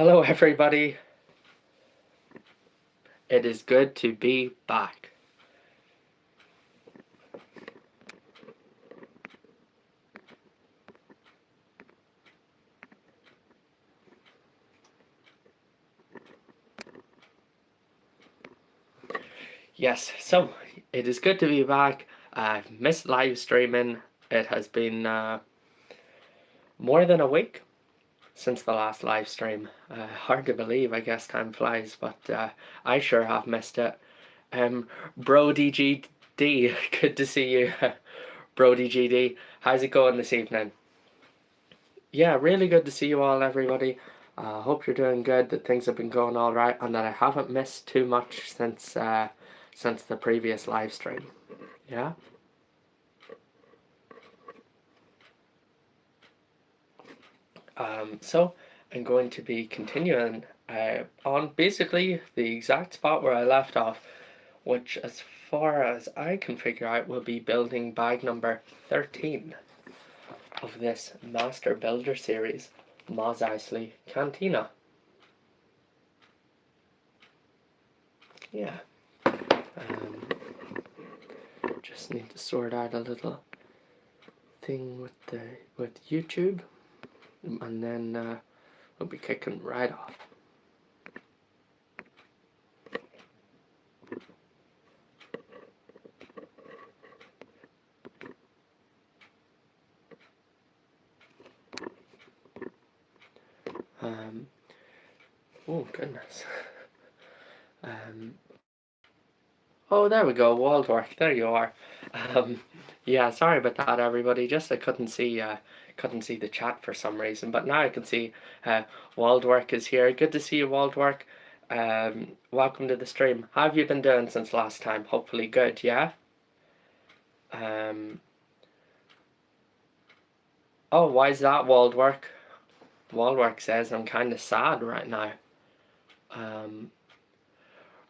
Hello everybody, it is good to be back. Yes, so it is good to be back. I've missed live streaming. It has been more than a week since the last live stream. Hard to believe, I guess time flies, but I sure have missed it. Brody GD, good to see you. Brody GD, how's it going this evening? Yeah, really good to see you all, everybody. Hope you're doing good, that things have been going all right, and that I haven't missed too much since the previous live stream. Yeah. So I'm going to be continuing on basically the exact spot where I left off, which, as far as I can figure out, will be building bag number 13 of this Master Builder series, Mos Eisley Cantina. Yeah. Just need to sort out a little thing with YouTube, and then we'll be kicking right off. Oh goodness. Oh, there we go, walled work. There you are. Yeah, sorry about that, everybody. Just I couldn't see the chat for some reason, but now I can see walled work is here. Good to see you, walled work. Welcome to the stream. How have you been doing since last time? Hopefully good, yeah. Oh, why is that, walled work? Walled work says I'm kind of sad right now.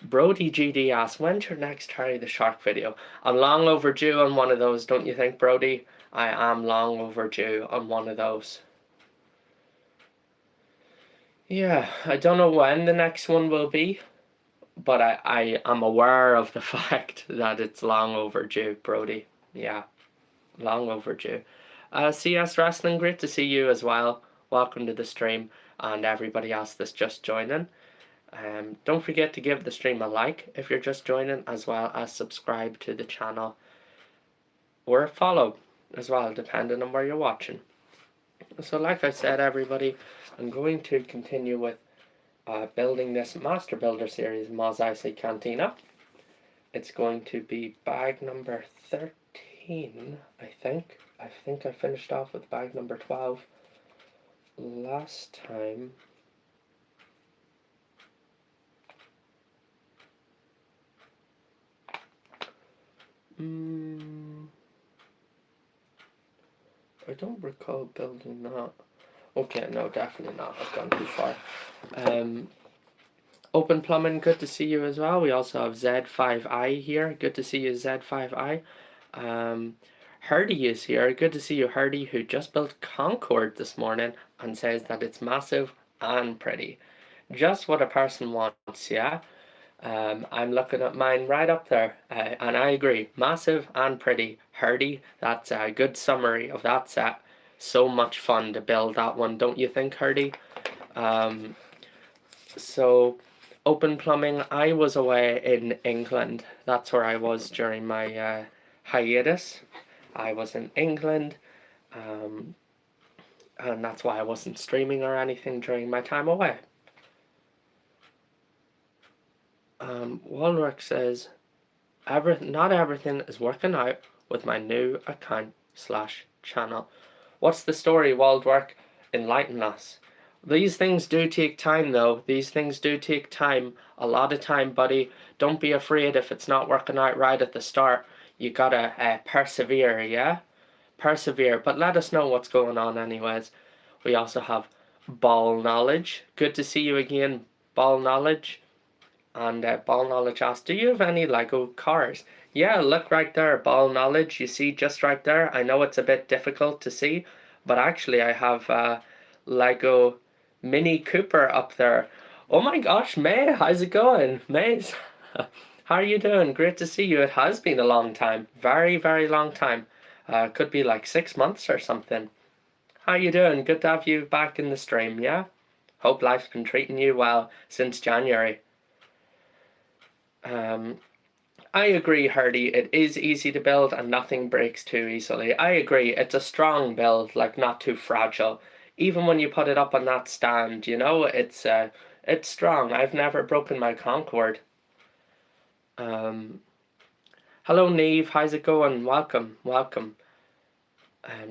Brody GD asks, when's your next Harry the Shark video? I'm long overdue on one of those, don't you think, Brody? I am long overdue on one of those. Yeah, I don't know when the next one will be, but I am aware of the fact that it's long overdue, Brody. Yeah, long overdue. CS Wrestling, great to see you as well. Welcome to the stream, and everybody else that's just joining. Don't forget to give the stream a like if you're just joining, as well as subscribe to the channel or a follow as well, depending on where you're watching. So like I said, everybody, I'm going to continue with building this Master Builder series, Mos Eisley Cantina. It's going to be bag number 13, I think. I think I finished off with bag number 12 last time. I don't recall building that. Okay, no, definitely not. I've gone too far. Open Plumbing, good to see you as well. We also have Z5I here. Good to see you, Z5I. Hardy is here. Good to see you, Hardy, who just built Concord this morning and says that it's massive and pretty. Just what a person wants, yeah? I'm looking at mine right up there, and I agree. Massive and pretty. Hardy, that's a good summary of that set. So much fun to build that one, don't you think, Hardy? So, Open Plumbing, I was away in England. That's where I was during my hiatus. I was in England, and that's why I wasn't streaming or anything during my time away. Walrick says, not everything is working out with my new account / channel. What's the story, Waldwork? Enlighten us. These things do take time, though. These things do take time. A lot of time, buddy. Don't be afraid if it's not working out right at the start. You gotta persevere, yeah? Persevere. But let us know what's going on anyways. We also have Ball Knowledge. Good to see you again, Ball Knowledge. And Ball Knowledge asks, do you have any Lego cars? Yeah, look right there, Ball Knowledge. You see just right there. I know it's a bit difficult to see, but actually I have Lego Mini Cooper up there. Oh my gosh, May, how's it going? Mays, how are you doing? Great to see you. It has been a long time. Very, very long time. Could be like 6 months or something. How you doing? Good to have you back in the stream, yeah? Hope life's been treating you well since January. I agree, Hardy. It is easy to build and nothing breaks too easily. I agree. It's a strong build, like not too fragile. Even when you put it up on that stand, you know, it's strong. I've never broken my Concorde. Hello, Neve. How's it going? Welcome, welcome.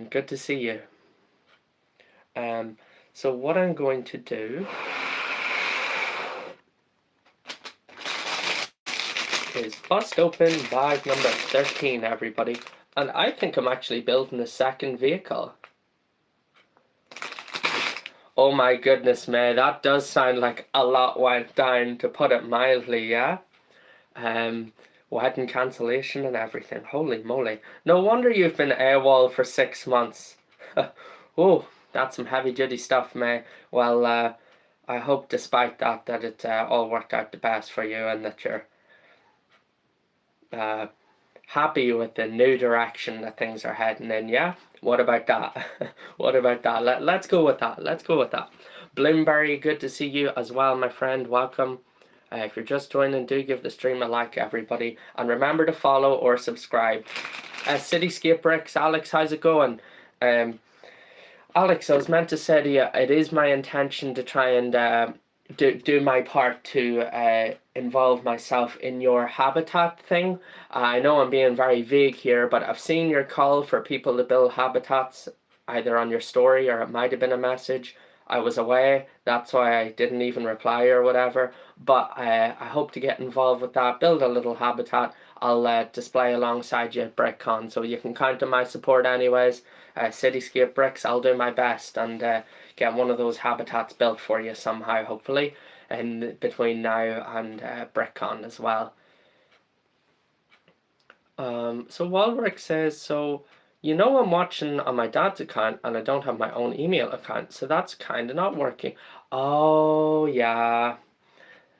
Good to see you. So what I'm going to do is bust open bag number 13, everybody. And I think I'm actually building a second vehicle. Oh my goodness, May, that does sound like a lot went down, to put it mildly, yeah? Wedding cancellation and everything. Holy moly. No wonder you've been AWOL for 6 months. Oh, that's some heavy duty stuff, May. Well, I hope despite that it all worked out the best for you and that you're happy with the new direction that things are heading in, yeah? What about that? What about that? Let's go with that. Let's go with that. Bloomberry, good to see you as well, my friend. Welcome. If you're just joining, do give the stream a like, everybody. And remember to follow or subscribe. Cityscape Bricks, Alex, how's it going? Alex, I was meant to say to you, it is my intention to try and do my part to involve myself in your habitat thing. I know I'm being very vague here, but I've seen your call for people to build habitats either on your story or it might have been a message. I was away, that's why I didn't even reply or whatever, but I hope to get involved with that, build a little habitat. I'll display alongside you at BrickCon, so you can count on my support anyways. Cityscape Bricks, I'll do my best and get one of those habitats built for you somehow, hopefully, in between now and BrickCon as well. So Walrick says, so you know I'm watching on my dad's account and I don't have my own email account, so that's kind of not working. Oh, yeah.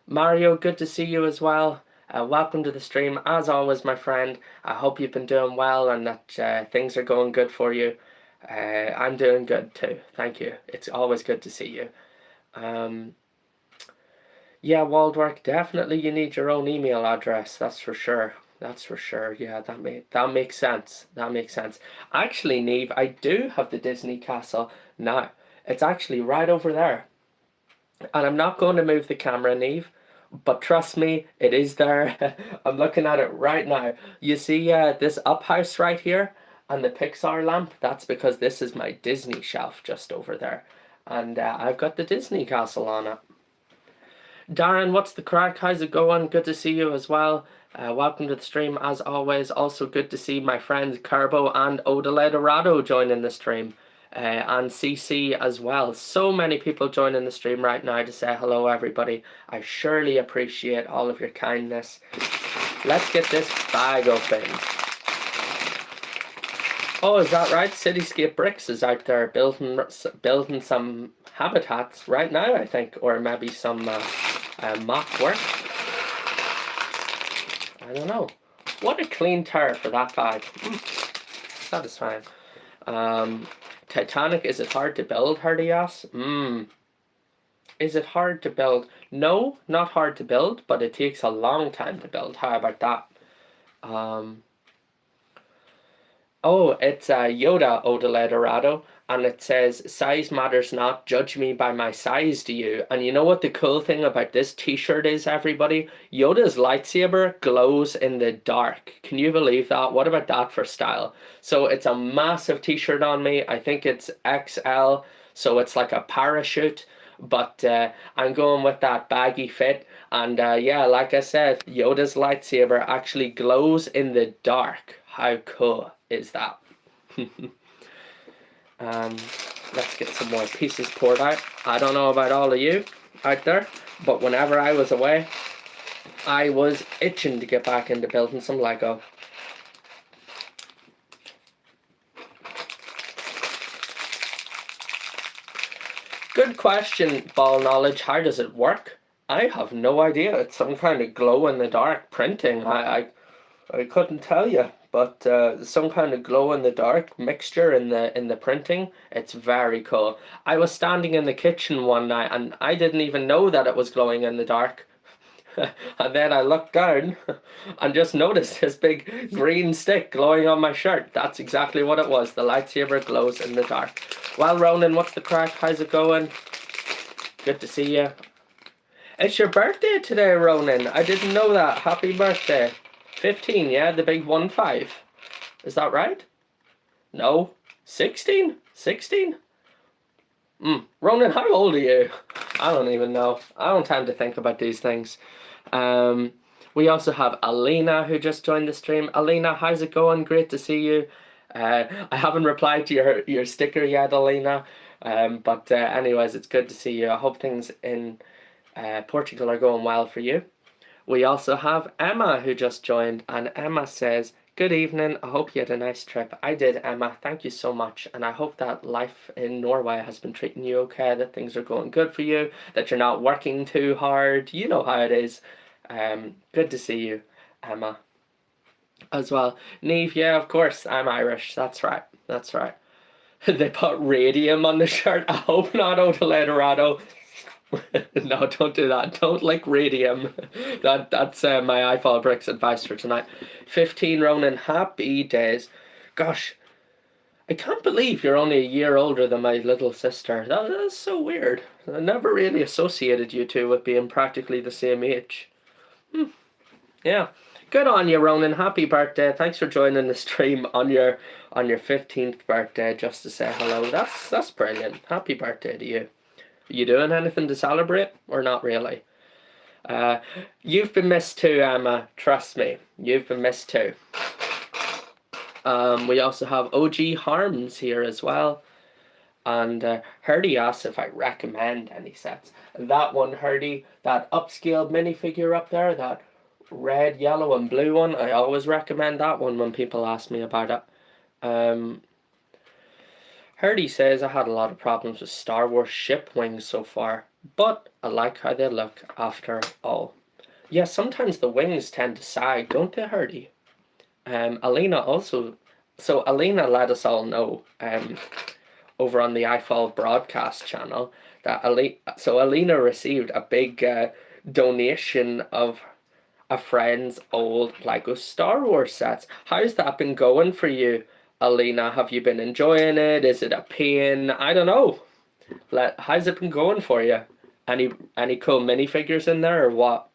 Mario, good to see you as well. Welcome to the stream. As always, my friend, I hope you've been doing well and that things are going good for you. I'm doing good too. Thank you. It's always good to see you. Yeah, Waldwork, definitely you need your own email address. That's for sure. That's for sure. Yeah, that makes sense. That makes sense. Actually, Neve, I do have the Disney Castle now. It's actually right over there. And I'm not going to move the camera, Neve, but trust me, it is there. I'm looking at it right now. You see this up house right here and the Pixar lamp? That's because this is my Disney shelf just over there. And I've got the Disney Castle on it. Darren, what's the crack? How's it going? Good to see you as well. Welcome to the stream as always. Also good to see my friends Carbo and Odele Dorado joining the stream. And CC as well. So many people joining the stream right now to say hello, everybody. I surely appreciate all of your kindness. Let's get this bag open. Oh, is that right? Cityscape Bricks is out there building some habitats right now, I think, or maybe some mock work. I don't know. What a clean tire for that bag. Satisfying. Titanic, is it hard to build, Hardy asks? Is it hard to build? No, not hard to build, but it takes a long time to build. How about that? Oh, it's Yoda, Odele Dorado, and it says, size matters not, judge me by my size to you. And you know what the cool thing about this t-shirt is, everybody? Yoda's lightsaber glows in the dark. Can you believe that? What about that for style? So it's a massive t-shirt on me. I think it's XL, so it's like a parachute. But I'm going with that baggy fit. And yeah, like I said, Yoda's lightsaber actually glows in the dark. How cool is that? Let's get some more pieces poured out. I don't know about all of you out there, but whenever I was away, I was itching to get back into building some Lego. Good question, Ball Knowledge. How does it work? I have no idea. It's some kind of glow-in-the-dark printing. I couldn't tell you, but some kind of glow-in-the-dark mixture in the printing. It's very cool. I was standing in the kitchen one night, and I didn't even know that it was glowing in the dark. And then I looked down and just noticed this big green stick glowing on my shirt. That's exactly what it was. The lightsaber glows in the dark. Well, Ronan, what's the crack? How's it going? Good to see you. It's your birthday today, Ronan. I didn't know that. Happy birthday. 15, yeah? The big 1-5. Is that right? No. 16? 16? Ronan, how old are you? I don't even know. I don't tend to think about these things. We also have Alina who just joined the stream. Alina, how's it going? Great to see you. I haven't replied to your sticker yet, Alina. But anyways, it's good to see you. I hope things in Portugal are going well for you. We also have Emma who just joined, and Emma says, "Good evening, I hope you had a nice trip." I did, Emma, thank you so much, and I hope that life in Norway has been treating you okay, that things are going good for you, that you're not working too hard. You know how it is. Good to see you, Emma, as well. Neve, yeah, of course, I'm Irish, that's right, that's right. They put radium on the shirt. I hope not, Otoledorado. No, don't do that. Don't like radium. That's my iFall Bricks advice for tonight. 15, Ronan, happy days. Gosh, I can't believe you're only a year older than my little sister. That's so weird. I never really associated you two with being practically the same age. Yeah. Good on you, Ronan. Happy birthday. Thanks for joining the stream on your 15th birthday just to say hello. That's brilliant. Happy birthday to you. Are you doing anything to celebrate or not really? You've been missed too, Emma. Trust me. You've been missed too. We also have OG Harms here as well. And Herdy asks if I recommend any sets. That one, Herdy, that upscaled minifigure up there, that red, yellow and blue one, I always recommend that one when people ask me about it. Herdy says, "I had a lot of problems with Star Wars ship wings so far, but I like how they look after all." Yeah, sometimes the wings tend to sag, don't they, Herdy? Alina also... So Alina let us all know over on the iFall broadcast channel that Alina received a big donation of a friend's old Lego Star Wars sets. How's that been going for you, Alina? Have you been enjoying it? Is it a pain? I don't know. How's it been going for you? Any cool minifigures in there or what?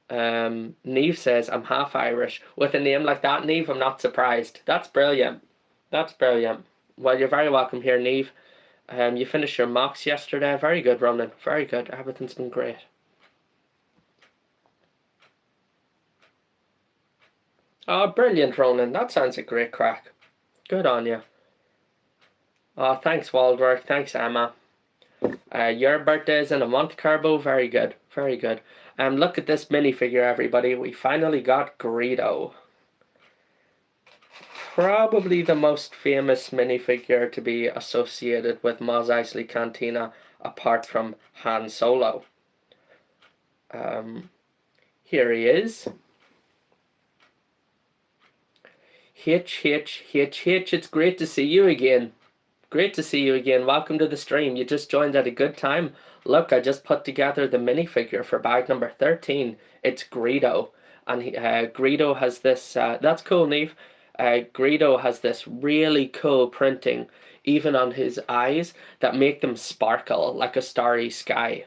Neve says, "I'm half Irish." With a name like that, Neve, I'm not surprised. That's brilliant. That's brilliant. Well, you're very welcome here, Neve. You finished your mocks yesterday. Very good, Ronan. Very good. Everything's been great. Oh, brilliant, Ronan. That sounds a great crack. Good on you. Oh, thanks, Waldworth. Thanks, Emma. Your birthday is in a Monte Carlo. Very good. Very good. Look at this minifigure, everybody. We finally got Greedo. Probably the most famous minifigure to be associated with Mos Eisley Cantina, apart from Han Solo. Here he is. Hitch, it's great to see you again. Great to see you again. Welcome to the stream. You just joined at a good time. Look, I just put together the minifigure for bag number 13. It's Greedo. And Greedo has this... that's cool, Neve. Greedo has this really cool printing, even on his eyes, that make them sparkle like a starry sky.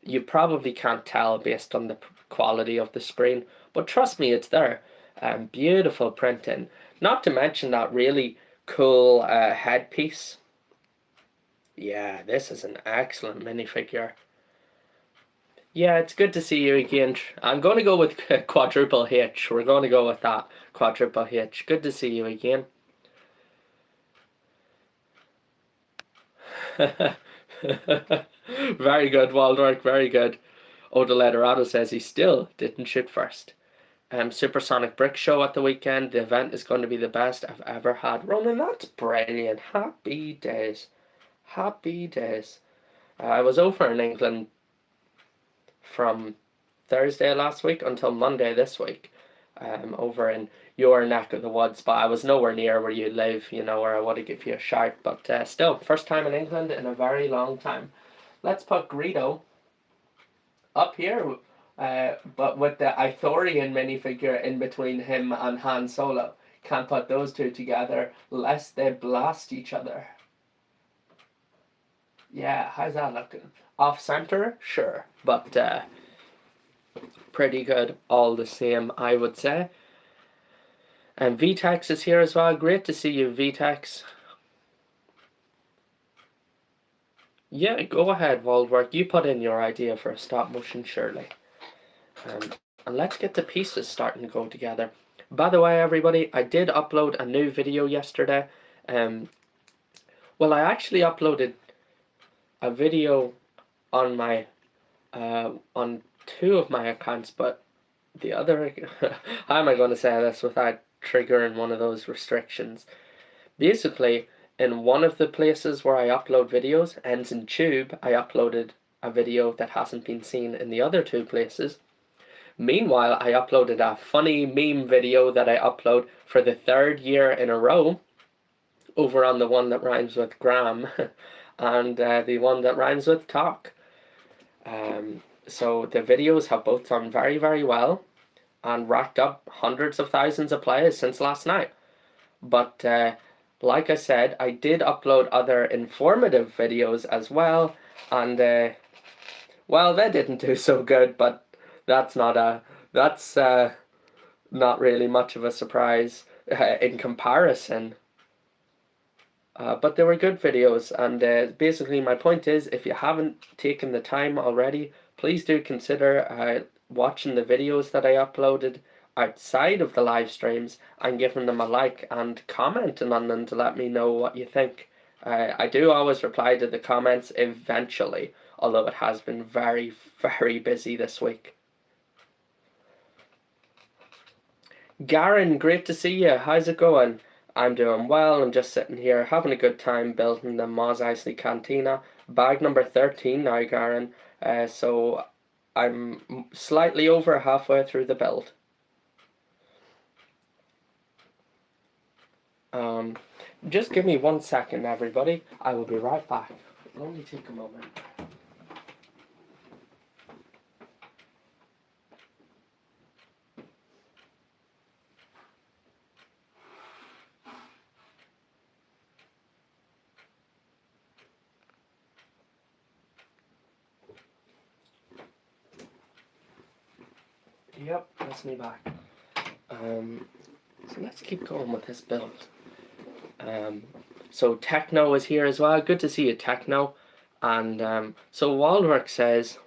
You probably can't tell based on the quality of the screen, but trust me, it's there. Beautiful printing. Not to mention that really cool headpiece. Yeah, this is an excellent minifigure. Yeah, it's good to see you again. I'm going to go with quadruple H. We're going to go with that. Quadruple H. Good to see you again. Very good, Waldorf. Very good. Odoledorado says he still didn't shoot first. Supersonic Brick Show at the weekend. The event is going to be the best I've ever had. Ronan, that's brilliant. Happy days. Happy days. I was over in England from Thursday last week until Monday this week, over in your neck of the woods, but I was nowhere near where you live, or I would have give you a shout, but still, first time in England in a very long time. Let's put Greedo up here, but with the Ithorian minifigure in between him and Han Solo. Can't put those two together lest they blast each other. Yeah, how's that looking? Off center? Sure, but pretty good all the same, I would say. And VTEX is here as well. Great to see you, VTEX. Yeah, go ahead, Waldwork. You put in your idea for a stop motion, surely. And let's get the pieces starting to go together. By the way, everybody, I did upload a new video yesterday. Well, I actually uploaded a video on my on two of my accounts, but the other how am I going to say this without triggering one of those restrictions? Basically, in one of the places where I upload videos, ends in tube, I uploaded a video that hasn't been seen in the other two places. Meanwhile, I uploaded a funny meme video that I upload for the third year in a row over on the one that rhymes with gram and the one that rhymes with talk. So the videos have both done very, very well and racked up hundreds of thousands of plays since last night. But like I said, I did upload other informative videos as well, and well, they didn't do so good, but that's not really much of a surprise in comparison. But they were good videos, and basically my point is, if you haven't taken the time already, please do consider watching the videos that I uploaded outside of the live streams and giving them a like and commenting on them to let me know what you think. I do always reply to the comments eventually, although it has been very, very busy this week. Garen, great to see you. How's it going? I'm doing well. I'm just sitting here having a good time building the Mos Eisley Cantina. Bag number 13 now, Garen. So I'm slightly over halfway through the build. Just give me 1 second, everybody. I will be right back. It'll only take a moment. Yep, that's me back. So let's keep going with this build. So Techno is here as well. Good to see you, Techno. And so Waldwork says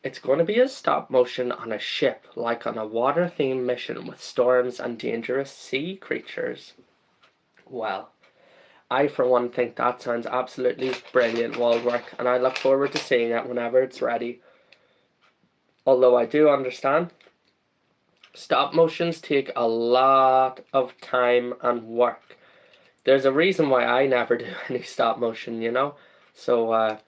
it's going to be a stop motion on a ship, like on a water themed mission with storms and dangerous sea creatures. Well, I for one think that sounds absolutely brilliant, Waldwork, and I look forward to seeing it whenever it's ready. Although I do understand stop motions take a lot of time and work. There's a reason why I never do any stop motion, So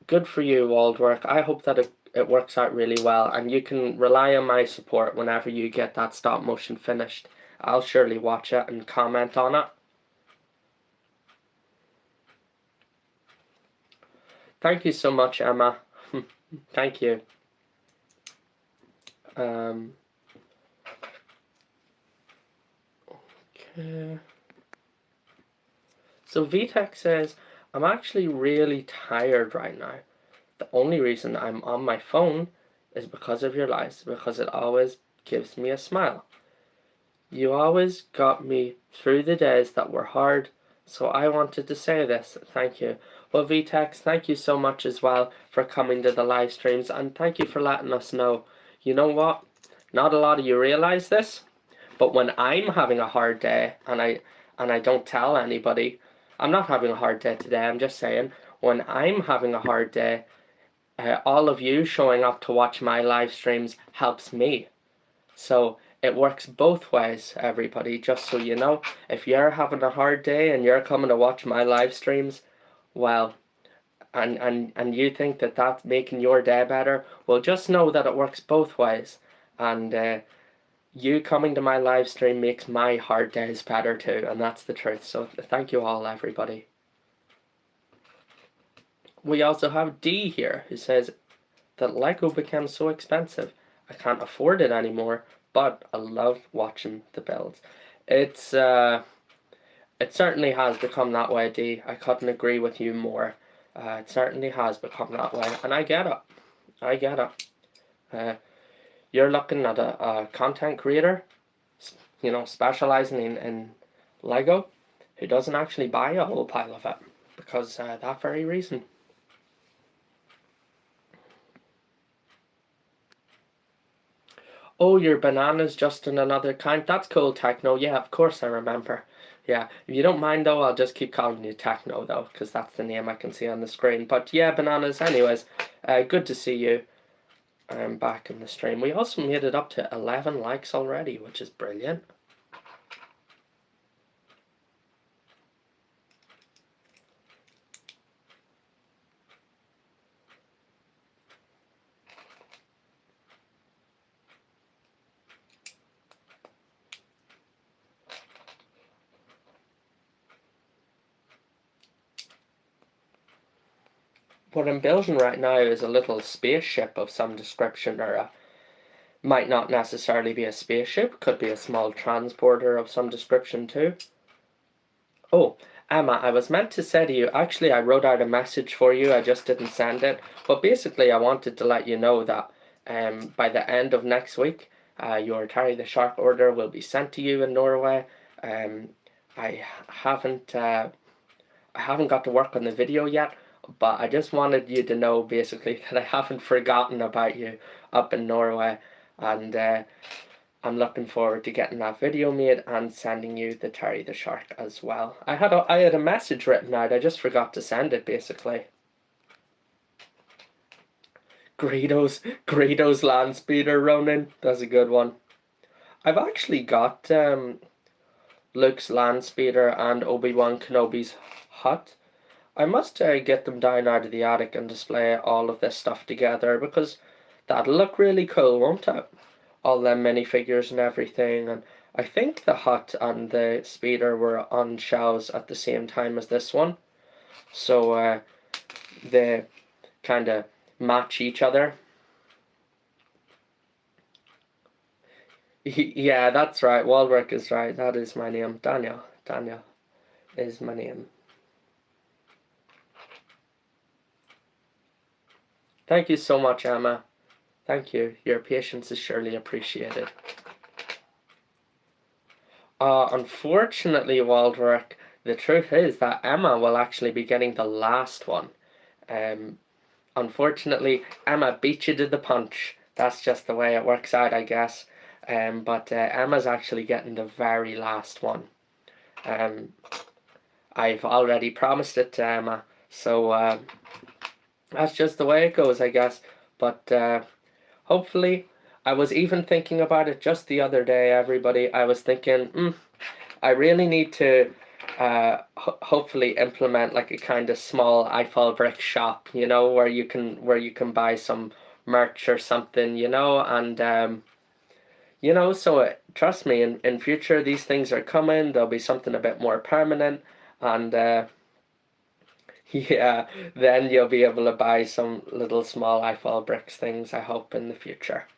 good for you, Waldwork. I hope that it works out really well, and you can rely on my support whenever you get that stop motion finished. I'll surely watch it and comment on it. Thank you so much, Emma. Thank you. Okay. So VTech says, I'm actually really tired right now. The only reason I'm on my phone is because of your lives, because it always gives me a smile. You always got me through the days that were hard, so I wanted to say this. Thank you. Well, VTech, thank you so much as well for coming to the live streams, and thank you for letting us know. You know what? Not a lot of you realize this, but when I'm having a hard day and I don't tell anybody, I'm not having a hard day today, I'm just saying, when I'm having a hard day, all of you showing up to watch my live streams helps me. So it works both ways, everybody, just so you know. If you're having a hard day and you're coming to watch my live streams, well, and you think that that's making your day better, well, just know that it works both ways. And you coming to my live stream makes my hard days better too, and that's the truth. So thank you all, everybody. We also have D here, who says that Lego became so expensive, I can't afford it anymore, but I love watching the builds. It's it certainly has become that way, D. I couldn't agree with you more. It certainly has become that way, and I get it. I get it. You're looking at a content creator, you know, specializing in Lego, who doesn't actually buy a whole pile of it because that very reason. Oh, your banana's just in another kind. That's cool, Techno. Yeah, of course I remember. Yeah, if you don't mind though, I'll just keep calling you Techno though, because that's the name I can see on the screen. But yeah, bananas. Anyways, good to see you. I'm back in the stream. We also made it up to 11 likes already, which is brilliant. What I'm building right now is a little spaceship of some description, or might not necessarily be a spaceship, could be a small transporter of some description too. Oh, Emma, I was meant to say to you, actually I wrote out a message for you, I just didn't send it, but basically I wanted to let you know that by the end of next week, your Terry the Shark order will be sent to you in Norway. I haven't got to work on the video yet, but I just wanted you to know basically that I haven't forgotten about you up in Norway, and I'm looking forward to getting that video made and sending you the Terry the Shark as well. I had a message written out, I just forgot to send it basically. Greedo's land speeder, Ronan, that's a good one. I've actually got Luke's land speeder and Obi-Wan Kenobi's hut. I must get them down out of the attic and display all of this stuff together, because that'll look really cool, won't it? All them minifigures and everything, and I think the hut and the speeder were on shelves at the same time as this one, so they kind of match each other. Yeah, that's right, Walwork is right, that is my name. Daniel is my name. Thank you so much, Emma. Thank you. Your patience is surely appreciated. Unfortunately, Waldwork, the truth is that Emma will actually be getting the last one. Unfortunately, Emma beat you to the punch. That's just the way it works out, I guess. But Emma's actually getting the very last one. I've already promised it to Emma, so that's just the way it goes, I guess. But hopefully, I was even thinking about it just the other day, everybody. I was thinking, I really need to hopefully implement like a kind of small Eiffel brick shop, you know, where you can buy some merch or something, you know, and you know, so trust me, in future these things are coming. There'll be something a bit more permanent, and yeah, then you'll be able to buy some little small Eiffel bricks things, I hope, in the future.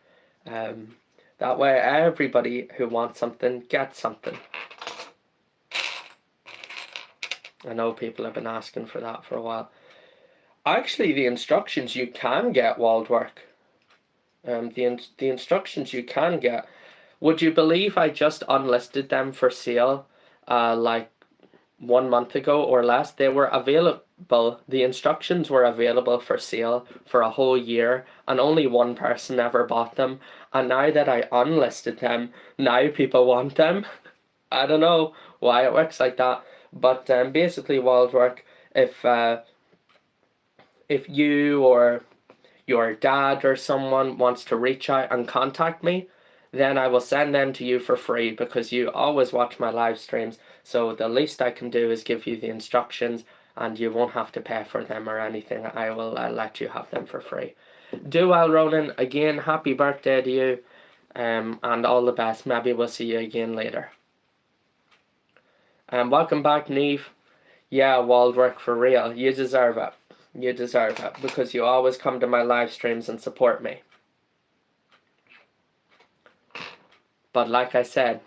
That way everybody who wants something gets something. I know people have been asking for that for a while. Actually, the instructions you can get, Waldwork. The instructions you can get. Would you believe I just unlisted them for sale like 1 month ago or less? They were available. The instructions were available for sale for a whole year, and only one person ever bought them. And now that I unlisted them, now people want them. I don't know why it works like that, but basically, Waldwork, if you or your dad or someone wants to reach out and contact me, then I will send them to you for free because you always watch my live streams. So the least I can do is give you the instructions, and you won't have to pay for them or anything. I will let you have them for free. Do well, Ronan. Again, happy birthday to you, and all the best. Maybe we'll see you again later. Welcome back, Neve. Yeah, Waldwork, for real. You deserve it. You deserve it because you always come to my live streams and support me. But like I said,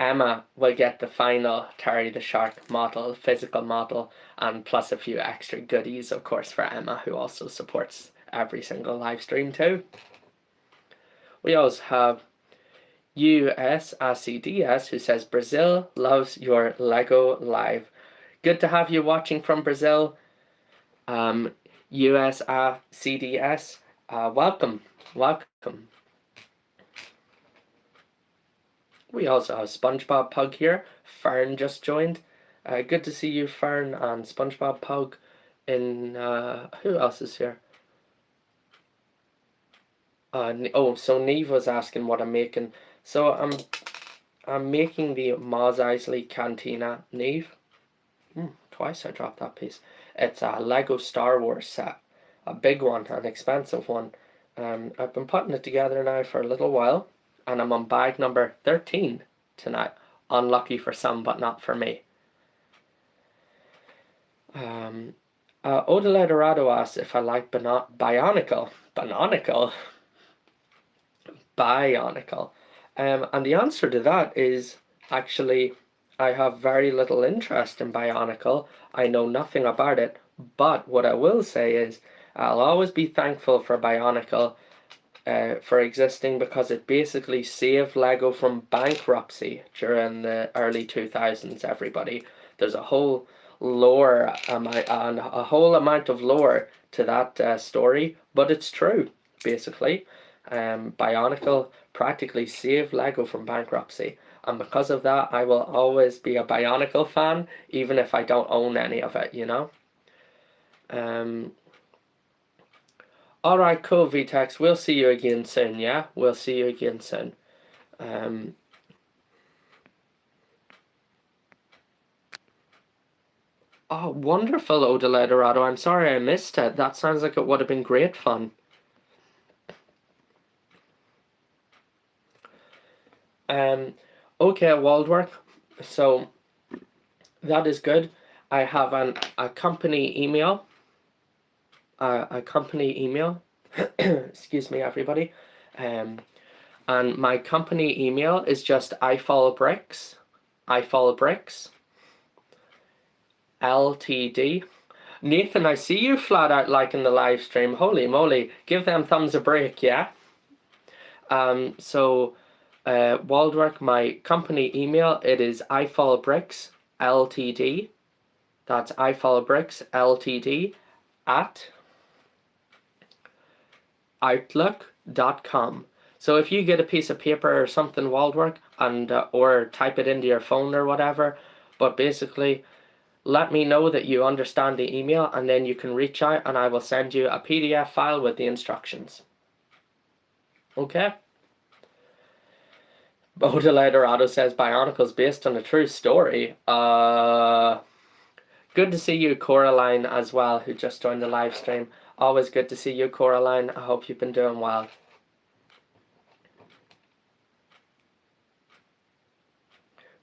Emma will get the final Terry the Shark model, physical model, and plus a few extra goodies, of course, for Emma, who also supports every single live stream too. We also have USACDS, who says, Brazil loves your Lego live. Good to have you watching from Brazil. USACDS, welcome. We also have SpongeBob Pug here. Fern just joined. Good to see you, Fern, and SpongeBob Pug. Who else is here? So Neve was asking what I'm making. So I'm making the Mos Eisley Cantina, Neve. Twice I dropped that piece. It's a Lego Star Wars set. A big one, an expensive one. I've been putting it together now for a little while, and I'm on bag number 13 tonight. Unlucky for some, but not for me. Odile Dorado asks if I like Bionicle. Bionicle. And the answer to that is actually I have very little interest in Bionicle. I know nothing about it, but what I will say is I'll always be thankful for Bionicle for existing because it basically saved Lego from bankruptcy during the early 2000s, everybody. There's a whole lore and a whole amount of lore to that story, but it's true, basically. Bionicle practically saved Lego from bankruptcy, and because of that I will always be a Bionicle fan even if I don't own any of it, you know. Alright, cool, VTEX, we'll see you again soon. Yeah, we'll see you again soon. Oh, wonderful, Odile Dorado. I'm sorry I missed it. That sounds like it would have been great fun. Okay, Waldwork. So that is good. I have a company email. Excuse me, everybody. And my company email is just iFallBricks Ltd. Nathan, I see you flat out liking the live stream. Holy moly, give them thumbs a break, yeah? Waldwork, my company email, it is iFallBricks Ltd. That's iFallBricks Ltd at outlook.com. So if you get a piece of paper or something, Waldwork, and or type it into your phone or whatever, but basically let me know that you understand the email, and then you can reach out and I will send you a PDF file with the instructions. Okay? Odile Dorado says Bionicle's based on a true story. Good to see you, Coraline, as well, who just joined the live stream. Always good to see you, Coraline. I hope you've been doing well.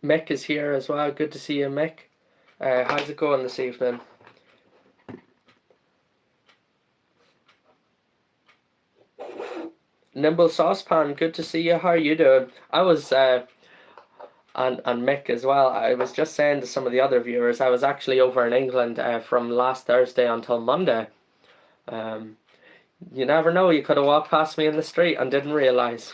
Mick is here as well. Good to see you, Mick. How's it going this evening? Nimble Saucepan, good to see you. How are you doing? I was, and Mick as well, I was just saying to some of the other viewers, I was actually over in England from last Thursday until Monday. You never know, you could have walked past me in the street and didn't realise.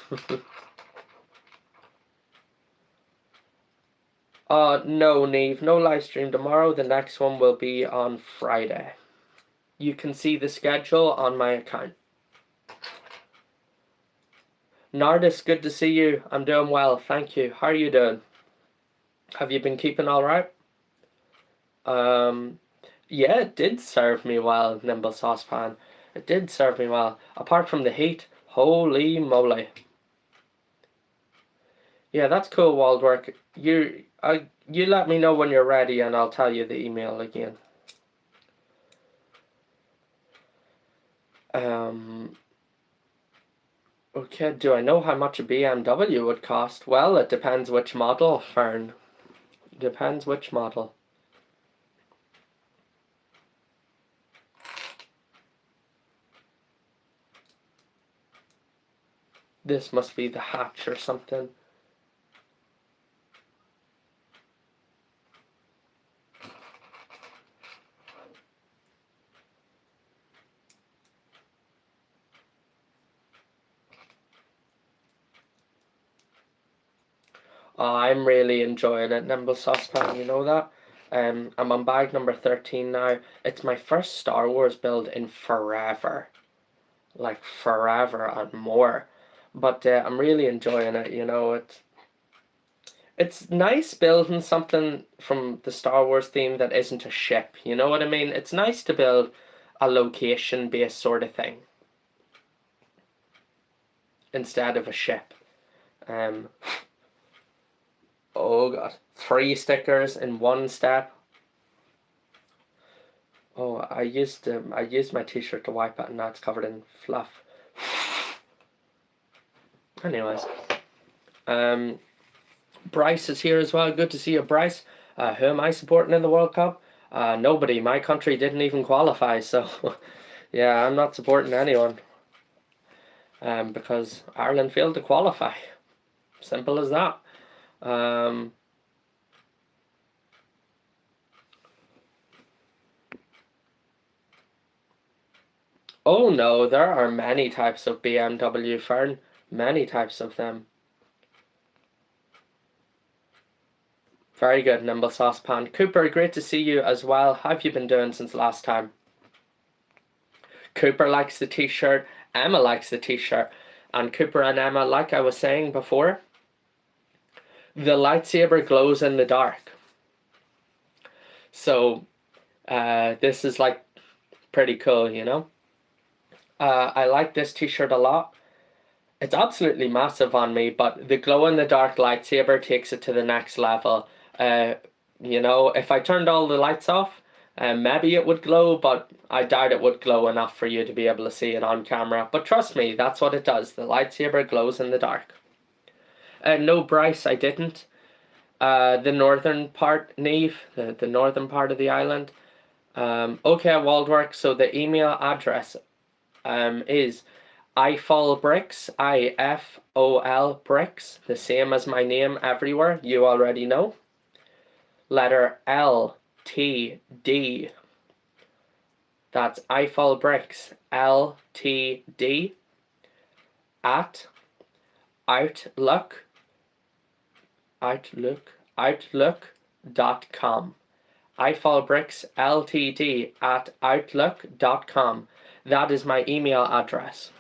No, Neve, no live stream tomorrow. The next one will be on Friday. You can see the schedule on my account. Nardis, good to see you. I'm doing well, thank you. How are you doing? Have you been keeping all right? Yeah, it did serve me well, Nimble Saucepan. It did serve me well. Apart from the heat, holy moly. Yeah, that's cool, Waldwork. You let me know when you're ready, and I'll tell you the email again. Okay, do I know how much a BMW would cost? Well, it depends which model, Fern. Depends which model. This must be the hatch or something. Oh, I'm really enjoying it, Nimble Saucepan, you know that? I'm on bag number 13 now. It's my first Star Wars build in forever. Like forever and more. But I'm really enjoying it, you know. It's nice building something from the Star Wars theme that isn't a ship, you know what I mean? It's nice to build a location-based sort of thing instead of a ship. Oh god, 3 stickers in one step. Oh, I used my t-shirt to wipe it, and now it's covered in fluff. Anyways, Bryce is here as well. Good to see you, Bryce. Who am I supporting in the World Cup? Nobody. My country didn't even qualify, so yeah, I'm not supporting anyone. Because Ireland failed to qualify. Simple as that. Oh no, there are many types of BMW, Fern. Many types of them. Very good, Nimble Saucepan. Cooper, great to see you as well. How have you been doing since last time? Cooper likes the t-shirt. Emma likes the t-shirt. And Cooper and Emma, like I was saying before, the lightsaber glows in the dark. So, this is like pretty cool, you know? I like this t-shirt a lot. It's absolutely massive on me, but the glow-in-the-dark lightsaber takes it to the next level. You know, if I turned all the lights off, maybe it would glow, but I doubt it would glow enough for you to be able to see it on camera. But trust me, that's what it does. The lightsaber glows in the dark. No, Bryce, I didn't. The northern part, Neve, the northern part of the island. Okay, Waldwork, so the email address is ifol_bricks, IFOL bricks, the same as my name everywhere, you already know. Letter LTD. That's ifol_bricks, LTD, at outlook.com. ifol_bricks, LTD, at outlook.com. That is my email address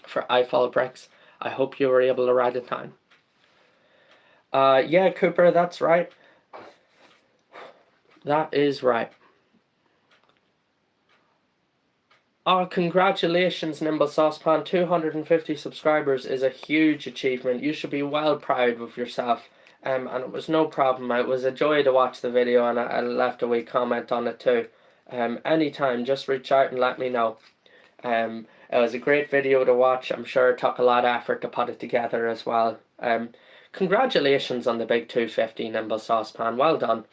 for ifol_bricks. I hope you were able to write it down. Yeah, Cooper, that's right. That is right. Oh, congratulations, Nimble Saucepan. 250 subscribers is a huge achievement. You should be well proud of yourself. And it was no problem. It was a joy to watch the video, and I left a wee comment on it too. Anytime, just reach out and let me know. It was a great video to watch. I'm sure it took a lot of effort to put it together as well. Congratulations on the big 250, Nimble Saucepan. Well done.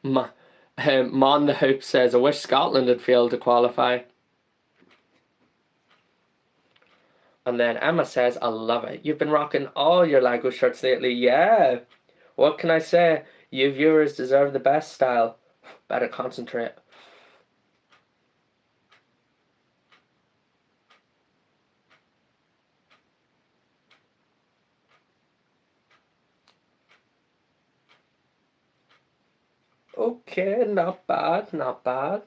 Mon the Hoop says, I wish Scotland had failed to qualify. And then Emma says, I love it. You've been rocking all your Lego shirts lately. Yeah. What can I say? You viewers deserve the best style. Better concentrate. Okay, not bad, not bad.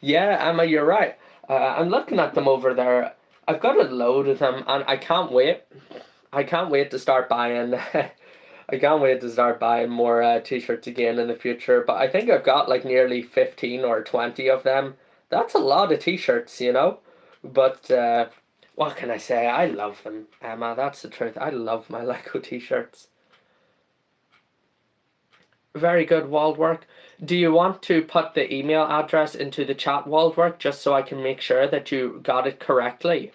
Yeah, Emma, you're right. I'm looking at them over there. I've got a load of them, and I can't wait. I can't wait to start buying I can't wait to start buying more t-shirts again in the future. But I think I've got like nearly 15 or 20 of them. That's a lot of t-shirts, you know. But what can I say? I love them, Emma. That's the truth. I love my Lego t-shirts. Very good, Waldwork. Do you want to put the email address into the chat, Waldwork, just so I can make sure that you got it correctly?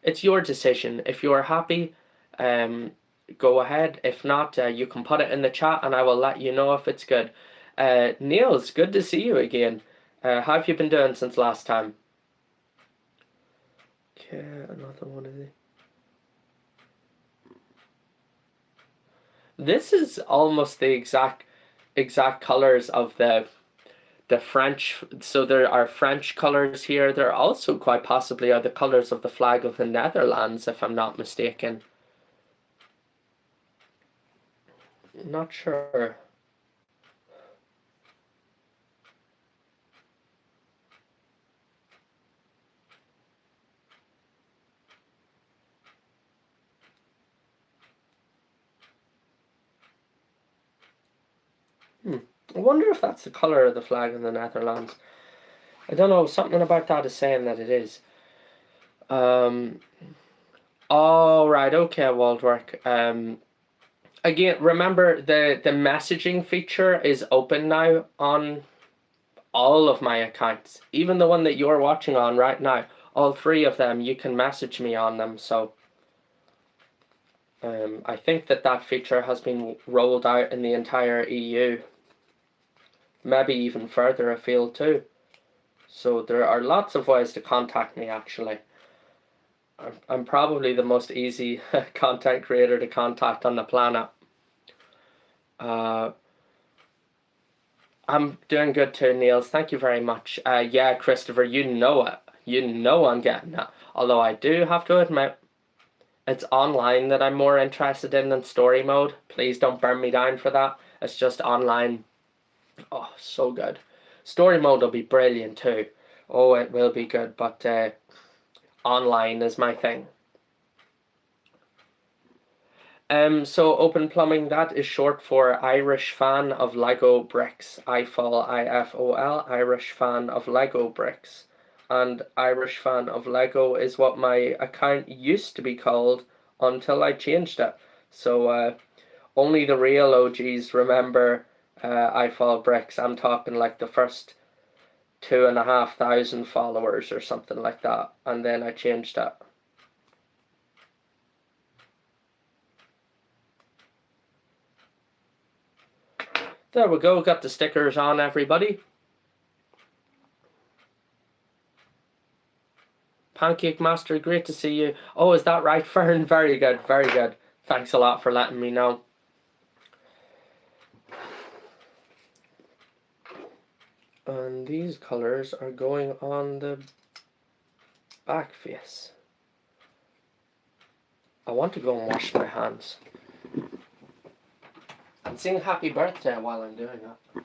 It's your decision. If you're happy, go ahead. If not, you can put it in the chat and I will let you know if it's good. Niels, good to see you again. How have you been doing since last time? Okay, another one of these. This is almost the exact colors of the French. So there are French colors here. There also quite possibly are the colors of the flag of the Netherlands, if I'm not mistaken. Not sure. I wonder if that's the colour of the flag in the Netherlands. I don't know, something about that is saying that it is. Oh, right, okay, Waldwork. Again, remember the messaging feature is open now on all of my accounts. Even the one that you're watching on right now. All three of them, you can message me on them, so... I think that feature has been rolled out in the entire EU. Maybe even further afield too. So there are lots of ways to contact me, actually. I'm probably the most easy content creator to contact on the planet. I'm doing good too, Niels. Thank you very much. Yeah, Christopher, you know it. You know I'm getting that. Although I do have to admit, it's online that I'm more interested in than story mode. Please don't burn me down for that. It's just online. Oh, so good. Story mode will be brilliant too. Oh, it will be good, but online is my thing. So open plumbing, that is short for Irish fan of Lego bricks. IFOL, IFOL, Irish fan of Lego bricks. And Irish fan of Lego is what my account used to be called until I changed it. So only the real OGs remember IFOL bricks. I'm talking like the first 2,500 followers or something like that. And then I changed it. There we go, got the stickers on, everybody. Pancake Master, great to see you. Oh, is that right, Fern? Very good, very good. Thanks a lot for letting me know. And these colours are going on the back face. I want to go and wash my hands. And sing happy birthday while I'm doing it.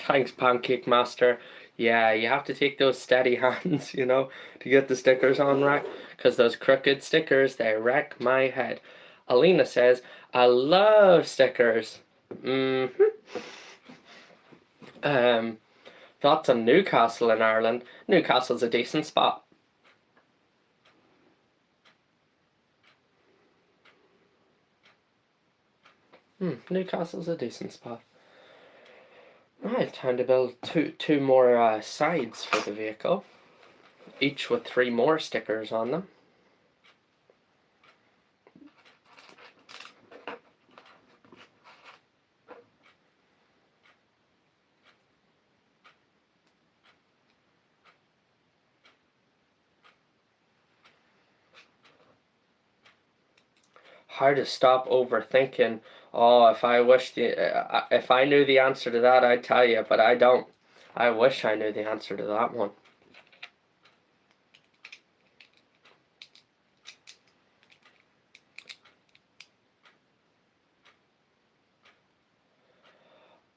Thanks, Pancake Master. Yeah, you have to take those steady hands, you know, to get the stickers on right. Because those crooked stickers, they wreck my head. Alina says, I love stickers. Thoughts on Newcastle in Ireland? Newcastle's a decent spot. Newcastle's a decent spot. Right, time to build two more sides for the vehicle, each with 3 more stickers on them. How to stop overthinking. Oh, if I knew the answer to that, I'd tell you, but I don't. I wish I knew the answer to that one.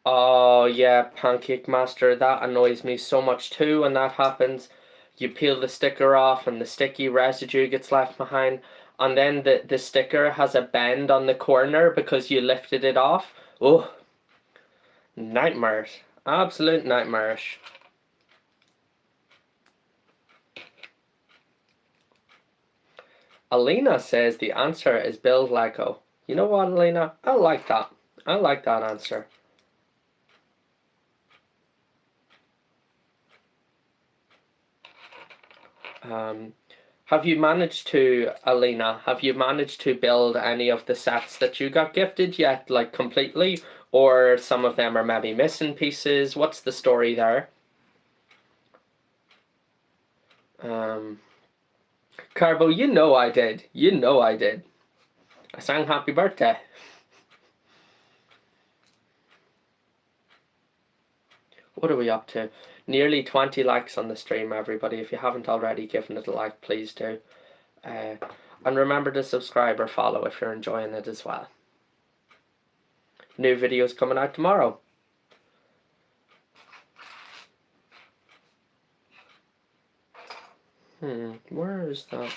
Oh yeah, Pancake Master, that annoys me so much too when that happens. You peel the sticker off and the sticky residue gets left behind, and then the sticker has a bend on the corner because you lifted it off. Oh, nightmares. Absolute nightmarish. Alina says the answer is build Lego. You know what, Alina? I like that. I like that answer. Have you managed to, Alina, have you managed to build any of the sets that you got gifted yet, like completely? Or some of them are maybe missing pieces? What's the story there? Carbo, you know I did. You know I did. I sang happy birthday. What are we up to? Nearly 20 likes on the stream, everybody. If you haven't already given it a like, please do. And remember to subscribe or follow if you're enjoying it as well. New videos coming out tomorrow. Where is that?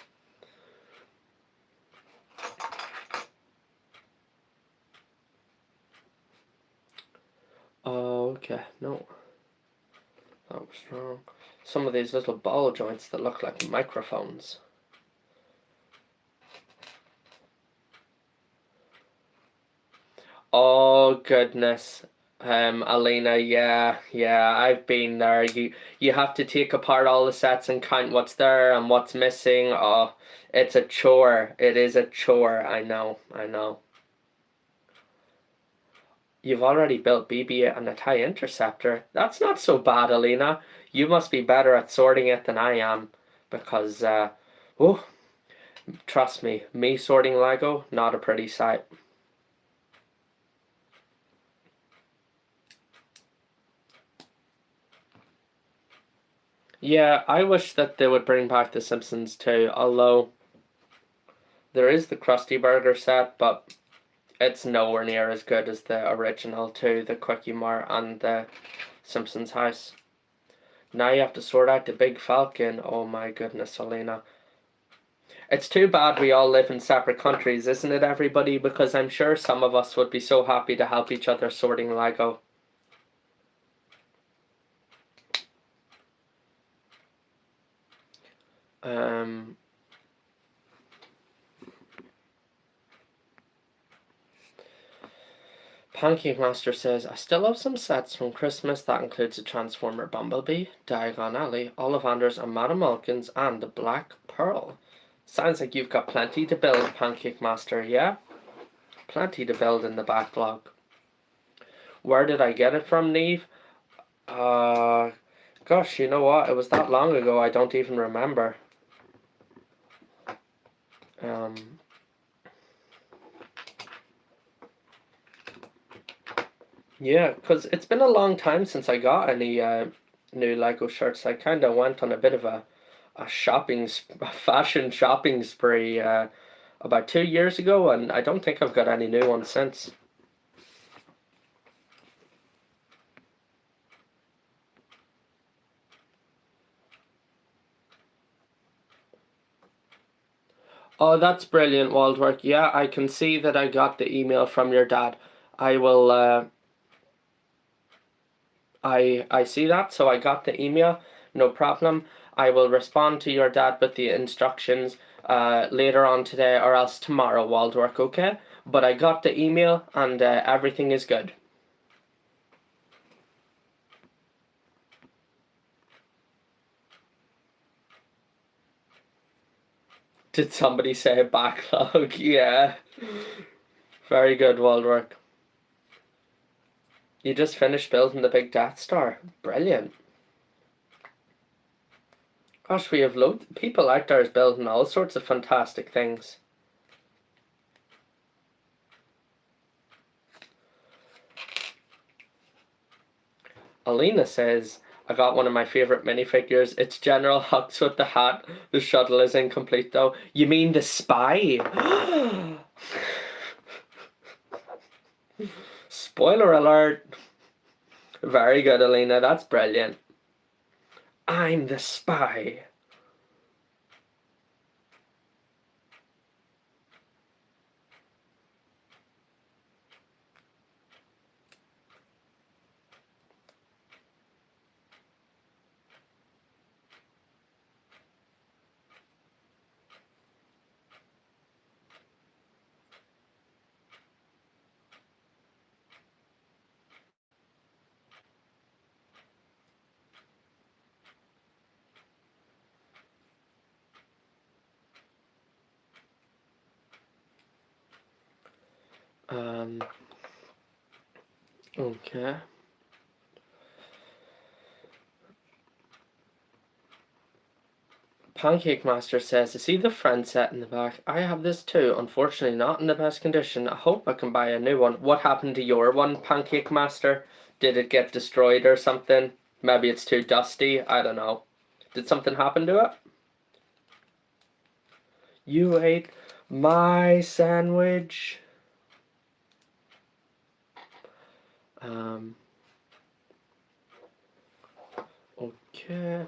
Oh, okay, no. That was wrong. Some of these little ball joints that look like microphones. Oh goodness. Alina, yeah, I've been there. You have to take apart all the sets and count what's there and what's missing. Oh, it's a chore. It is a chore. I know. You've already built BB-8 and a TIE Interceptor. That's not so bad, Alina. You must be better at sorting it than I am, because, trust me sorting Lego, not a pretty sight. Yeah, I wish that they would bring back The Simpsons too, although there is the Krusty Burger set, but it's nowhere near as good as the original too, the Quickie Mart and the Simpsons house. Now you have to sort out the Big Falcon. Oh my goodness, Alina. It's too bad we all live in separate countries, isn't it, everybody? Because I'm sure some of us would be so happy to help each other sorting Lego. Pancake Master says, I still have some sets from Christmas that includes a Transformer Bumblebee, Diagon Alley, Ollivanders and Madame Malkin's, and the Black Pearl. Sounds like you've got plenty to build, Pancake Master, yeah? Plenty to build in the backlog. Where did I get it from, Neve? Gosh, you know what? It was that long ago, I don't even remember. Yeah, because it's been a long time since I got any new Lego shirts. I kind of went on a bit of a fashion shopping spree about 2 years ago, and I don't think I've got any new ones since. Oh, that's brilliant, Waldwork. Yeah, I can see that I got the email from your dad. I will, I see that, so I got the email, no problem. I will respond to your dad with the instructions later on today or else tomorrow, Waldwork, okay? But I got the email and everything is good. Did somebody say backlog? Yeah. Very good, Waldwork. You just finished building the big Death Star. Brilliant. Gosh, we have loads people out there building all sorts of fantastic things. Alina says, I got one of my favourite minifigures. It's General Hux with the hat. The shuttle is incomplete though. You mean the spy? Spoiler alert. Very good, Alina. That's brilliant. I'm the spy. Okay. Pancake Master says, I see the friend set in the back. I have this too, unfortunately not in the best condition. I hope I can buy a new one. What happened to your one, Pancake Master? Did it get destroyed or something? Maybe it's too dusty, I don't know. Did something happen to it? You ate my sandwich. Okay.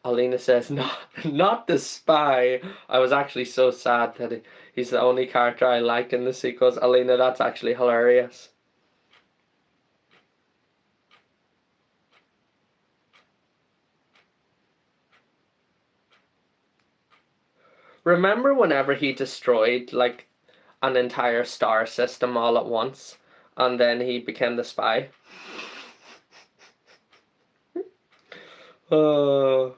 Alina says, not the spy. I was actually so sad that he's the only character I like in the sequels. Alina, that's actually hilarious. Remember whenever he destroyed, like, an entire star system all at once, and then he became the spy? Oh.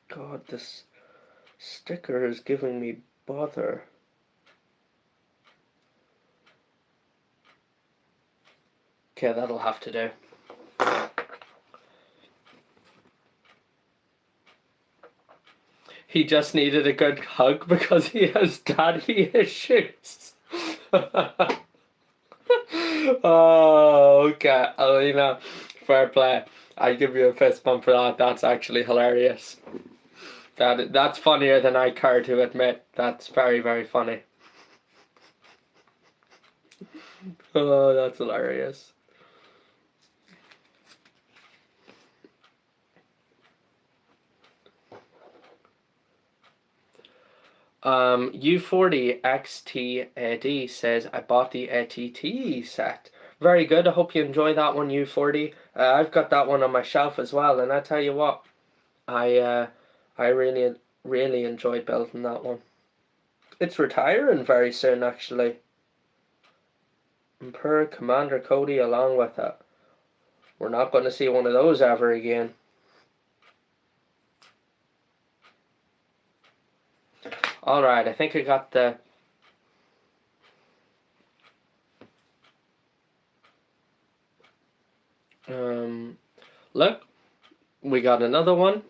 God, this sticker is giving me bother. Okay, that'll have to do. He just needed a good hug because he has daddy issues. Oh, okay. Alina, fair play. I give you a fist bump for that. That's actually hilarious. That's funnier than I care to admit. That's very, very funny. Oh, that's hilarious. U40XT says, I bought the ATT set. Very good. I hope you enjoy that one, U40. I've got that one on my shelf as well, and I tell you what, I really, really enjoyed building that one. It's retiring very soon, actually. And per Commander Cody along with it. We're not going to see one of those ever again. Alright, I think I got the... Look, we got another one.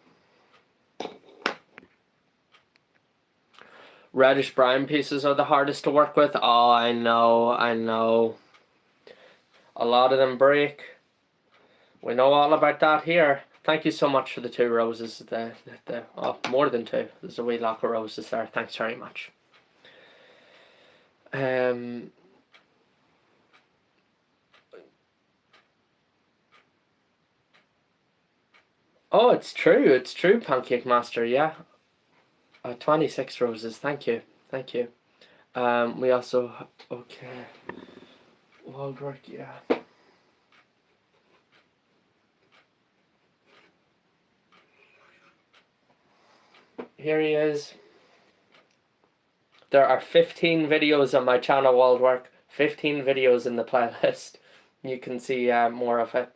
Reddish brown pieces are the hardest to work with. Oh, I know. A lot of them break. We know all about that here. Thank you so much for the 2 roses. More than 2. There's a wee lock of roses there. Thanks very much. Oh, it's true, Pancake Master, yeah. 26 roses, thank you. We also, okay. Waldwork, yeah. Here he is. There are 15 videos on my channel, Waldwork. 15 videos in the playlist. You can see more of it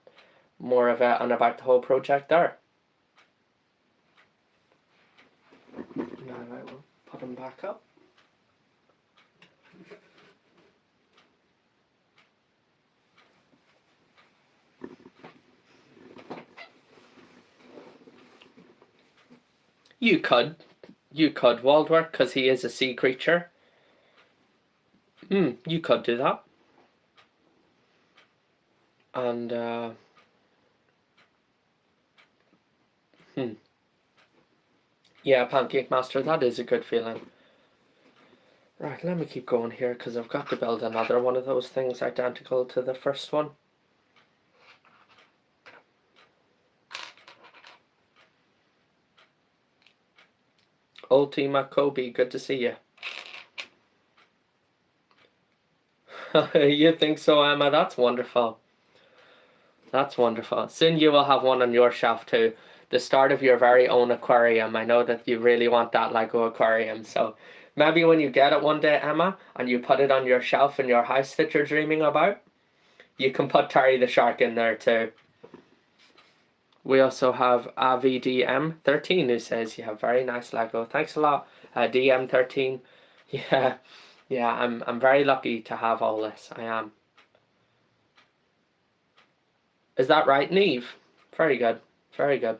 and about the whole project there. Now I will put him back up. You could Waldwork, because he is a sea creature. You could do that. And yeah, Pancake Master, that is a good feeling. Right, let me keep going here, because I've got to build another one of those things identical to the first one. Old team at Kobe, good to see you. You think so, Emma? That's wonderful. That's wonderful. Soon you will have one on your shelf too. The start of your very own aquarium. I know that you really want that Lego aquarium. So maybe when you get it one day, Emma, and you put it on your shelf in your house that you're dreaming about, you can put Terry the Shark in there too. We also have AVDM13 who says you have very nice Lego. Thanks a lot, DM13. Yeah, I'm very lucky to have all this. I am. Is that right, Neve? Very good. Very good.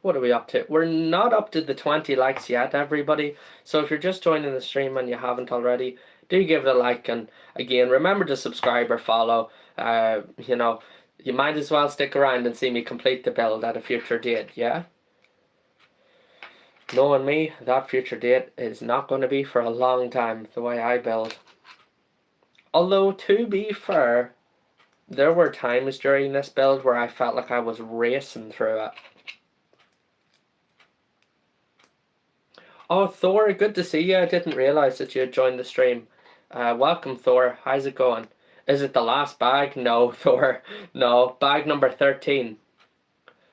What are we up to? We're not up to the 20 likes yet, everybody. So if you're just joining the stream and you haven't already, do give it a like. And again, remember to subscribe or follow. You know, you might as well stick around and see me complete the build at a future date, yeah? Knowing me, that future date is not going to be for a long time, the way I build. Although, to be fair, there were times during this build where I felt like I was racing through it. Oh, Thor, good to see you. I didn't realise that you had joined the stream. Welcome, Thor. How's it going? Is it the last bag? No, Thor. No, bag number 13.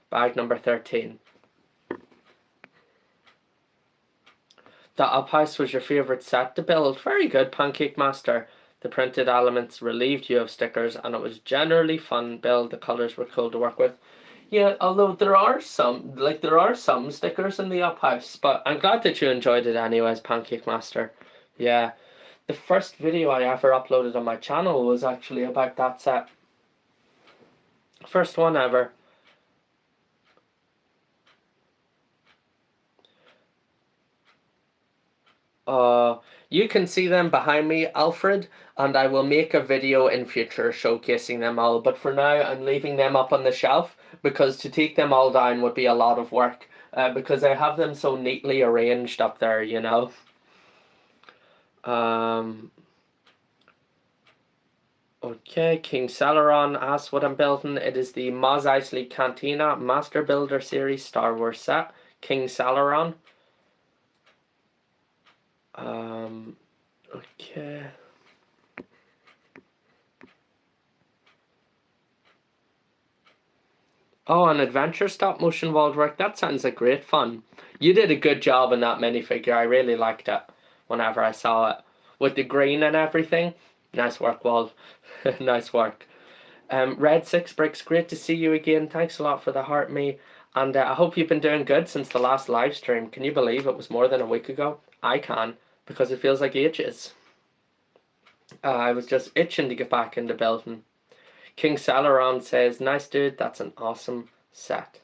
Bag number 13. The up house was your favourite set to build. Very good, Pancake Master. The printed elements relieved you of stickers, and it was generally fun build. The colours were cool to work with. Yeah, although there are some stickers in the up house, but I'm glad that you enjoyed it anyways, Pancake Master. Yeah, the first video I ever uploaded on my channel was actually about that set. First one ever. You can see them behind me, Alfred, and I will make a video in future showcasing them all, but for now I'm leaving them up on the shelf because to take them all down would be a lot of work, because I have them so neatly arranged up there, you know. Okay, King Celeron asks what I'm building. It is the Mos Eisley Cantina Master Builder Series Star Wars set. King Celeron. Okay. Oh, an adventure stop motion wall work. That sounds like great fun. You did a good job in that minifigure. I really liked it whenever I saw it. With the green and everything. Nice work, Wald. Nice work. Red Six Bricks, great to see you again. Thanks a lot for the heart, me. And I hope you've been doing good since the last live stream. Can you believe it was more than a week ago? I can, because it feels like ages. I was just itching to get back into building. King Celeron says, nice dude, that's an awesome set.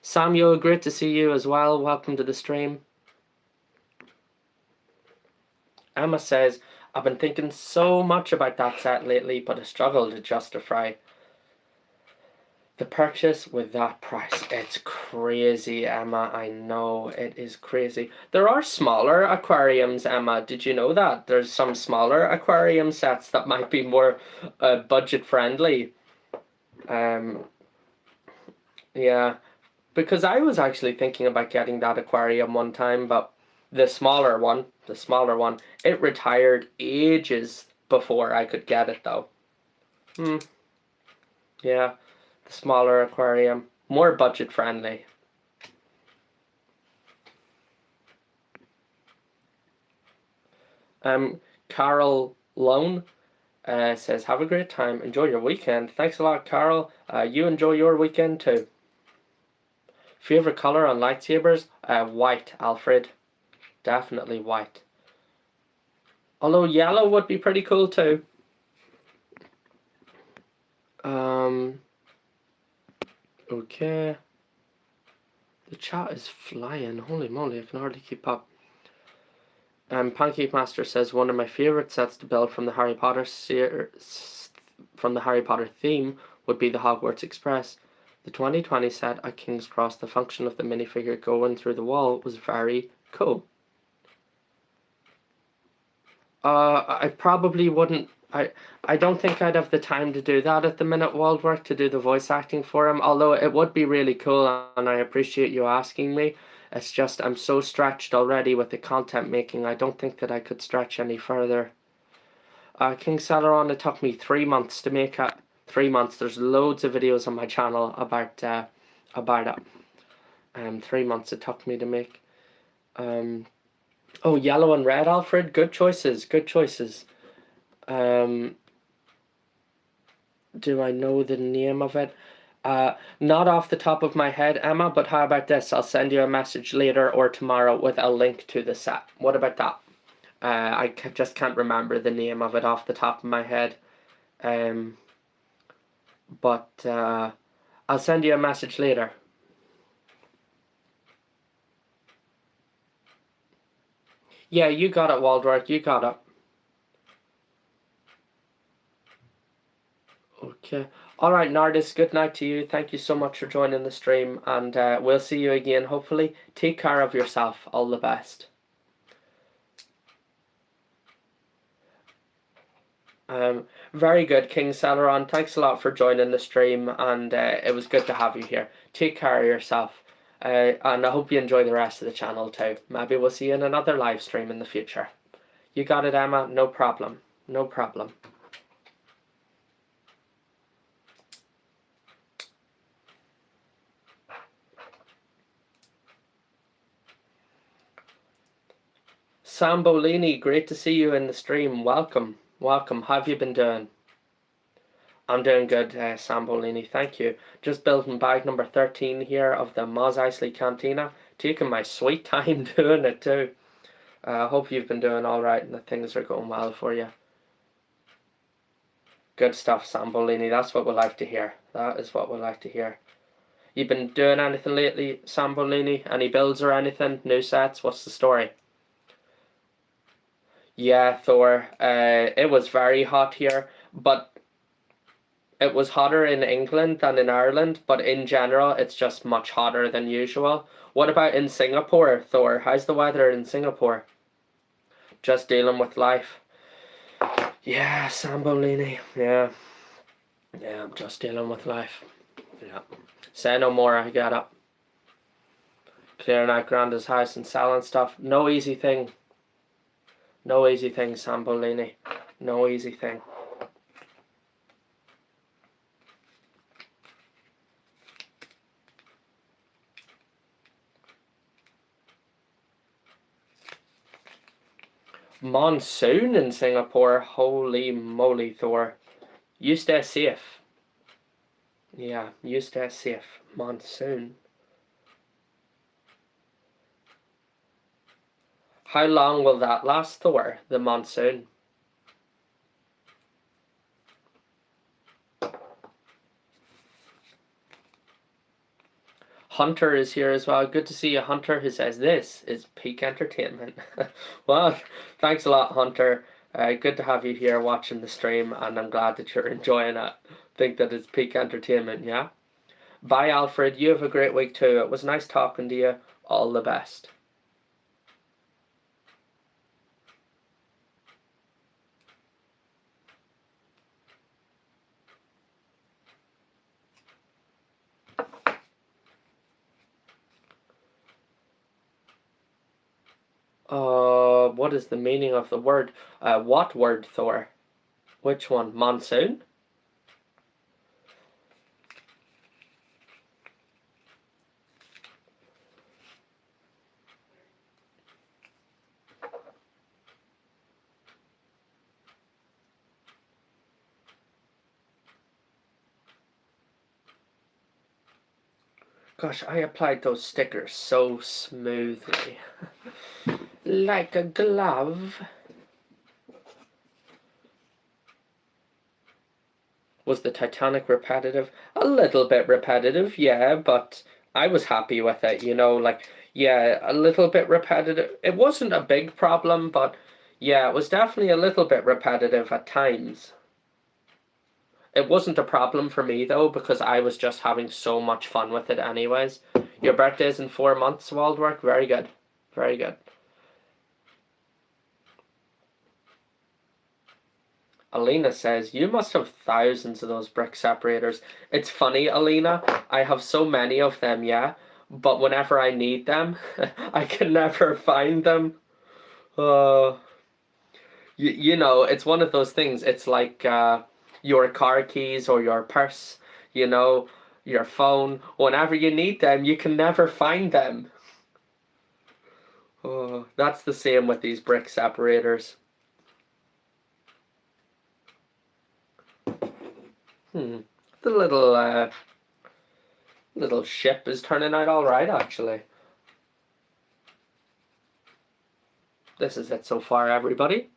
Samuel, great to see you as well. Welcome to the stream. Emma says, I've been thinking so much about that set lately, but I struggle to justify the purchase with that price. It's crazy, Emma. I know, it is crazy. There are smaller aquariums, Emma. Did you know that? There's some smaller aquarium sets that might be more budget friendly. Yeah, because I was actually thinking about getting that aquarium one time, but the smaller one, it retired ages before I could get it though. Yeah. Smaller aquarium, more budget friendly. Carol Lone says, have a great time, enjoy your weekend. Thanks a lot, Carol. You enjoy your weekend too. Favorite color on lightsabers? White, Alfred. Definitely white. Although yellow would be pretty cool too. Okay. The chat is flying. Holy moly, I can hardly keep up. Pancake Master says one of my favorite sets to build from the Harry Potter theme would be the Hogwarts Express. The 2020 set at King's Cross, the function of the minifigure going through the wall was very cool. I probably wouldn't. I don't think I'd have the time to do that at the minute, Waldworth, to do the voice acting for him. Although it would be really cool, and I appreciate you asking me. It's just I'm so stretched already with the content making. I don't think that I could stretch any further. King Celeron, it took me 3 months to make it. 3 months. There's loads of videos on my channel about it. 3 months it took me to make. Oh, yellow and red, Alfred. Good choices. Good choices. Do I know the name of it? Not off the top of my head, Emma, but how about this? I'll send you a message later or tomorrow with a link to the set. What about that? I just can't remember the name of it off the top of my head. But I'll send you a message later. Yeah, you got it, Waldworth. You got it. Okay. All right, Nardis, good night to you. Thank you so much for joining the stream, and we'll see you again, hopefully. Take care of yourself. All the best. Very good, King Celeron. Thanks a lot for joining the stream, and it was good to have you here. Take care of yourself, and I hope you enjoy the rest of the channel too. Maybe we'll see you in another live stream in the future. You got it, Emma? No problem. No problem. Sambolini, great to see you in the stream. Welcome. Welcome. How have you been doing? I'm doing good, Sambolini. Thank you. Just building bag number 13 here of the Mos Eisley Cantina. Taking my sweet time doing it too. I hope you've been doing all right and that things are going well for you. Good stuff, Sambolini. That's what we like to hear. That is what we like to hear. You've been doing anything lately, Sambolini? Any builds or anything? New sets? What's the story? Yeah, Thor. It was very hot here, but it was hotter in England than in Ireland, but in general, it's just much hotter than usual. What about in Singapore, Thor? How's the weather in Singapore? Just dealing with life. Yeah, Sambolini. Yeah. Yeah, I'm just dealing with life. Yeah. Say no more, I get it. Clearing out Granda's house and selling stuff. No easy thing. No easy thing, Sambolini. No easy thing. Monsoon in Singapore. Holy moly, Thor. You stay safe. Yeah, you stay safe. Monsoon. How long will that last, Thor? The monsoon? Hunter is here as well. Good to see you, Hunter, who says this is peak entertainment. Well, thanks a lot, Hunter. Good to have you here watching the stream, and I'm glad that you're enjoying it. Think that it's peak entertainment, yeah? Bye, Alfred. You have a great week too. It was nice talking to you. All the best. What is the meaning of the word? What word, Thor? Which one? Monsoon? Gosh, I applied those stickers so smoothly. Like a glove. Was the Titanic repetitive? A little bit repetitive, yeah, but I was happy with it, you know, like, yeah, a little bit repetitive. It wasn't a big problem, but yeah, it was definitely a little bit repetitive at times. It wasn't a problem for me though, because I was just having so much fun with it anyways. Your birthday's in 4 months, Waldwork. Very good. Very good. Alina says, you must have thousands of those brick separators. It's funny, Alina, I have so many of them, yeah, but whenever I need them, I can never find them. Uh, you know, it's one of those things. It's like your car keys or your purse, you know, your phone. Whenever you need them, you can never find them. Oh, that's the same with these brick separators. The little ship is turning out all right, actually. This is it so far, everybody.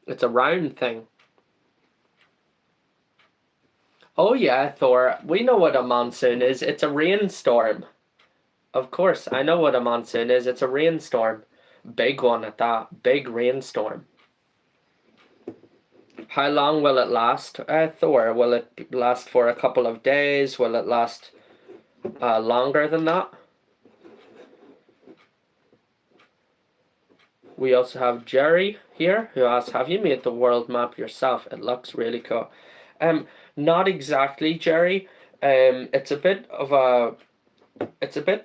It's a round thing. Oh yeah, Thor, we know what a monsoon is. It's a rainstorm. Of course, I know what a monsoon is. It's a rainstorm. Big one at that. Big rainstorm. How long will it last, Thor? Will it last for a couple of days? Will it last longer than that? We also have Jerry here, who asks, have you made the world map yourself? It looks really cool. Not exactly, Jerry. It's a bit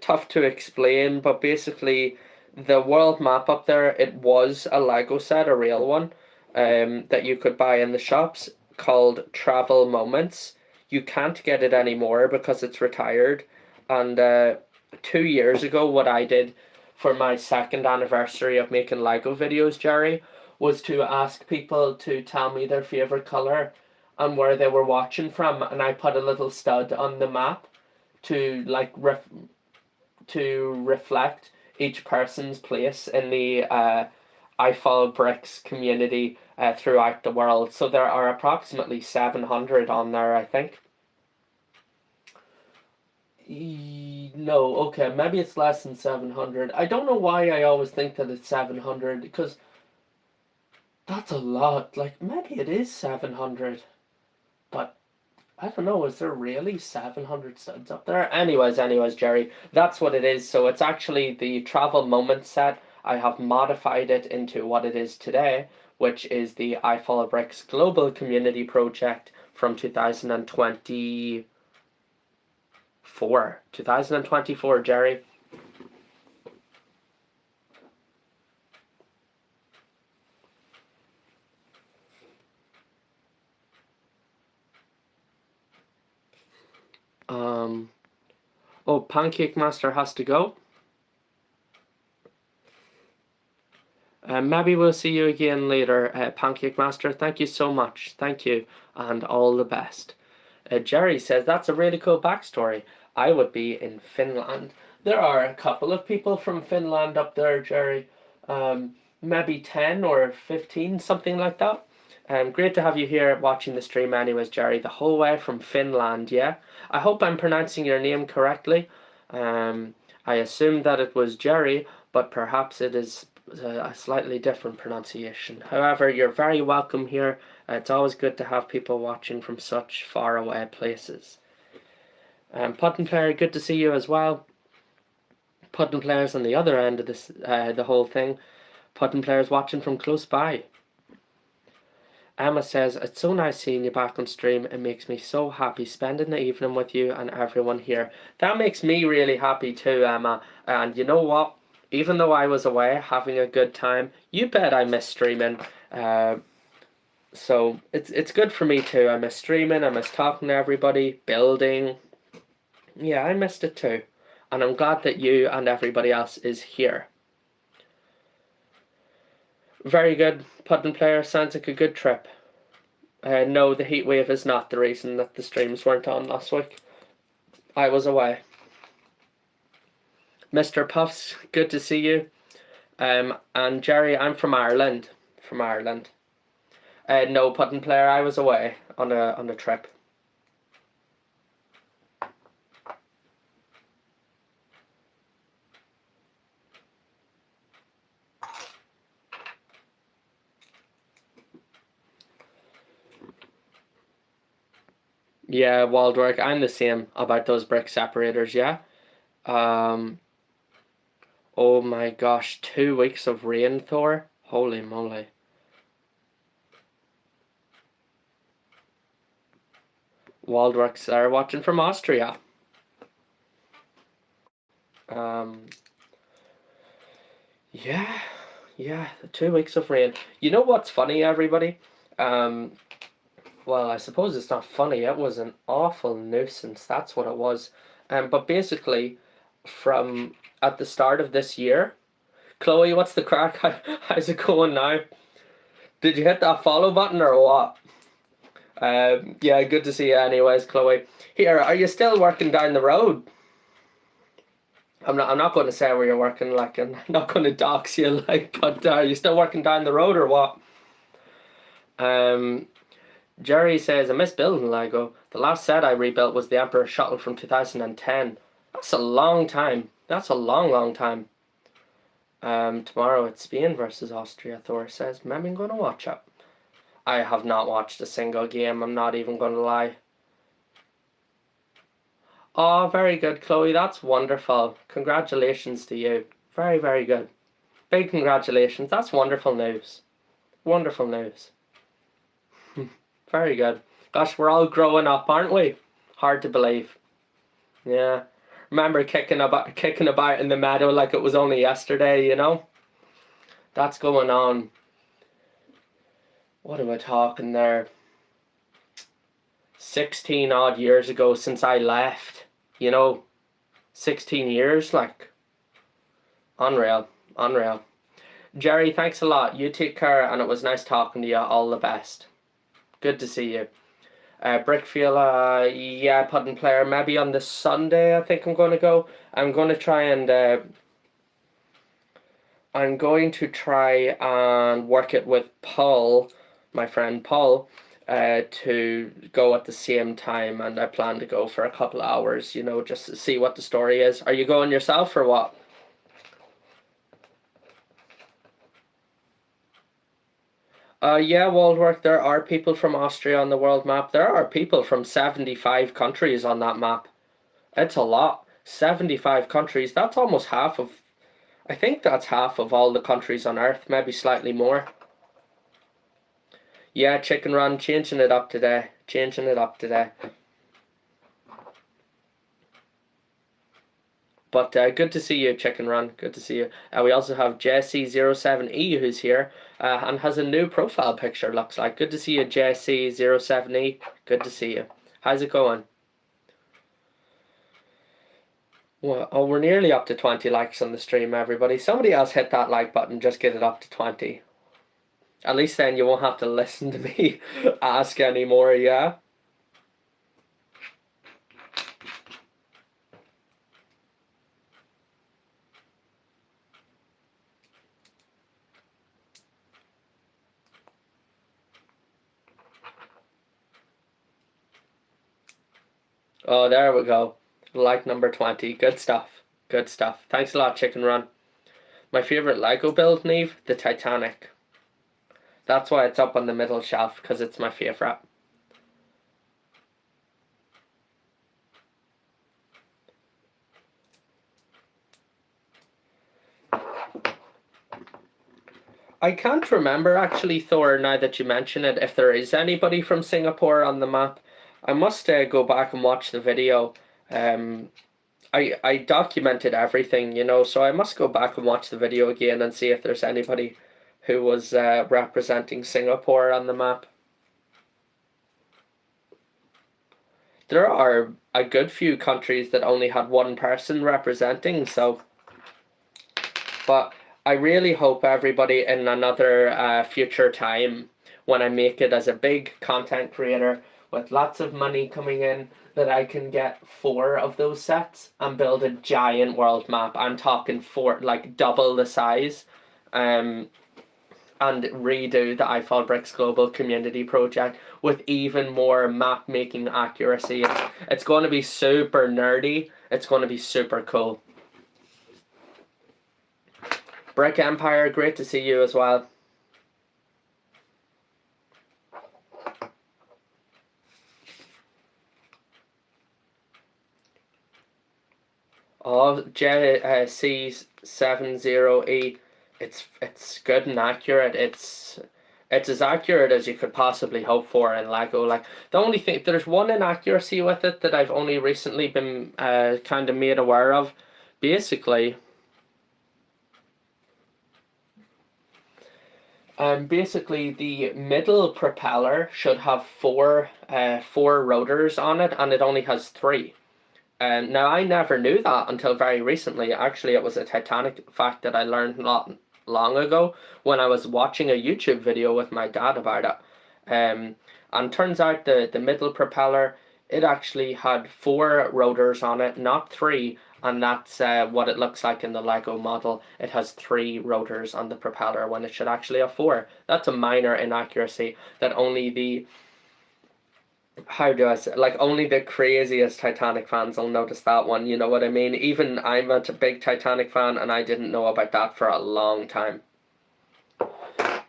tough to explain, but basically the world map up there, it was a Lego set, a real one, that you could buy in the shops, called Travel Moments. You can't get it anymore because it's retired. And 2 years ago, what I did for my 2nd anniversary of making Lego videos, Jerry, was to ask people to tell me their favorite color and where they were watching from, and I put a little stud on the map to like to reflect each person's place in the iFall Bricks community throughout the world. So there are approximately 700 on there, I think. No, okay, maybe it's less than 700. I don't know why I always think that it's 700, because that's a lot. Like, maybe it is 700, but I don't know, is there really 700 studs up there? Anyways, Jerry, that's what it is. So it's actually the Travel Moment set. I have modified it into what it is today, which is the iFall Bricks Global Community Project from 2024. 2024, Jerry. Oh, Pancake Master has to go. Maybe we'll see you again later, Pancake Master. Thank you so much. Thank you, and all the best. Jerry says, that's a really cool backstory. I would be in Finland. There are a couple of people from Finland up there, Jerry. Maybe 10 or 15, something like that. Great to have you here watching the stream anyways, Jerry. The whole way from Finland, yeah? I hope I'm pronouncing your name correctly. I assumed that it was Jerry, but perhaps it is a slightly different pronunciation. However, you're very welcome here. It's always good to have people watching from such far away places. Puddin Player, good to see you as well. Puddin Player's on the other end of this, the whole thing. Puddin Player's watching from close by. Emma says, it's so nice seeing you back on stream. It makes me so happy spending the evening with you and everyone here. That makes me really happy too, Emma. And you know what? Even though I was away having a good time, you bet I miss streaming. So it's good for me too. I miss streaming, I miss talking to everybody, building. Yeah, I missed it too. And I'm glad that you and everybody else is here. Very good, Puddin Player. Sounds like a good trip. No, the heat wave is not the reason that the streams weren't on last week. I was away. Mr. Puffs, good to see you. And Jerry, I'm from Ireland. No, pudding player. I was away on a trip. Yeah, Waldwork. I'm the same about those brick separators. Yeah. Um. Oh my gosh, 2 weeks of rain, Thor. Holy moly. Waldworks are watching from Austria. Um. Yeah. Yeah. 2 weeks of rain. You know what's funny, everybody? Um. Well, I suppose it's not funny. It was an awful nuisance. That's what it was. But basically, from at the start of this year, Chloe, what's the crack? How's it going now? Did you hit that follow button or what? Yeah, good to see you anyways, Chloe. Here, are you still working down the road? I'm not going to say where you're working, like, I'm not going to dox you, like, but are you still working down the road or what? Jerry says, I miss building Lego. The last set I rebuilt was the Emperor Shuttle from 2010. That's a long time. That's a long, long time. Tomorrow it's Spain versus Austria, Thor says. Maybe I'm going to watch it. I have not watched a single game, I'm not even going to lie. Oh, very good, Chloe. That's wonderful. Congratulations to you. Very, very good. Big congratulations. That's wonderful news. Wonderful news. Very good. Gosh, we're all growing up, aren't we? Hard to believe. Yeah. Remember kicking about in the meadow like it was only yesterday, you know? That's going on. What am I talking there? 16 odd years ago since I left. You know? 16 years, like. Unreal. Unreal. Jerry, thanks a lot. You take care, and it was nice talking to you. All the best. Good to see you. Brickfield, yeah, pudding player. Maybe on this Sunday, I think I'm going to go. I'm going to try and work it with Paul, my friend Paul, to go at the same time, and I plan to go for a couple of hours, you know, just to see what the story is. Are you going yourself or what? Yeah, Waldwork, there are people from Austria on the world map. There are people from 75 countries on that map. It's a lot. 75 countries. That's almost half of... I think that's half of all the countries on Earth. Maybe slightly more. Yeah, Chicken Run, changing it up today. Changing it up today. But good to see you, Chicken Run. Good to see you. We also have Jesse07E who's here and has a new profile picture, looks like. Good to see you, Jesse07E. Good to see you. How's it going? Well, oh, we're nearly up to 20 likes on the stream, everybody. Somebody else hit that like button, just get it up to 20. At least then you won't have to listen to me ask anymore, yeah? Oh, there we go. Like number 20. Good stuff. Good stuff. Thanks a lot, Chicken Run. My favourite Lego build, Neve? The Titanic. That's why it's up on the middle shelf, because it's my favourite. I can't remember actually, Thor, now that you mention it, if there is anybody from Singapore on the map. I must go back and watch the video. I documented everything, you know, so I must go back and watch the video again and see if there's anybody who was representing Singapore on the map. There are a good few countries that only had one person representing, so... But I really hope everybody in another future time, when I make it as a big content creator with lots of money coming in, that I can get 4 of those sets and build a giant world map. I'm talking 4, like double the size. and redo the iFall Bricks Global Community Project with even more map making accuracy. It's going to be super nerdy. It's going to be super cool. Brick Empire, great to see you as well. Oh, JC70E, it's good and accurate. It's as accurate as you could possibly hope for in Lego. Like, the only thing, there's one inaccuracy with it that I've only recently been kind of made aware of. Basically, the middle propeller should have four rotors on it, and it only has three. Now, I never knew that until very recently. Actually, it was a Titanic fact that I learned not long ago when I was watching a YouTube video with my dad about it. And turns out the middle propeller, it actually had four rotors on it, not three, and that's what it looks like in the Lego model. It has three rotors on the propeller when it should actually have four. That's a minor inaccuracy that only the how do I say, like, only the craziest Titanic fans will notice that one, you know what I mean? Even I'm a big Titanic fan and I didn't know about that for a long time.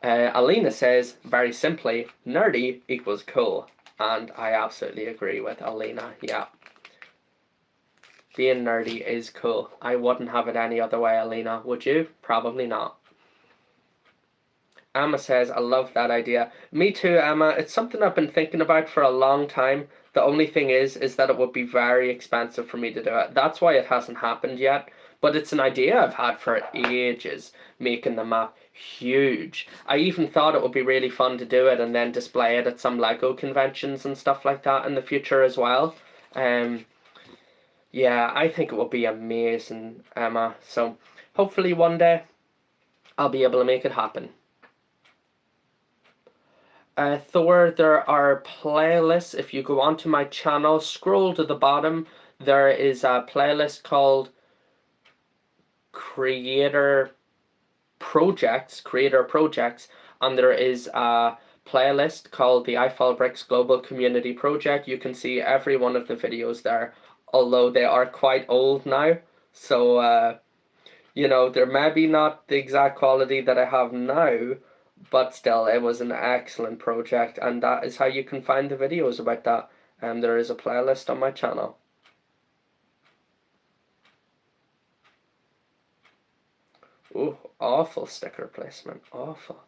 Alina says, very simply, nerdy equals cool. And I absolutely agree with Alina, yeah. Being nerdy is cool. I wouldn't have it any other way, Alina. Would you? Probably not. Emma says, I love that idea. Me too, Emma. It's something I've been thinking about for a long time. The only thing is that it would be very expensive for me to do it. That's why it hasn't happened yet. But it's an idea I've had for ages, making the map huge. I even thought it would be really fun to do it and then display it at some Lego conventions and stuff like that in the future as well. Yeah, I think it would be amazing, Emma. So hopefully one day I'll be able to make it happen. Thor, there are playlists. If you go onto my channel, scroll to the bottom, there is a playlist called Creator Projects, and there is a playlist called the iFall Bricks Global Community Project. You can see every one of the videos there, although they are quite old now, so you know, they're maybe not the exact quality that I have now, but still, it was an excellent project, and that is how you can find the videos about that. There is a playlist on my channel. Oh, awful sticker placement, awful.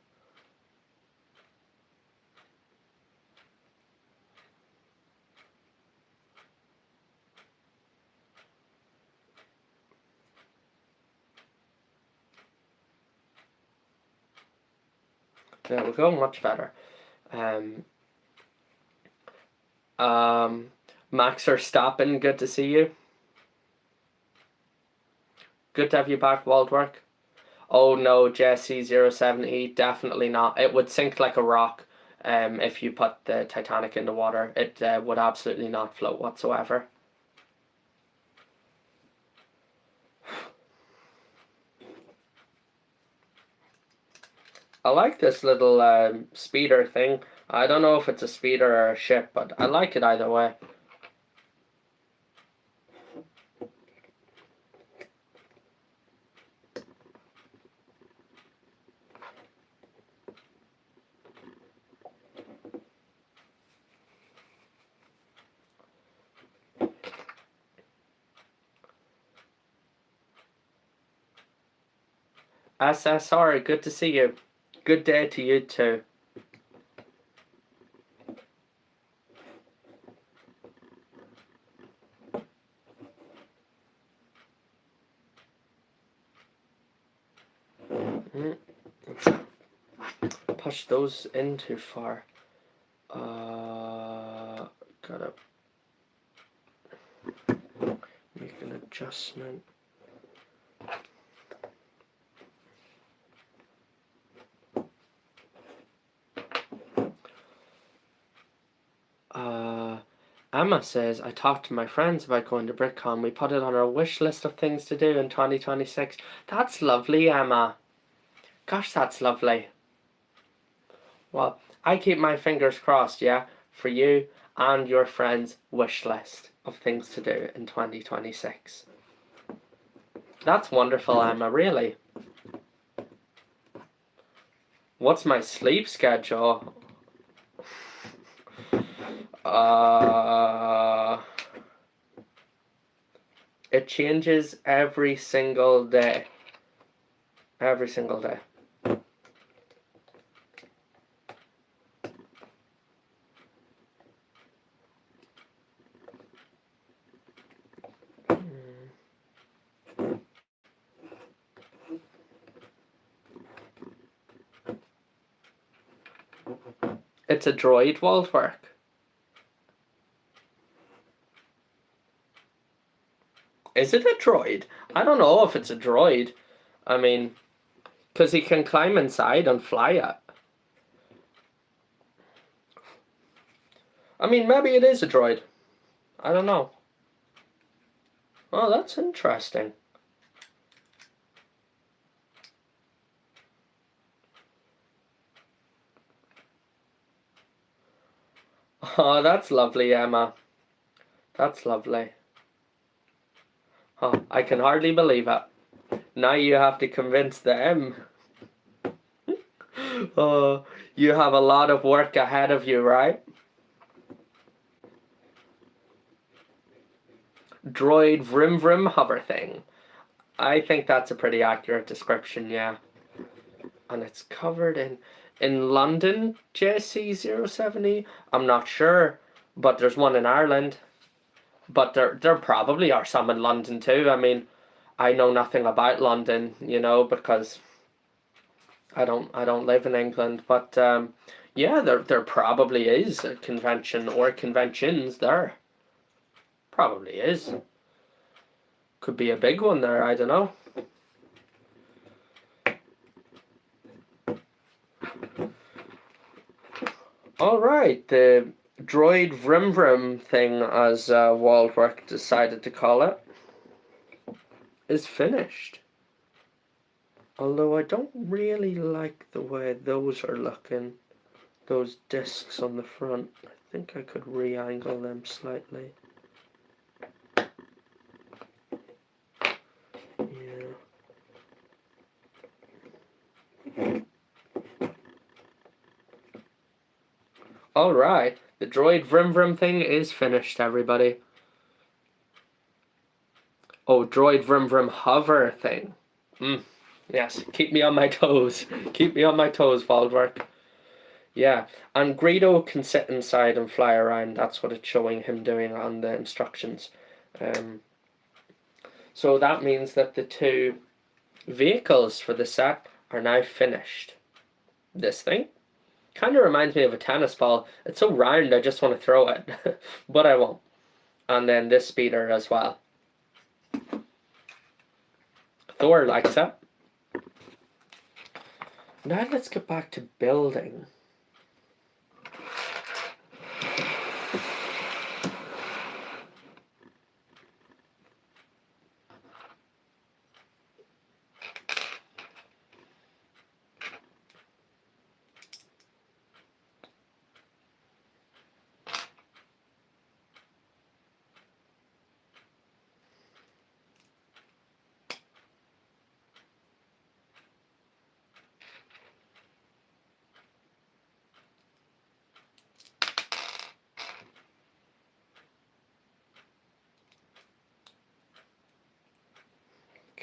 There we go, much better. Max Verstappen, good to see you. Good to have you back, Waldwork. Oh no, Jesse07E, definitely not. It would sink like a rock if you put the Titanic in the water. It would absolutely not float whatsoever. I like this little speeder thing. I don't know if it's a speeder or a ship, but I like it either way. SSR, good to see you. Good day to you too. Push those in too far. Gotta make an adjustment. Emma says, I talked to my friends about going to BrickCon. We put it on our wish list of things to do in 2026. That's lovely, Emma. Gosh, that's lovely. Well, I keep my fingers crossed, yeah, for you and your friends' wish list of things to do in 2026. That's wonderful, Emma, really. What's my sleep schedule? It changes every single day. Every single day. It's a droid vault work. Is it a droid? I don't know if it's a droid. I mean, because he can climb inside and fly it. I mean, maybe it is a droid. I don't know. Oh, that's interesting. Oh, that's lovely, Emma. That's lovely. Oh, I can hardly believe it. Now you have to convince them. Oh, you have a lot of work ahead of you, right? Droid vroom vroom hover thing. I think that's a pretty accurate description, yeah. And it's covered in London, JC070. I'm not sure, but there's one in Ireland. But there probably are some in London too. I mean, I know nothing about London, you know, because I don't live in England. But yeah, there probably is a convention or conventions there. Probably is. Could be a big one there. I don't know. All right, the droid vroom vroom thing, as Waldwork decided to call it, is finished. Although I don't really like the way those are looking, those discs on the front. I think I could re-angle them slightly. Yeah. Alright, the droid vroom vroom thing is finished, everybody. Oh, droid vroom vroom hover thing. Yes, keep me on my toes. Keep me on my toes, Waldwork. Yeah, and Greedo can sit inside and fly around. That's what it's showing him doing on the instructions. So that means that the two vehicles for the set are now finished. This thing kind of reminds me of a tennis ball. It's so round, I just want to throw it, but I won't. And then this speeder as well. Thor likes it. Now let's get back to building.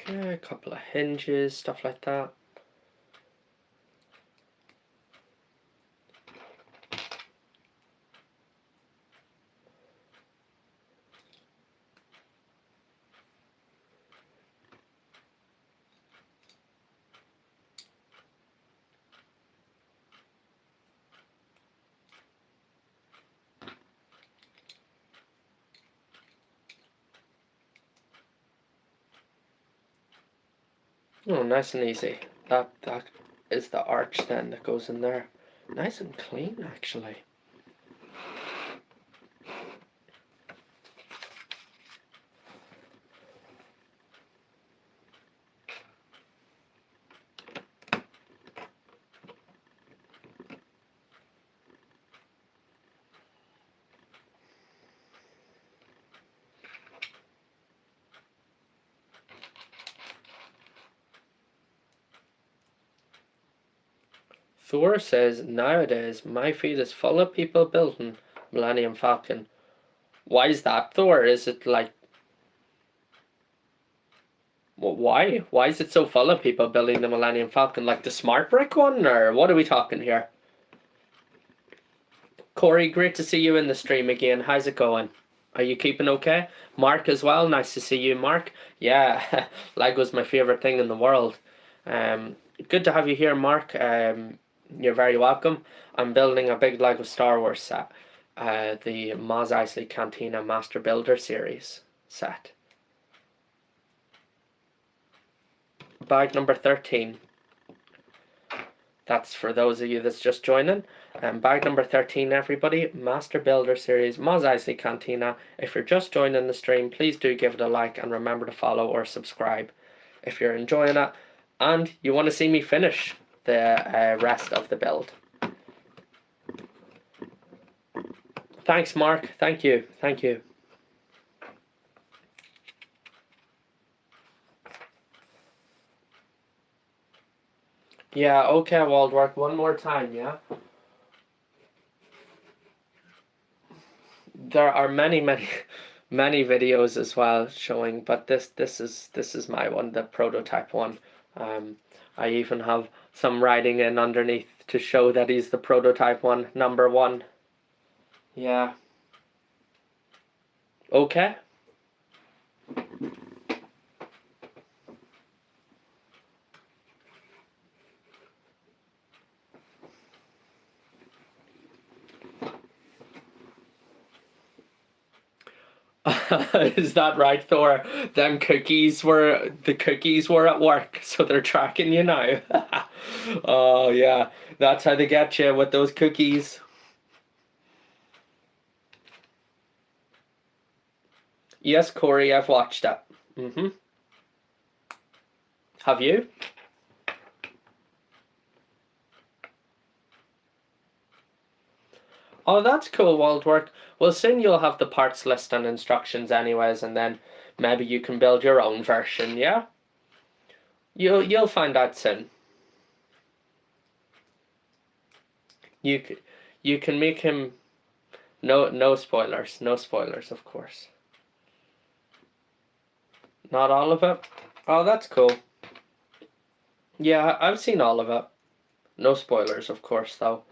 Okay, a couple of hinges, stuff like that. Oh, nice and easy. That is the arch then that goes in there. Nice and clean, actually. Thor says, nowadays, my feed is full of people building Millennium Falcon. Why is that, Thor? Is it like... Well, why? Why is it so full of people building the Millennium Falcon? Like the smart brick one? Or what are we talking here? Corey, great to see you in the stream again. How's it going? Are you keeping okay? Mark as well. Nice to see you, Mark. Yeah, Lego's my favourite thing in the world. Good to have you here, Mark. You're very welcome. I'm building a big Lego Star Wars set. The Mos Eisley Cantina Master Builder Series set. Bag number 13. That's for those of you that's just joining. Bag number 13, everybody. Master Builder Series, Mos Eisley Cantina. If you're just joining the stream, please do give it a like and remember to follow or subscribe if you're enjoying it and you want to see me finish the rest of the build. Thanks, Mark. Thank you. Thank you. Yeah, okay, Waldwork. One more time, yeah? There are many videos as well showing, but this is my one, the prototype one. I even have some writing in underneath to show that he's the prototype one, number 1. Yeah. Okay. Is that right, Thor? The cookies were at work, so they're tracking you now. Oh yeah, that's how they get you with those cookies. Yes, Corey, I've watched it. Have you? Oh, that's cool, Waldwork. Well, soon you'll have the parts list and instructions anyways, and then maybe you can build your own version, yeah? You'll find out soon. You can make him... No spoilers. No spoilers, of course. Not all of it? Oh, that's cool. Yeah, I've seen all of it. No spoilers, of course, though.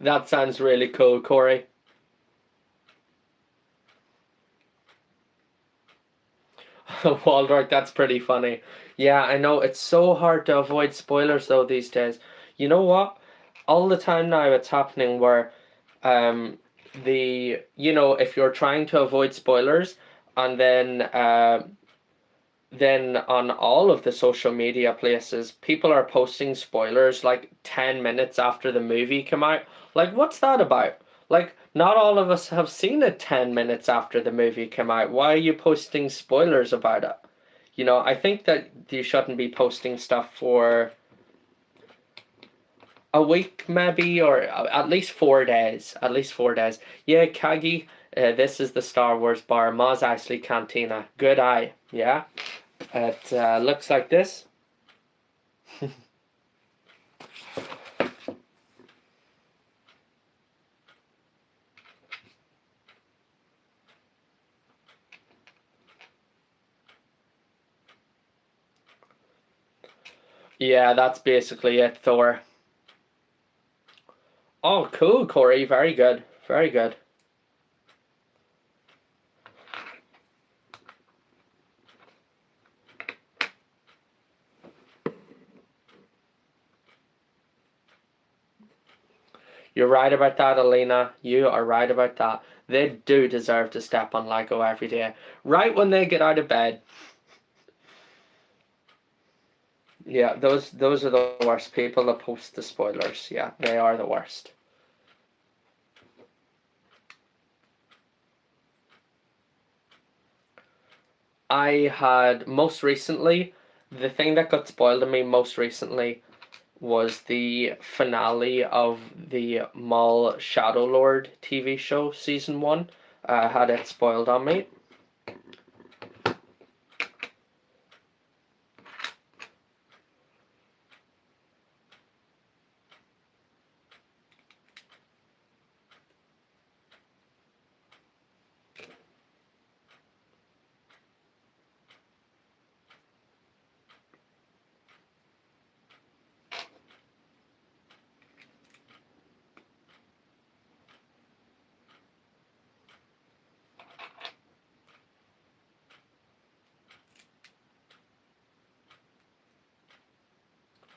That sounds really cool, Corey. Waldorf, that's pretty funny. Yeah, I know, it's so hard to avoid spoilers though these days. You know what? All the time now it's happening where if you're trying to avoid spoilers and then on all of the social media places, people are posting spoilers like 10 minutes after the movie come out. Like, what's that about? Like, not all of us have seen it 10 minutes after the movie came out. Why are you posting spoilers about it? I think that you shouldn't be posting stuff for a week maybe, or at least 4 days. At least 4 days. Yeah, Kagi, this is the Star Wars bar, Mos Eisley Cantina. Good eye, yeah? It looks like this. Yeah, that's basically it, Thor. Oh, cool, Corey. Very good. Very good. You're right about that, Alina. You are right about that. They do deserve to step on Lego every day. Right when they get out of bed. Yeah, those are the worst people that post the spoilers. Yeah, they are the worst. I had most recently, the thing that got spoiled to me most recently was the finale of the Mall Shadow Lord TV show season 1. I had it spoiled on me.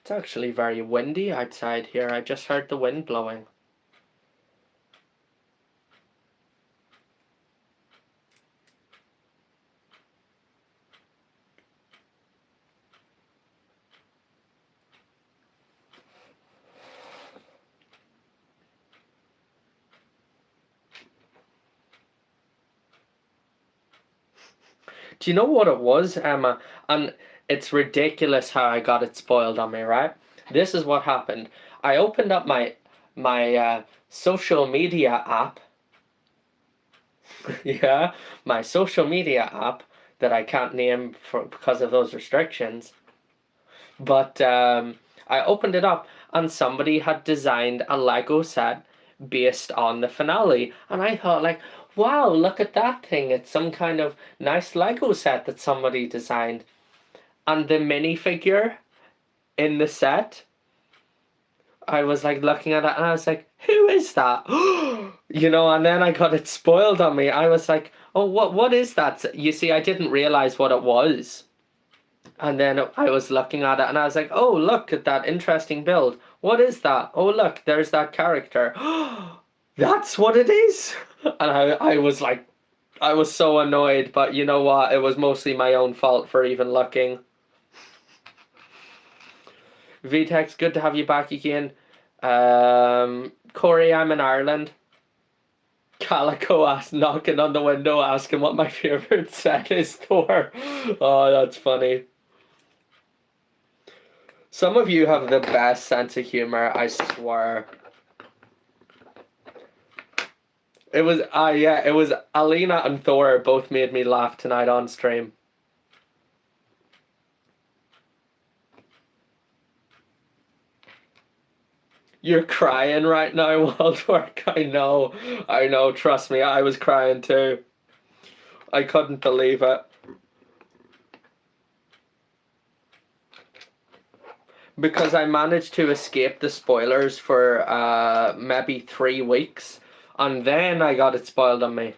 It's actually very windy outside here. I just heard the wind blowing. Do you know what it was, Emma? And it's ridiculous how I got it spoiled on me, right? This is what happened. I opened up my social media app. Yeah, my social media app that I can't name because of those restrictions. But I opened it up and somebody had designed a Lego set based on the finale. And I thought, like, wow, look at that thing. It's some kind of nice Lego set that somebody designed. And the minifigure in the set, I was like looking at it and I was like, who is that? And then I got it spoiled on me. I was like, oh, what is that? You see, I didn't realize what it was. And then I was looking at it and I was like, oh, look at that interesting build. What is that? Oh, look, there's that character. That's what it is. And I was like, I was so annoyed, but you know what? It was mostly my own fault for even looking. VTEX, good to have you back again. Corey, I'm in Ireland. Calico knocking on the window asking what my favourite set is for. Oh, that's funny. Some of you have the best sense of humor, I swear. It was Alina and Thor both made me laugh tonight on stream. You're crying right now, Waldwork. I know, trust me, I was crying too. I couldn't believe it. Because I managed to escape the spoilers for maybe 3 weeks, and then I got it spoiled on me.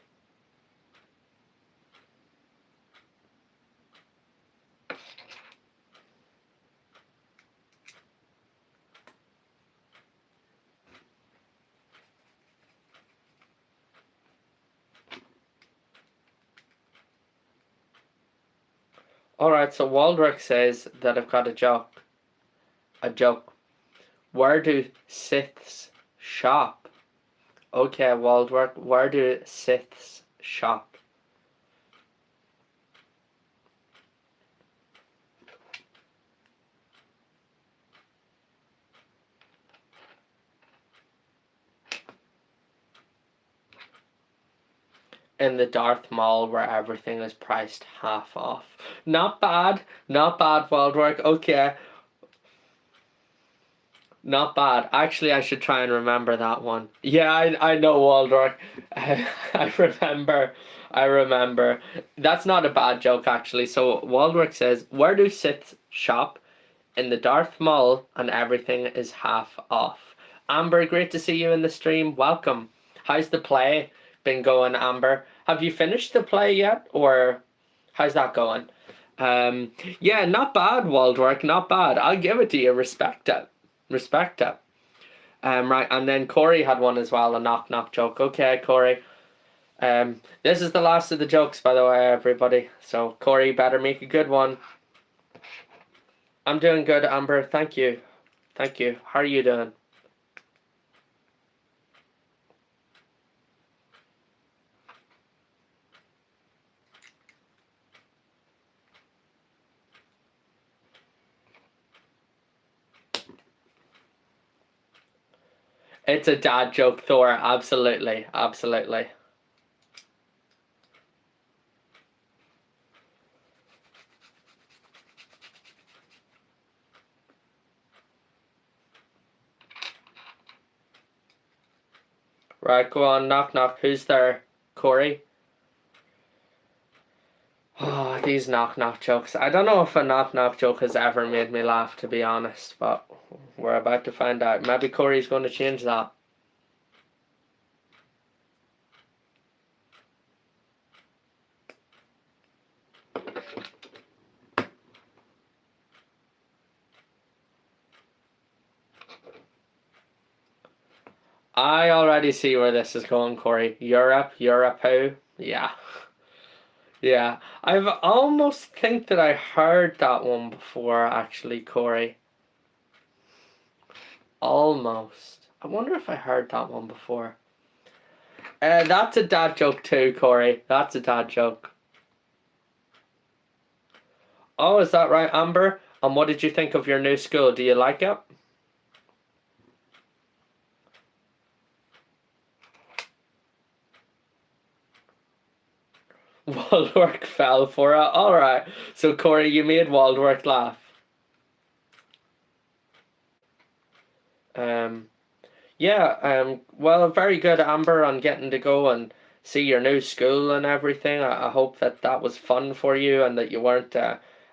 Alright, so Waldrick says that I've got a joke. A joke. Where do Siths shop? Okay, Waldrick, where do Siths shop? In the Darth Mall where everything is priced half off. Not bad, Waldrick. Okay. Not bad. Actually, I should try and remember that one. Yeah, I know, Waldorf. I remember. That's not a bad joke, actually. So, Waldorf says, where do Sith shop? In the Darth Mall, and everything is half off. Amber, great to see you in the stream. Welcome. How's the play been going, Amber? Have you finished the play yet, or how's that going? Yeah, not bad, Waldwork, not bad. I'll give it to you. Respect it. Respect it. Right, and then Corey had one as well, a knock knock joke. Okay, Corey. This is the last of the jokes, by the way, everybody. So Corey better make a good one. I'm doing good, Amber. Thank you. Thank you. How are you doing? It's a dad joke, Thor. Absolutely. Absolutely. Right, go on. Knock, knock. Who's there? Corey? Oh, these knock, knock jokes. I don't know if a knock, knock joke has ever made me laugh, to be honest, but we're about to find out. Maybe Corey's going to change that. I already see where this is going, Corey. Europe who? Yeah. Yeah. I've almost think that I heard that one before, actually, Corey. Almost. I wonder if I heard that one before. That's a dad joke too, Corey. That's a dad joke. Oh, is that right, Amber? And what did you think of your new school? Do you like it? Waldwork fell for it. Alright. So, Corey, you made Waldwork laugh. Well, very good, Amber, on getting to go and see your new school and everything. I hope that that was fun for you and that you weren't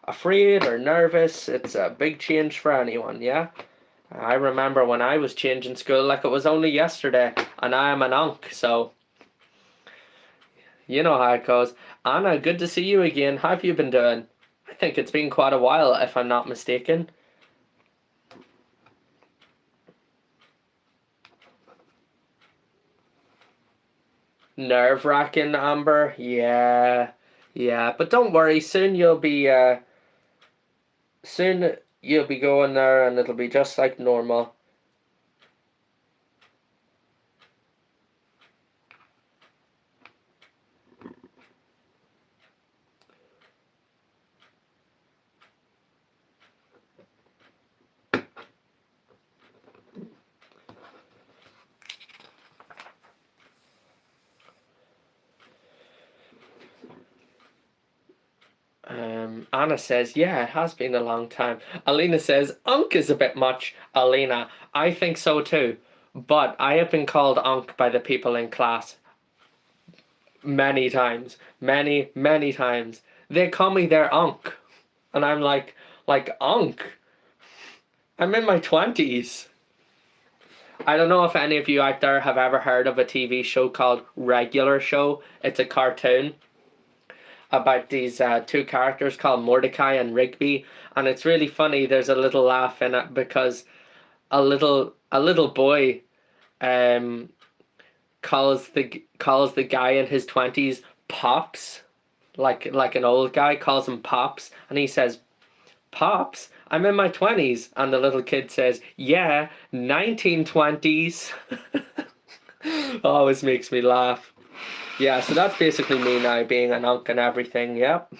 afraid or nervous. It's a big change for anyone, yeah? I remember when I was changing school like it was only yesterday, and I am an onk, so you know how it goes. Anna, good to see you again. How have you been doing? I think it's been quite a while, if I'm not mistaken. Nerve-wracking, Amber. Yeah, yeah. But don't worry, soon you'll be going there and it'll be just like normal. Anna says, yeah, it has been a long time. Alina says, Unk is a bit much. Alina, I think so too. But I have been called Unk by the people in class many times. Many, many times. They call me their Unk. And I'm like Unk? I'm in my 20s. I don't know if any of you out there have ever heard of a TV show called Regular Show. It's a cartoon about these two characters called Mordecai and Rigby, and it's really funny. There's a little laugh in it because a little boy calls the guy in his 20s Pops, like an old guy calls him Pops, and he says, Pops, I'm in my 20s, and the little kid says, yeah, 1920s. Always makes me laugh. Yeah, so that's basically me now, being an unk and everything, yep.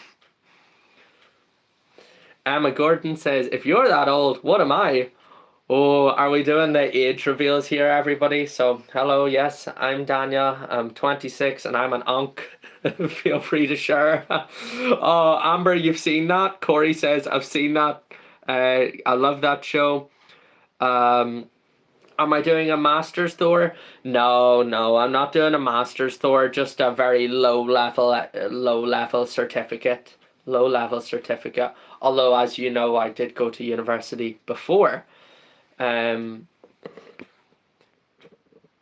Emma Gordon says, if you're that old, what am I? Oh, are we doing the age reveals here, everybody? So, hello, yes, I'm Daniel, I'm 26, and I'm an unk. Feel free to share. Oh, Amber, you've seen that? Corey says, I've seen that. I love that show. Am I doing a master's tour? No, I'm not doing a master's tour. Just a very low level certificate. Low level certificate. Although, as you know, I did go to university before.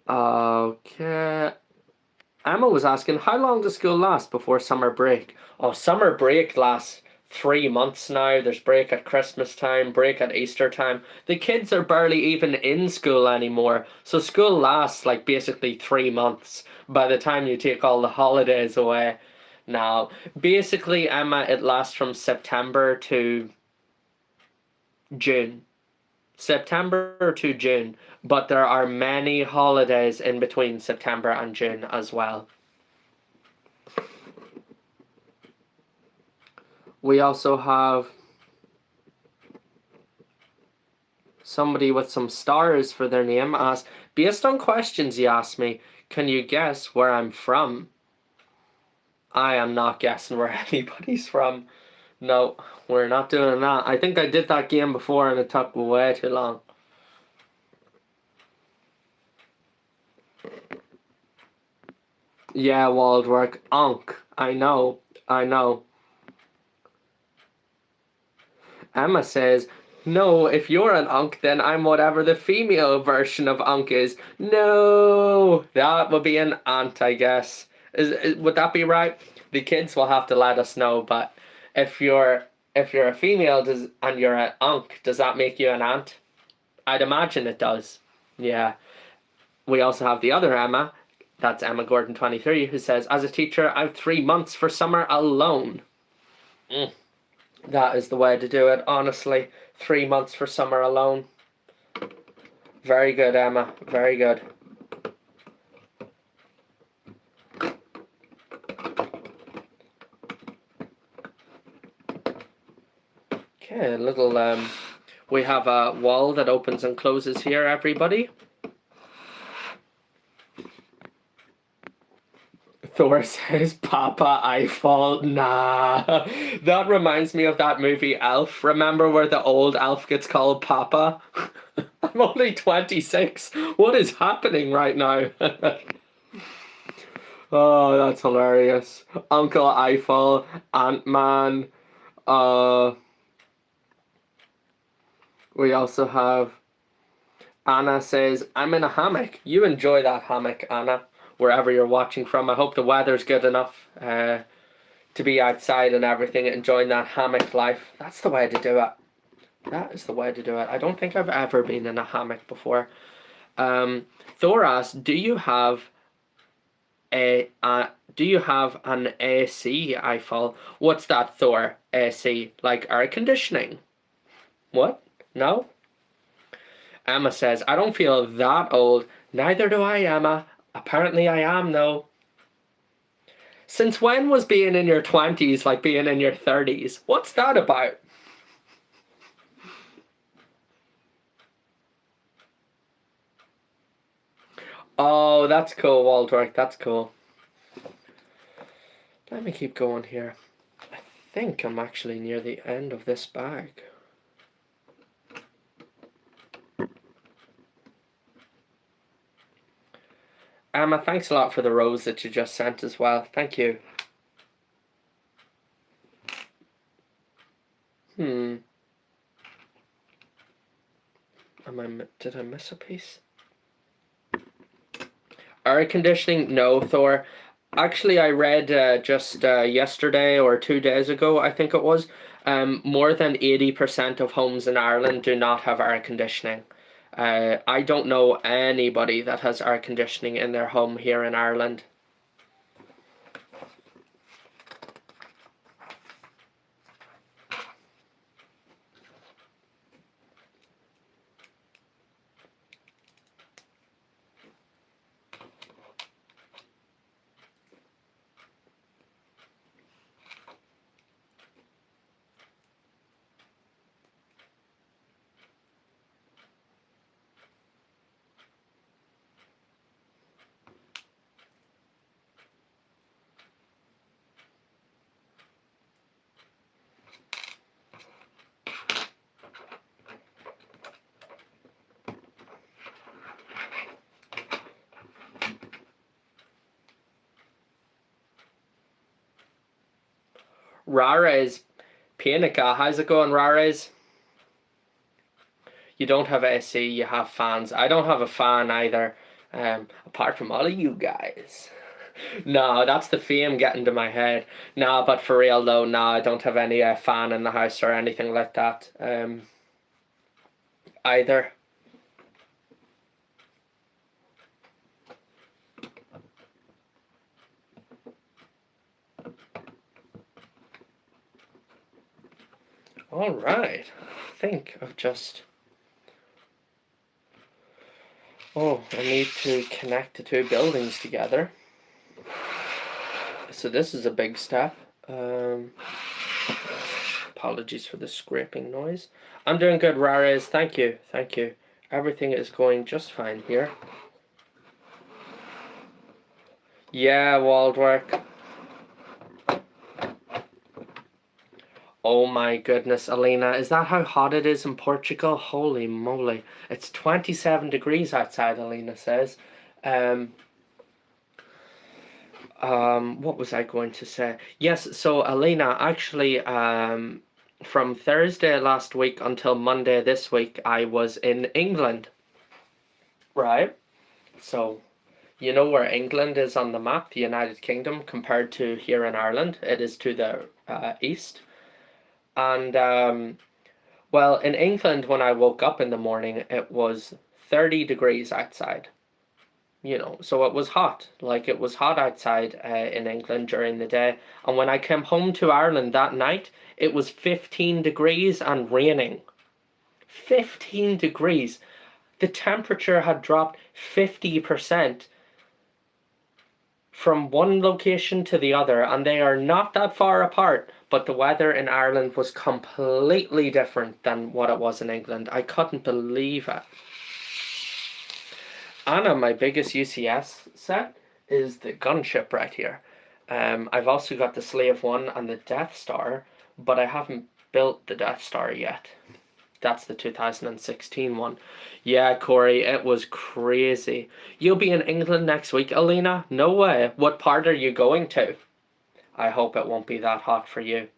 Okay. Emma was asking, how long does school last before summer break? Oh, summer break lasts 3 months now. There's break at Christmas time, break at Easter time. The kids are barely even in school anymore. So school lasts like basically 3 months by the time you take all the holidays away. Now, basically, Emma, it lasts from September to June. September to June, but there are many holidays in between September and June as well. We also have somebody with some stars for their name asked, based on questions you asked me, can you guess where I'm from? I am not guessing where anybody's from. No, we're not doing that. I think I did that game before and it took way too long. Yeah, Waldwork. Onk. I know. Emma says, no, if you're an unk, then I'm whatever the female version of unk is. No, that would be an aunt, I guess. Would that be right? The kids will have to let us know, but if you're a female and you're an unk, does that make you an aunt? I'd imagine it does. Yeah. We also have the other Emma, that's Emma Gordon 23, who says, as a teacher, I've 3 months for summer alone. That is the way to do it, honestly. 3 months for summer alone. Very good, Emma. Very good. Okay, a little, we have a wall that opens and closes here, everybody. Thor says, Papa, I fall. Nah. That reminds me of that movie Elf. Remember where the old elf gets called Papa? I'm only 26. What is happening right now? Oh, that's hilarious. Uncle Eiffel, Ant-Man. We also have Anna says, I'm in a hammock. You enjoy that hammock, Anna, wherever you're watching from. I hope the weather's good enough to be outside and everything, enjoying that hammock life. That's the way to do it. That is the way to do it. I don't think I've ever been in a hammock before. Thor asks, do you have an AC, Eiffel? What's that, Thor? AC, like air conditioning? What? No? Emma says, I don't feel that old. Neither do I, Emma. Apparently I am, though. Since when was being in your 20s like being in your 30s? What's that about? Oh, that's cool, Waldorf. That's cool. Let me keep going here. I think I'm actually near the end of this bag. Emma, thanks a lot for the rose that you just sent as well. Thank you. Did I miss a piece? Air conditioning? No, Thor. Actually, I read just yesterday or 2 days ago, I think it was, more than 80% of homes in Ireland do not have air conditioning. I don't know anybody that has air conditioning in their home here in Ireland. Rares, Pienica, how's it going, Rares? You don't have AC, you have fans. I don't have a fan either. Apart from all of you guys. No, that's the fame getting to my head. No, but for real though, no, I don't have any fan in the house or anything like that. Either. All right. I think I've just. Oh, I need to connect the two buildings together. So this is a big step. Apologies for the scraping noise. I'm doing good, Rares. Thank you. Thank you. Everything is going just fine here. Yeah, Waldwork. Oh my goodness, Alina. Is that how hot it is in Portugal? Holy moly. It's 27 degrees outside, Alina says. What was I going to say? Yes, so Alina, actually, from Thursday last week until Monday this week, I was in England. Right? So, you know where England is on the map, the United Kingdom, compared to here in Ireland? It is to the east. And, well, in England, when I woke up in the morning, it was 30 degrees outside. You know, so it was hot. Like, it was hot outside in England during the day. And when I came home to Ireland that night, it was 15 degrees and raining. 15 degrees. The temperature had dropped 50% from one location to the other, and they are not that far apart, but the weather in Ireland was completely different than what it was in England. I couldn't believe it. Anna, my biggest UCS set is the gunship right here. I've also got the Slave 1 and the Death Star, but I haven't built the Death Star yet. That's the 2016 one. Yeah, Corey, it was crazy. You'll be in England next week, Alina? No way. What part are you going to? I hope it won't be that hot for you.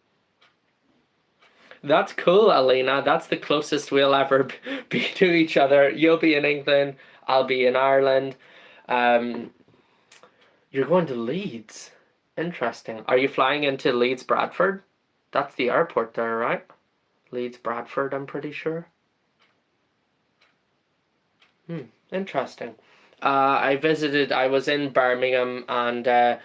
That's cool, Alina. That's the closest we'll ever be to each other. You'll be in England. I'll be in Ireland. You're going to Leeds. Interesting. Are you flying into Leeds Bradford? That's the airport there, right? Leeds Bradford, I'm pretty sure. Interesting. I was in Birmingham and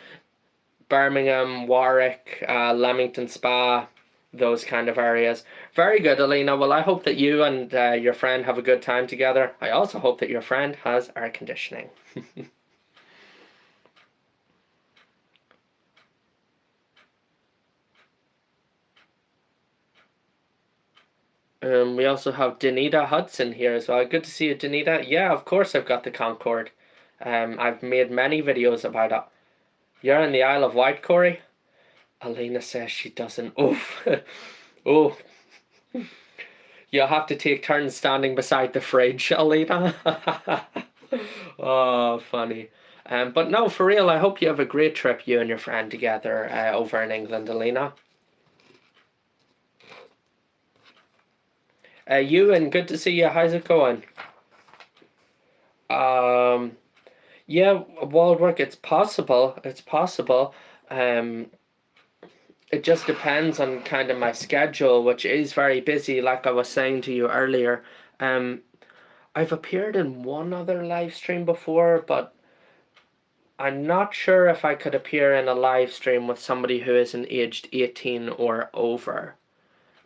Birmingham, Warwick, Leamington Spa, those kind of areas. Very good, Alina. Well, I hope that you and your friend have a good time together. I also hope that your friend has air conditioning. We also have Danita Hudson here as well. Good to see you, Danita. Yeah, of course I've got the Concorde. I've made many videos about it. You're in the Isle of Wight, Corey? Alina says she doesn't. Oof. Oh. You'll have to take turns standing beside the fridge, Alina. Oh, funny. But no, for real, I hope you have a great trip, you and your friend together over in England, Alina. Ewan, good to see you. How's it going? Yeah, Waldwork, it's possible. It's possible. It just depends on kind of my schedule, which is very busy, like I was saying to you earlier. I've appeared in one other live stream before, but I'm not sure if I could appear in a live stream with somebody who isn't aged 18 or over.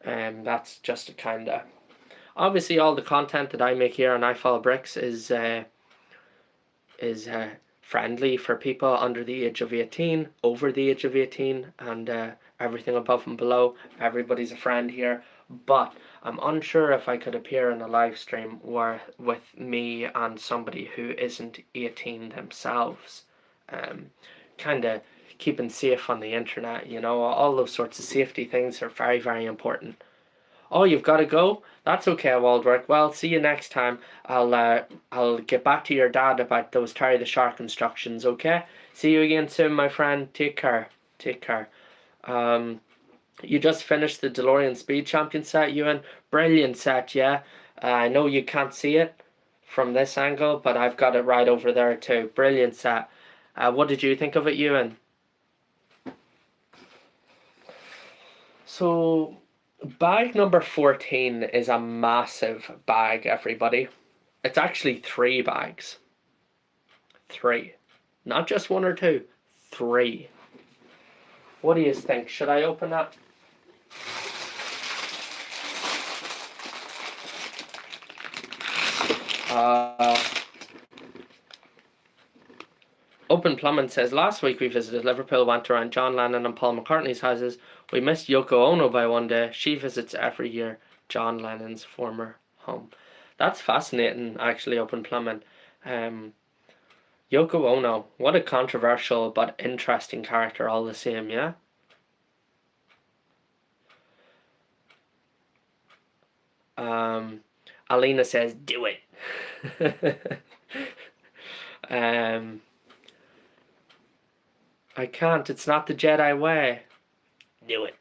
That's just a kind of... Obviously, all the content that I make here on iFallBricks is friendly for people under the age of 18, over the age of 18, and everything above and below. Everybody's a friend here. But I'm unsure if I could appear in a live stream where with me and somebody who isn't 18 themselves. Kind of keeping safe on the internet, you know, all those sorts of safety things are very, very important. Oh, you've got to go? That's okay, Waldwork. Well, see you next time. I'll get back to your dad about those Terry the Shark instructions, okay? See you again soon, my friend. Take care. Take care. You just finished the DeLorean Speed Champion set, Ewan. Brilliant set, yeah. I know you can't see it from this angle, but I've got it right over there too. Brilliant set. What did you think of it, Ewan? So, bag number 14 is a massive bag, everybody. It's actually 3 bags. 3. Not just 1 or 2. 3. What do you think? Should I open that? Open Plumbing says, last week we visited Liverpool, went around John Lennon and Paul McCartney's houses. We missed Yoko Ono by one day. She visits every year John Lennon's former home. That's fascinating, actually, Open Plumbing. Yoko Ono, what a controversial but interesting character all the same, yeah? Alina says, do it. I can't, it's not the Jedi way. Do it.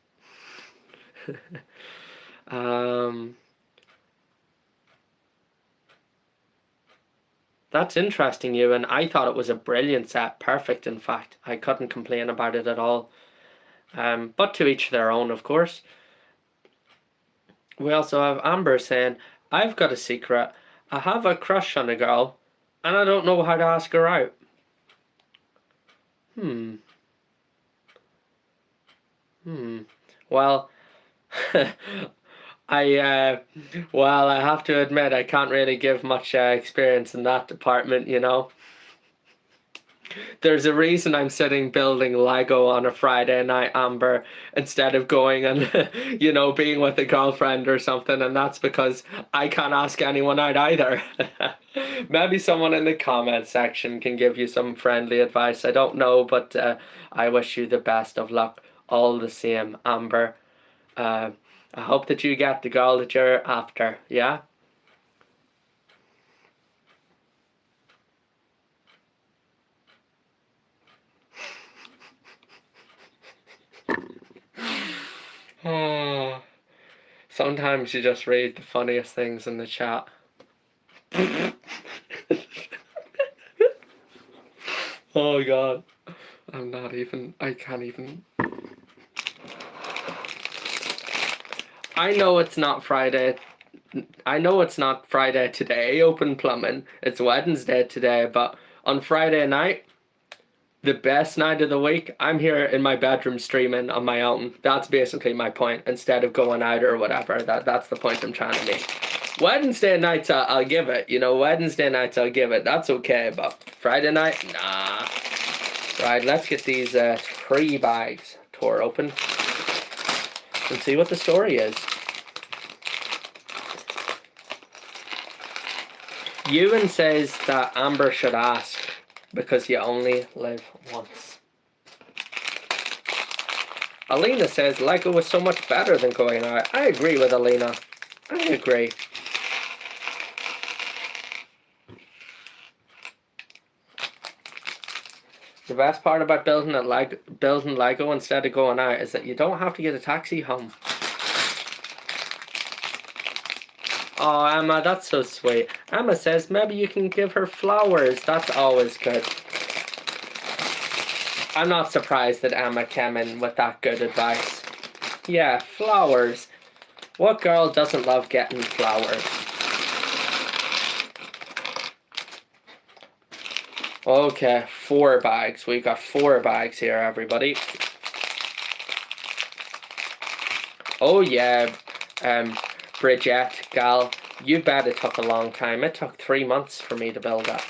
That's interesting, Ewan. I thought it was a brilliant set. Perfect, in fact. I couldn't complain about it at all. But to each their own, of course. We also have Amber saying, I've got a secret. I have a crush on a girl, and I don't know how to ask her out. Well, I have to admit I can't really give much experience in that department, you know. There's a reason I'm sitting building Lego on a Friday night, Amber, instead of going and, you know, being with a girlfriend or something, and that's because I can't ask anyone out either. Maybe someone in the comment section can give you some friendly advice. I don't know, but I wish you the best of luck all the same, Amber. I hope that you get the girl that you're after, yeah? Oh, sometimes you just read the funniest things in the chat. Oh God, I can't even. I know it's not Friday. I know it's not Friday today, Open Plumbing. It's Wednesday today, but on Friday night, the best night of the week, I'm here in my bedroom streaming on my own. That's basically my point, instead of going out or whatever. That's the point I'm trying to make. Wednesday nights, I'll give it. You know, Wednesday nights, I'll give it. That's okay, but Friday night, nah. Right, let's get these 3 bags tore open and see what the story is. Ewan says that Amber should ask because you only live once. Alina says Lego was so much better than going out. I agree with Alina. I agree. The best part about building Lego instead of going out is that you don't have to get a taxi home. Oh, Emma, that's so sweet. Emma says maybe you can give her flowers. That's always good. I'm not surprised that Emma came in with that good advice. Yeah, flowers. What girl doesn't love getting flowers? Okay, 4 bags. We got 4 bags here, everybody. Oh yeah, Bridget, gal, you bet it took a long time. It took 3 months for me to build that.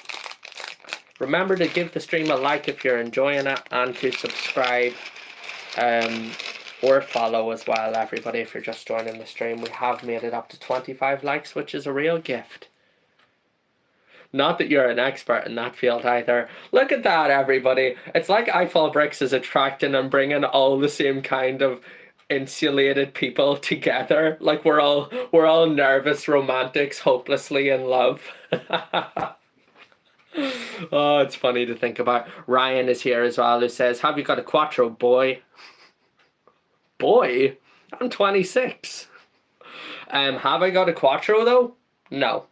Remember to give the stream a like if you're enjoying it, and to subscribe or follow as well, everybody, if you're just joining the stream. We have made it up to 25 likes, which is a real gift. Not that you're an expert in that field either. Look at that, everybody. It's like Eiffel Bricks is attracting and bringing all the same kind of insulated people together. Like we're all nervous romantics hopelessly in love. Oh, it's funny to think about. Ryan is here as well, who says, have you got a Quattro, boy? Boy? I'm 26. Have I got a Quattro though? No.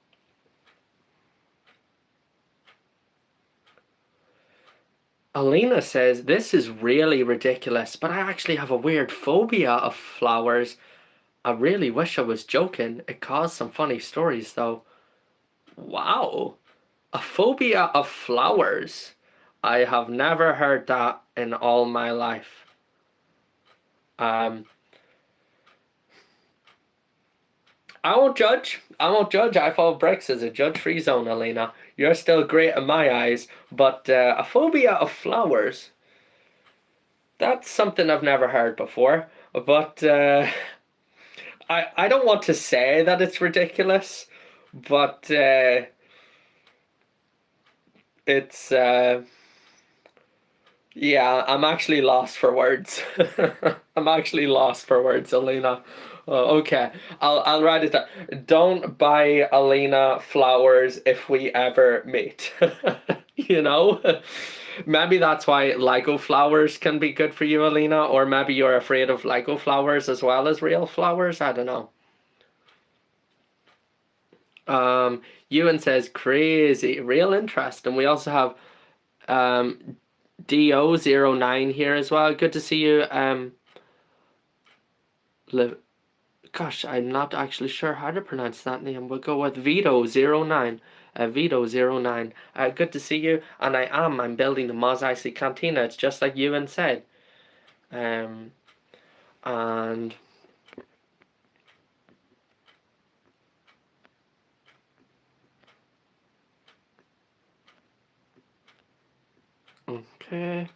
Alina says, this is really ridiculous, but I actually have a weird phobia of flowers. I really wish I was joking. It caused some funny stories though. Wow. A phobia of flowers. I have never heard that in all my life. Um, I won't judge. I won't judge. I follow bricks as a judge-free zone, Alina. You're still great in my eyes, but a phobia of flowers. That's something I've never heard before. But I don't want to say that it's ridiculous, but it's yeah, I'm actually lost for words. I'm actually lost for words, Alina. Okay, I'll write it down. Don't buy Alina flowers if we ever meet. You know? Maybe that's why Lego flowers can be good for you, Alina, or maybe you're afraid of Lego flowers as well as real flowers. I don't know. Ewan says crazy, real interest, and we also have Do09 here as well. Good to see you. Gosh, I'm not actually sure how to pronounce that name. We'll go with Vito09. Vito09. Good to see you. And I'm building the Mos Eisley Cantina. It's just like Ewan said. Um, and okay.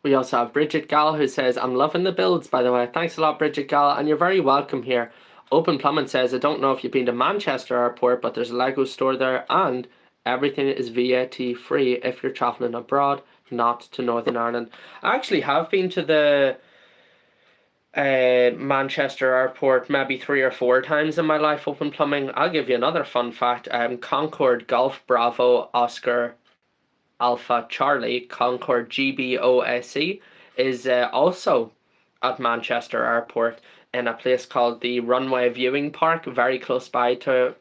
We also have Bridget Gall who says, I'm loving the builds, by the way. Thanks a lot, Bridget Gall, and you're very welcome here. Open Plumbing says, I don't know if you've been to Manchester Airport, but there's a Lego store there, and everything is VAT free if you're travelling abroad, not to Northern Ireland. I actually have been to the Manchester Airport maybe 3 or 4 times in my life, Open Plumbing. I'll give you another fun fact. Concorde Golf Bravo Oscar Alpha Charlie, Concorde GBOSE, is also at Manchester Airport in a place called the Runway Viewing Park, very close by to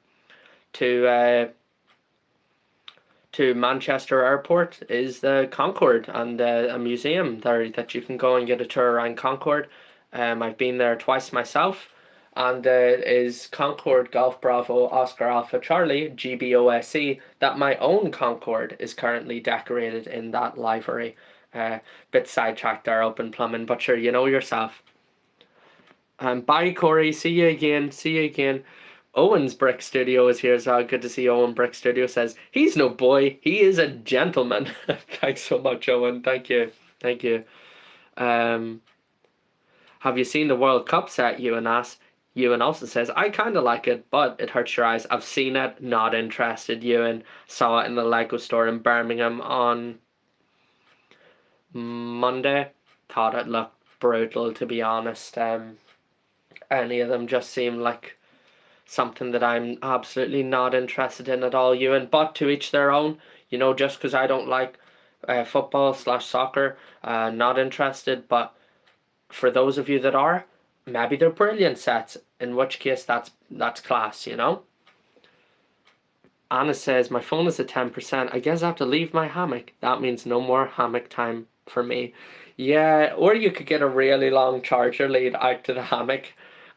Manchester Airport is the Concorde, and a museum there that you can go and get a tour around Concorde. I've been there twice myself, and is Concorde Golf Bravo Oscar Alpha Charlie GBOSE, that my own Concorde is currently decorated in that livery. Bit sidetracked there, Open Plumbing, but sure, you know yourself. Bye Corey, see you again, see you again. Owen's Brick Studio is here as well. Good to see Owen. Brick Studio says, he's no boy, he is a gentleman. Thanks so much, Owen. Thank you. Thank you. Have you seen the World Cup set, Ewan asks? Ewan also says, I kind of like it, but it hurts your eyes. I've seen it, not interested, Ewan. Saw it in the Lego store in Birmingham on Monday. Thought it looked brutal, to be honest. Any of them just seem like something that I'm absolutely not interested in at all, Ewan. But to each their own, you know, just because I don't like football/soccer, not interested. But for those of you that are, maybe they're brilliant sets, in which case that's class, you know. Anna says, my phone is at 10%. I guess I have to leave my hammock. That means no more hammock time for me. Yeah, or you could get a really long charger lead out to the hammock.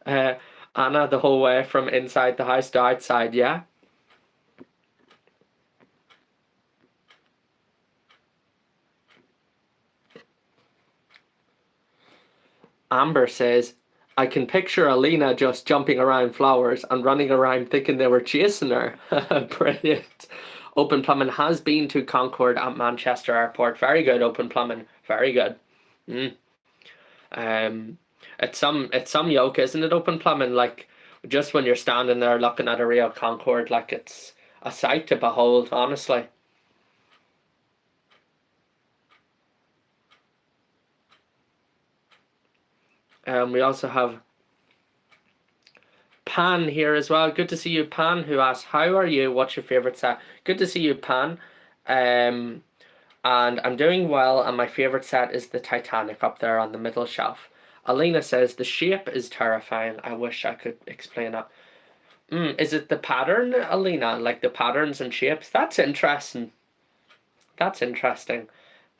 Anna, the whole way from inside the house to outside, yeah? Amber says, I can picture Alina just jumping around flowers and running around thinking they were chasing her. Brilliant. Open Plumbing has been to Concorde at Manchester Airport. Very good, Open Plumbing. Very good. It's some yoke, isn't it, Open Plumbing? Like, just when you're standing there looking at a real Concorde, like it's a sight to behold, honestly. We also have Pan here as well. Good to see you, Pan, who asked, how are you? What's your favourite set? Good to see you, Pan. And I'm doing well, and my favourite set is the Titanic up there on the middle shelf. Alina says, the shape is terrifying. I wish I could explain it. Is it the pattern, Alina? Like the patterns and shapes? That's interesting. That's interesting.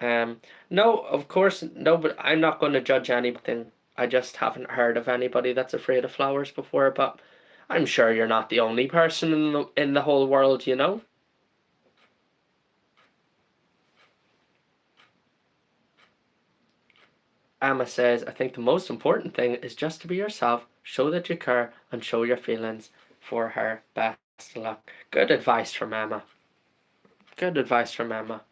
No, of course, no, but I'm not going to judge anything. I just haven't heard of anybody that's afraid of flowers before, but I'm sure you're not the only person in the whole world, you know? Emma says, I think the most important thing is just to be yourself, show that you care, and show your feelings for her. Best of luck. Good advice from Emma. Good advice from Emma.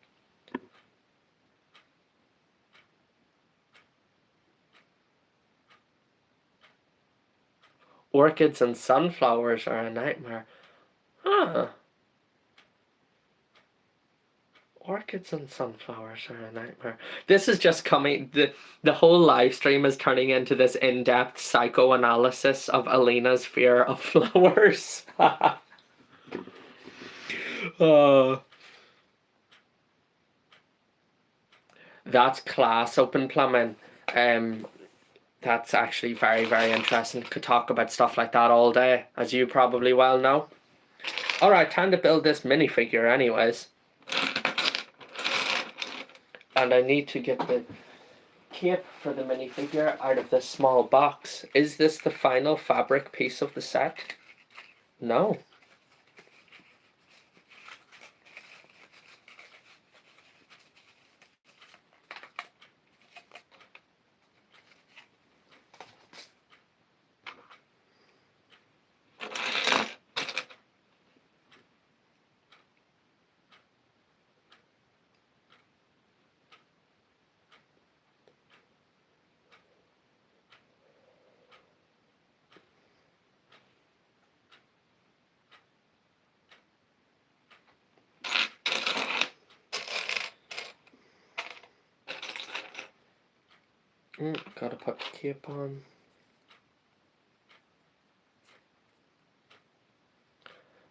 Orchids and sunflowers are a nightmare. Huh. Orchids and sunflowers are a nightmare. This is just coming. The whole live stream is turning into this in-depth psychoanalysis of Alina's fear of flowers. Oh, that's class, open plumbing. That's actually very, very interesting. Could talk about stuff like that all day, as you probably well know. Alright, time to build this minifigure anyways. And I need to get the cape for the minifigure out of this small box. Is this the final fabric piece of the set? No. Gotta put the cape on.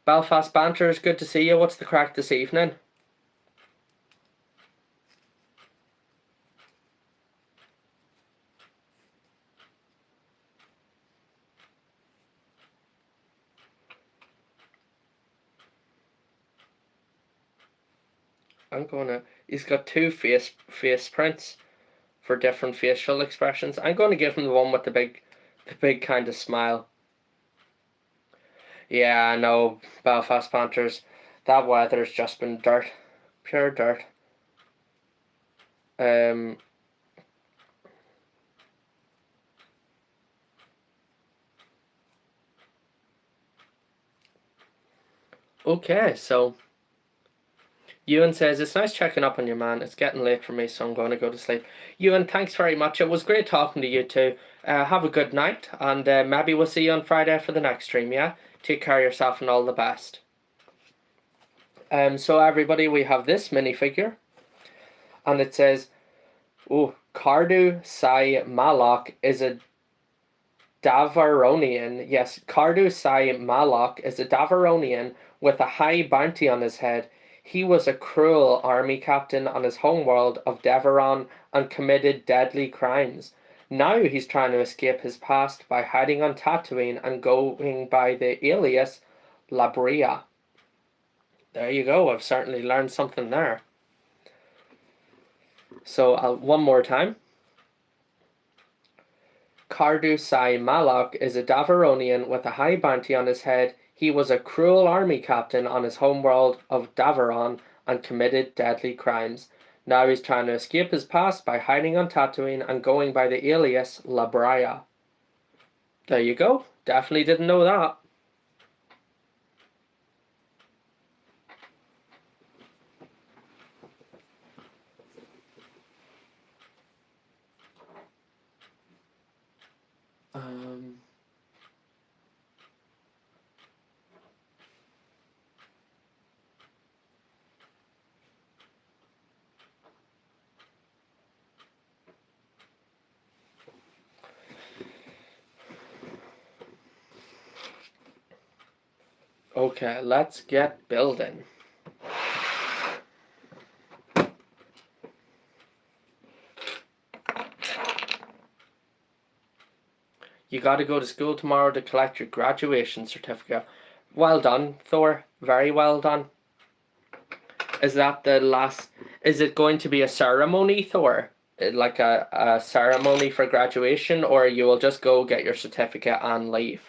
Belfast Banter, is good to see you. What's the crack this evening? He's got two face prints for different facial expressions. I'm going to give him the one with the big kind of smile. Yeah, I know, Belfast Panthers. That weather's just been dirt. Pure dirt. Okay, so Ewan says, it's nice checking up on you, man. It's getting late for me, so I'm going to go to sleep. Ewan, thanks very much. It was great talking to you too. Have a good night, and maybe we'll see you on Friday for the next stream, yeah? Take care of yourself and all the best. So everybody, we have this minifigure, and it says, Cardu Sai Malak is a Davaronian. Yes, Cardu Sai Malak is a Davaronian with a high bounty on his head. He was a cruel army captain on his homeworld of Deveron and committed deadly crimes. Now he's trying to escape his past by hiding on Tatooine and going by the alias Labria. There you go, I've certainly learned something there. So one more time. Cardu Sai Malak is a Davaronian with a high bounty on his head. He was a cruel army captain on his homeworld of Daveron and committed deadly crimes. Now he's trying to escape his past by hiding on Tatooine and going by the alias Labria. There you go. Definitely didn't know that. Okay, let's get building. You got to go to school tomorrow to collect your graduation certificate. Well done, Thor. Very well done. Is that the last... Is it going to be a ceremony, Thor? Like a ceremony for graduation, or you will just go get your certificate and leave?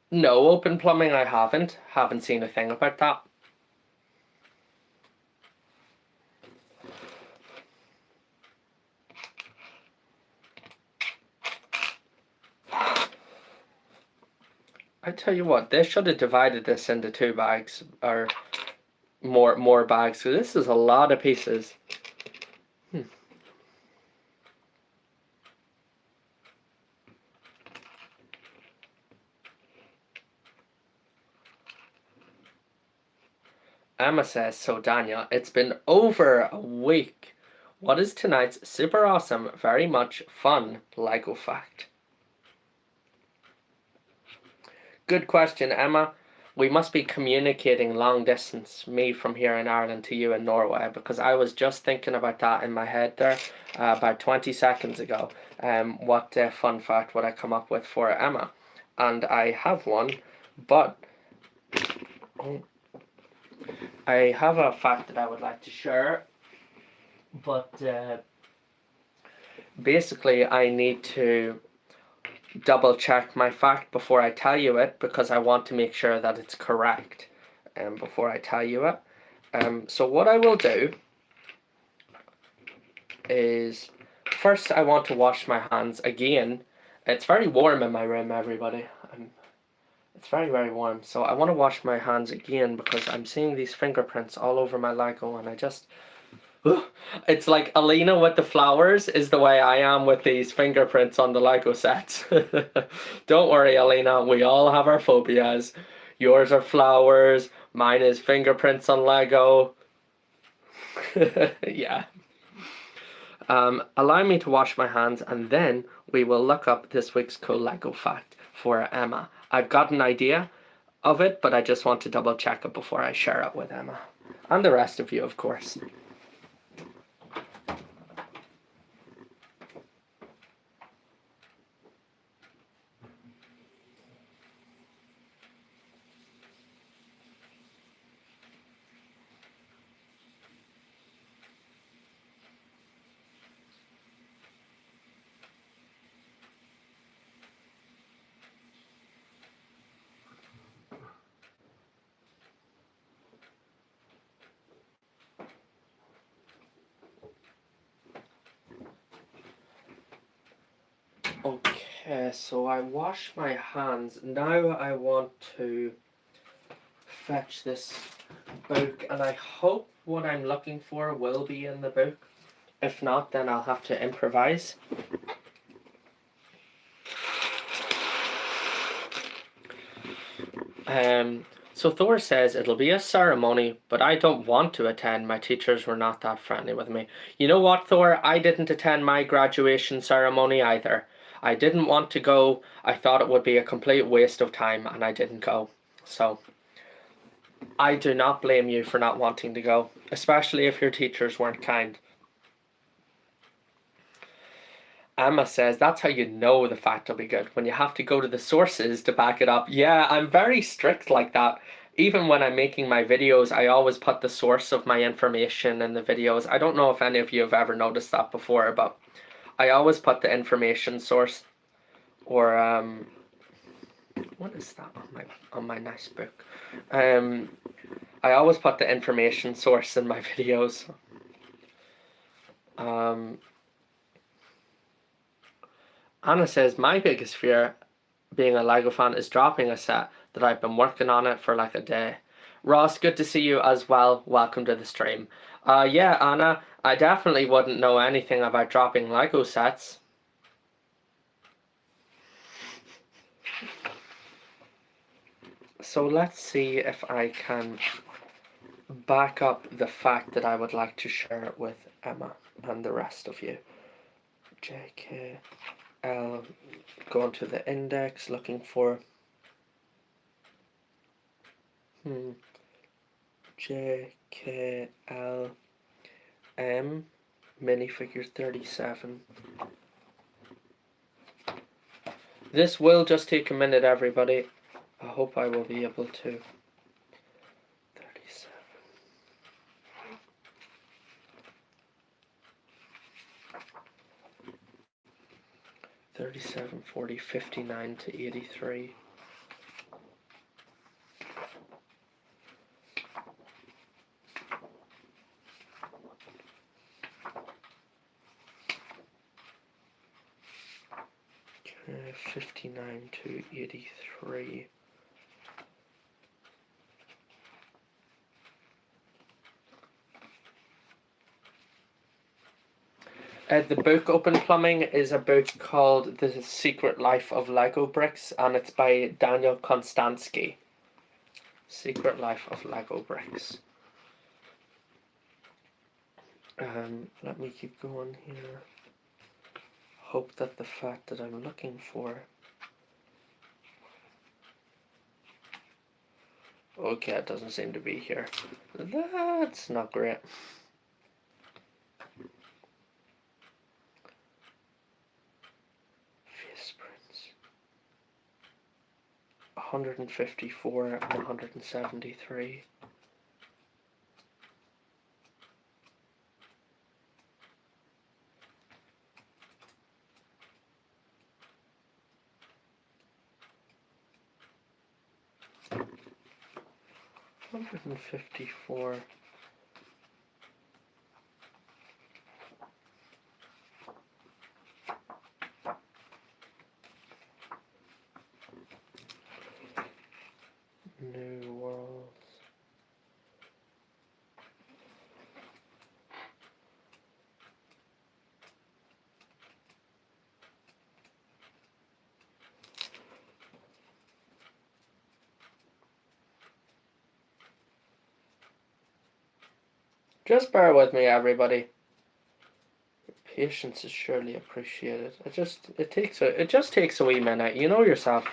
No, open plumbing I haven't. Haven't seen a thing about that. I tell you what, they should have divided this into 2 bags, or more bags, so this is a lot of pieces. Emma says, so Daniel, it's been over a week. What is tonight's super awesome, very much fun Lego fact? Good question, Emma. We must be communicating long distance, me from here in Ireland to you in Norway, because I was just thinking about that in my head there about 20 seconds ago. What fun fact would I come up with for Emma? And I have one, but I have a fact that I would like to share, but basically I need to double check my fact before I tell you it, because I want to make sure that it's correct before I tell you it. So what I will do is, first I want to wash my hands again. It's very warm in my room, everybody. It's very, very warm. So I want to wash my hands again because I'm seeing these fingerprints all over my Lego, and I just... It's like Alina with the flowers is the way I am with these fingerprints on the Lego sets. Don't worry, Alina, we all have our phobias. Yours are flowers, mine is fingerprints on Lego. Yeah. Allow me to wash my hands, and then we will look up this week's cool Lego fact for Emma. I've got an idea of it, but I just want to double check it before I share it with Emma. And the rest of you, of course. Okay, so I wash my hands. Now I want to fetch this book, and I hope what I'm looking for will be in the book. If not, then I'll have to improvise. So Thor says it'll be a ceremony, but I don't want to attend. My teachers were not that friendly with me. You know what, Thor? I didn't attend my graduation ceremony either. I didn't want to go. I thought it would be a complete waste of time, and I didn't go. So I do not blame you for not wanting to go, especially if your teachers weren't kind. Emma says that's how you know the fact will be good, when you have to go to the sources to back it up. Yeah, I'm very strict like that. Even when I'm making my videos, I always put the source of my information in the videos. I don't know if any of you have ever noticed that before, but I always put the information source, or what is that on my nice book? I always put the information source in my videos. Anna says, my biggest fear being a Lego fan is dropping a set that I've been working on it for like a day. Ross, good to see you as well. Welcome to the stream. Yeah, Anna, I definitely wouldn't know anything about dropping Lego sets. So let's see if I can back up the fact that I would like to share it with Emma and the rest of you. JK. Going to the index, looking for JKLM minifigure 37. This will just take a minute, everybody. I hope I will be able to. 37. 37, 40, 59 to 83. Okay, 59 to 83. The book Open Plumbing is a book called The Secret Life of Lego Bricks, and it's by Daniel Konstanski. Secret Life of Lego Bricks. Let me keep going here. Hope that the fact that I'm looking for. Okay, it doesn't seem to be here. That's not great. Face prints. 154 and 173. $154. New Worlds. Just bear with me, everybody. Your patience is surely appreciated. It just takes a wee minute. You know yourself.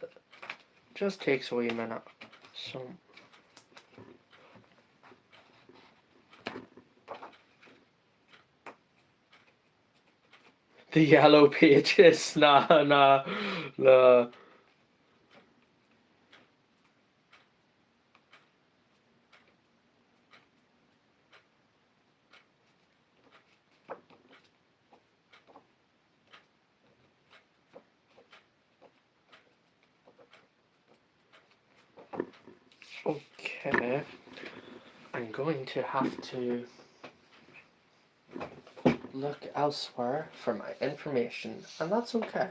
It just takes a wee minute. So the yellow pages. Nah. Okay, I'm going to have to look elsewhere for my information, and that's okay.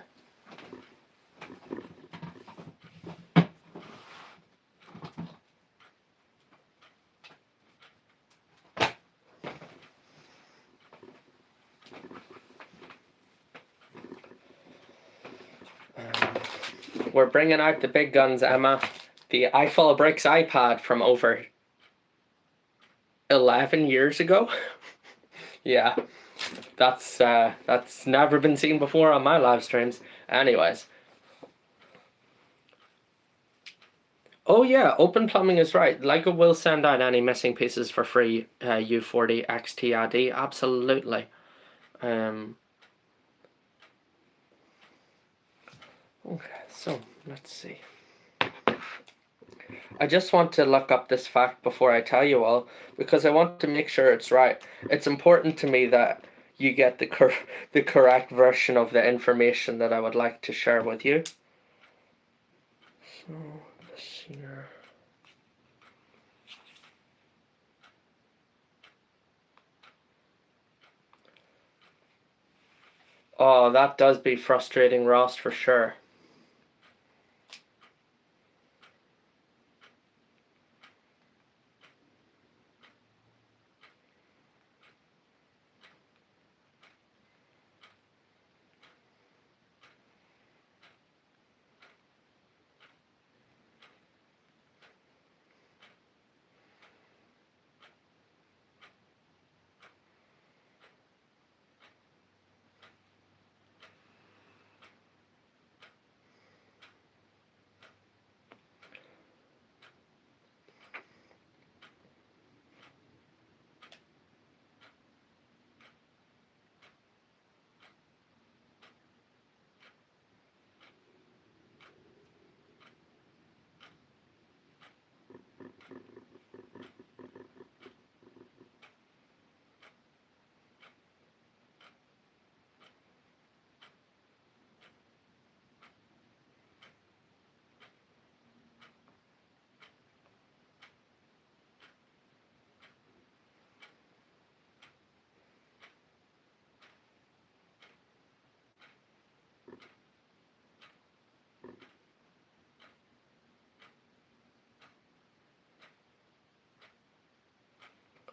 We're bringing out the big guns, Emma. The Eiffel Bricks iPad from over 11 years ago. Yeah, that's never been seen before on my live streams. Anyways. Oh yeah, Open Plumbing is right. Lego will send out any missing pieces for free. U40 XTID, absolutely. Okay, so let's see. I just want to look up this fact before I tell you all, because I want to make sure it's right. It's important to me that you get the correct version of the information that I would like to share with you. So, this here. Oh, that does be frustrating, Ross, for sure.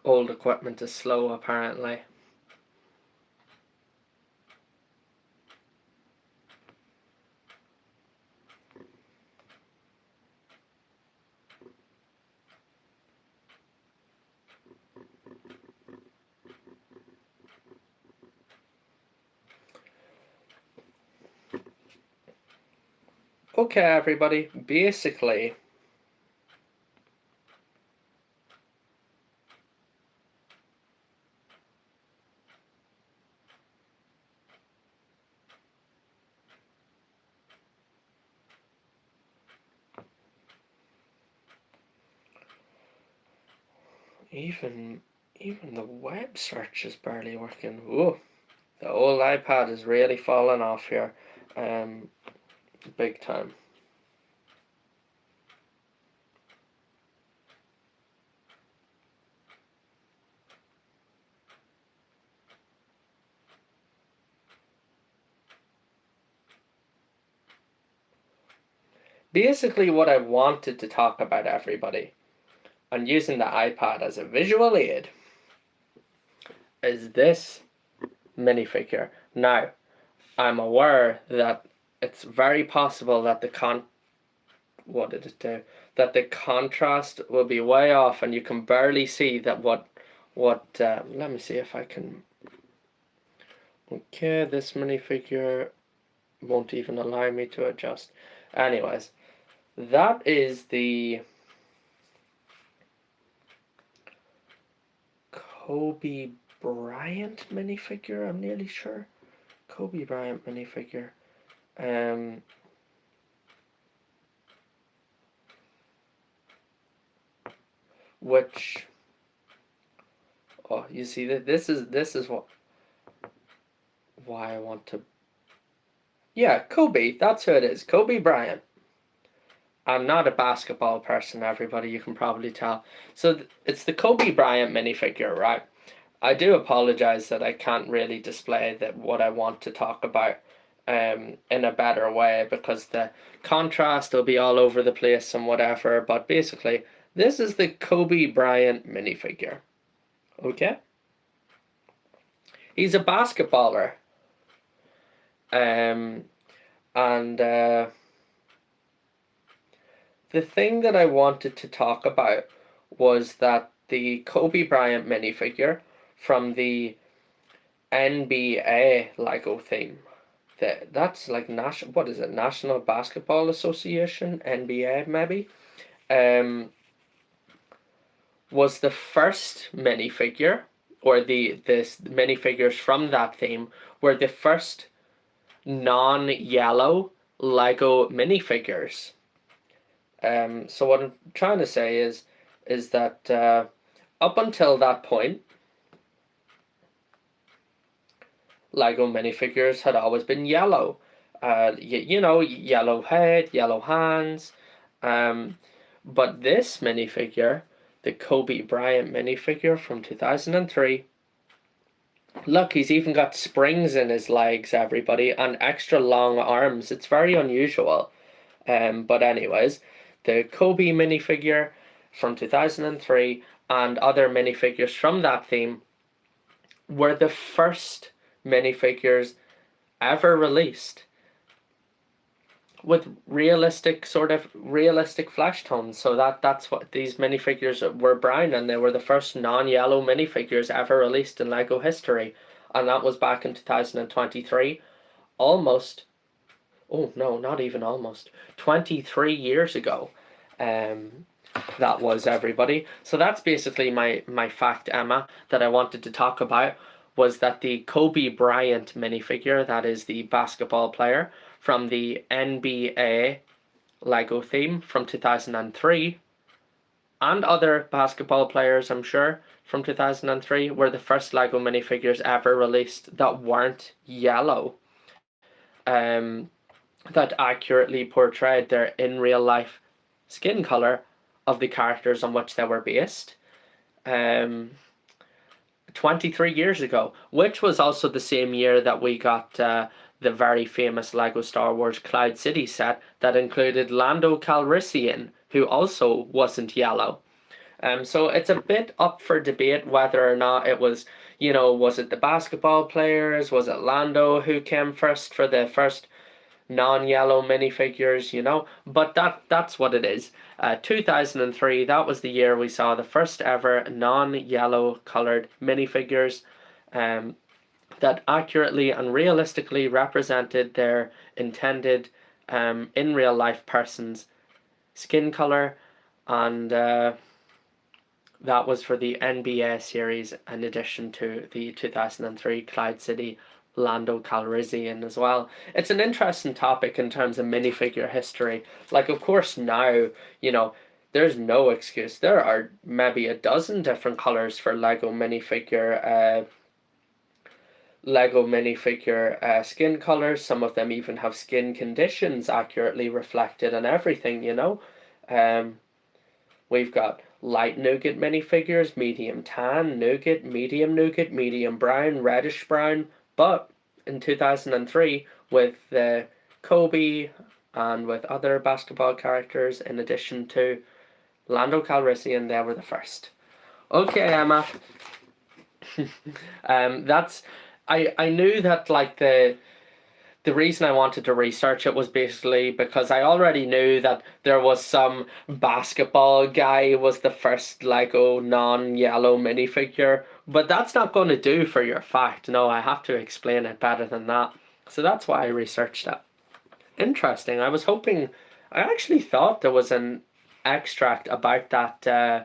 Old equipment is slow, apparently. Okay, everybody, basically, even the web search is barely working. Ooh, the old iPad is really falling off here, big time. Basically, what I wanted to talk about, everybody, and using the iPad as a visual aid, is this minifigure. Now, I'm aware that it's very possible that what did it do? That the contrast will be way off, and you can barely see that what. Let me see if I can. Okay, this minifigure won't even allow me to adjust. Anyways, that is the Kobe Bryant minifigure, I'm nearly sure. Kobe Bryant minifigure. Which, oh, you see that this is what why I want to. Yeah, Kobe, that's who it is. Kobe Bryant. I'm not a basketball person, everybody, you can probably tell. So it's the Kobe Bryant minifigure, right? I do apologize that I can't really display what I want to talk about in a better way, because the contrast will be all over the place and whatever, but basically, this is the Kobe Bryant minifigure. Okay? He's a basketballer. And the thing that I wanted to talk about was that the Kobe Bryant minifigure from the NBA Lego theme. That's like what is it? National Basketball Association, NBA maybe. Was the first minifigure, or this minifigures from that theme were the first non-yellow Lego minifigures. So what I'm trying to say is that up until that point, Lego minifigures had always been yellow. You know, yellow head, yellow hands. But this minifigure, the Kobe Bryant minifigure from 2003, look, he's even got springs in his legs, everybody, and extra long arms. It's very unusual. But anyways, the Kobe minifigure from 2003 and other minifigures from that theme were the first minifigures ever released with realistic flesh tones. So that's what these minifigures were, brown, and they were the first non-yellow minifigures ever released in Lego history, and that was back in 2023. Almost, oh no, not even almost, 23 years ago. That was, everybody. So that's basically my fact, Emma, that I wanted to talk about, was that the Kobe Bryant minifigure, that is the basketball player from the NBA Lego theme from 2003, and other basketball players, I'm sure, from 2003, were the first Lego minifigures ever released that weren't yellow. That accurately portrayed their in real life skin color of the characters on which they were based. 23 years ago, which was also the same year that we got the very famous Lego Star Wars Cloud City set that included Lando Calrissian, who also wasn't yellow. So it's a bit up for debate whether or not it was, was it the basketball players? Was it Lando who came first for the first non-yellow minifigures, But that's what it is. 2003, that was the year we saw the first ever non-yellow colored minifigures that accurately and realistically represented their intended in real life person's skin color, and that was for the NBA series in addition to the 2003 Cloud City Lando Calrissian as well. It's an interesting topic in terms of minifigure history. Like, of course, now, there's no excuse. There are maybe a dozen different colors for Lego minifigure skin colors. Some of them even have skin conditions accurately reflected and everything. Um, we've got light nougat minifigures, medium tan, nougat, medium brown, reddish brown. But in 2003, with the Kobe and with other basketball characters, in addition to Lando Calrissian, they were the first. Okay, Emma. That's I knew that like the reason I wanted to research it was basically because I already knew that there was some basketball guy was the first Lego non-yellow minifigure, but that's not going to do for your fact. No, I have to explain it better than that. So that's why I researched it. Interesting. I actually thought there was an extract about that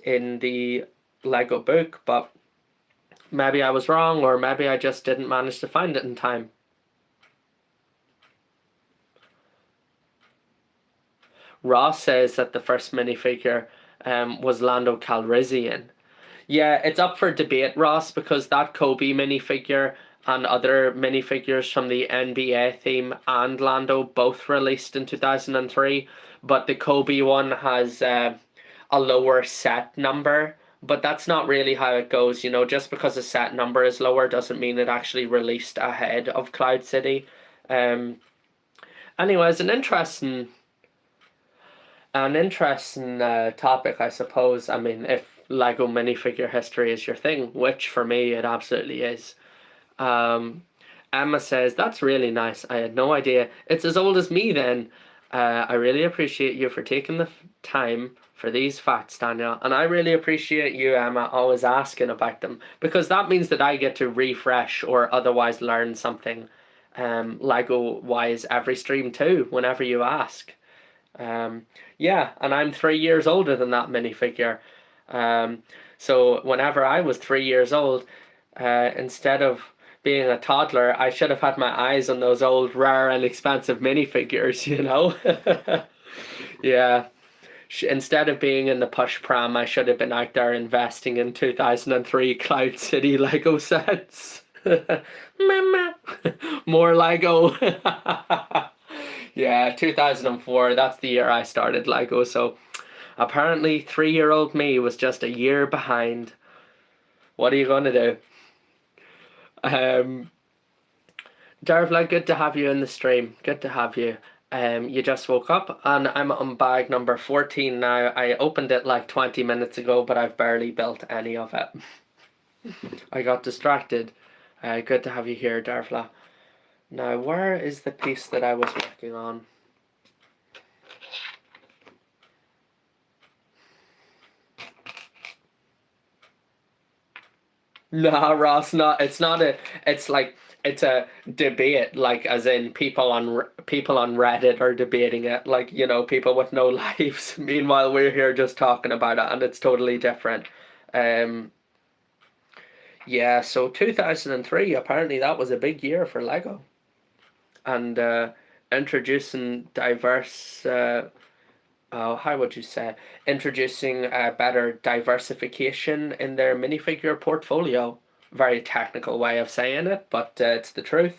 in the Lego book, but maybe I was wrong, or maybe I just didn't manage to find it in time. Ross says that the first minifigure was Lando Calrissian. Yeah, it's up for debate, Ross, because that Kobe minifigure and other minifigures from the NBA theme and Lando both released in 2003, but the Kobe one has a lower set number. But that's not really how it goes, just because a set number is lower doesn't mean it actually released ahead of Cloud City. Anyways, an interesting topic, I suppose. I mean, if Lego minifigure history is your thing, which for me it absolutely is. Emma says, that's really nice. I had no idea. It's as old as me then. I really appreciate you for taking the time for these facts, Daniel. And I really appreciate you, Emma, always asking about them, because that means that I get to refresh or otherwise learn something Lego-wise every stream too, whenever you ask. Yeah, and I'm 3 years older than that minifigure. So whenever I was 3 years old, instead of being a toddler, I should have had my eyes on those old rare and expensive minifigures. Yeah. Instead of being in the push pram, I should have been out there investing in 2003 Cloud City Lego sets. Mama. More Lego. Yeah, 2004, that's the year I started Lego, so apparently 3-year-old me was just a year behind. What are you going to do? Dervla, good to have you in the stream. Good to have you. You just woke up and I'm on bag number 14 now. I opened it like 20 minutes ago, but I've barely built any of it. I got distracted. Good to have you here, Dervla. Now, where is the piece that I was working on? Nah, Ross, not. It's not a. It's like it's a debate, like as in people on Reddit are debating it, like people with no lives. Meanwhile, we're here just talking about it, and it's totally different. Um, yeah. So 2003, apparently that was a big year for Lego, and introducing diverse. How would you say? Introducing a better diversification in their minifigure portfolio. Very technical way of saying it, but it's the truth.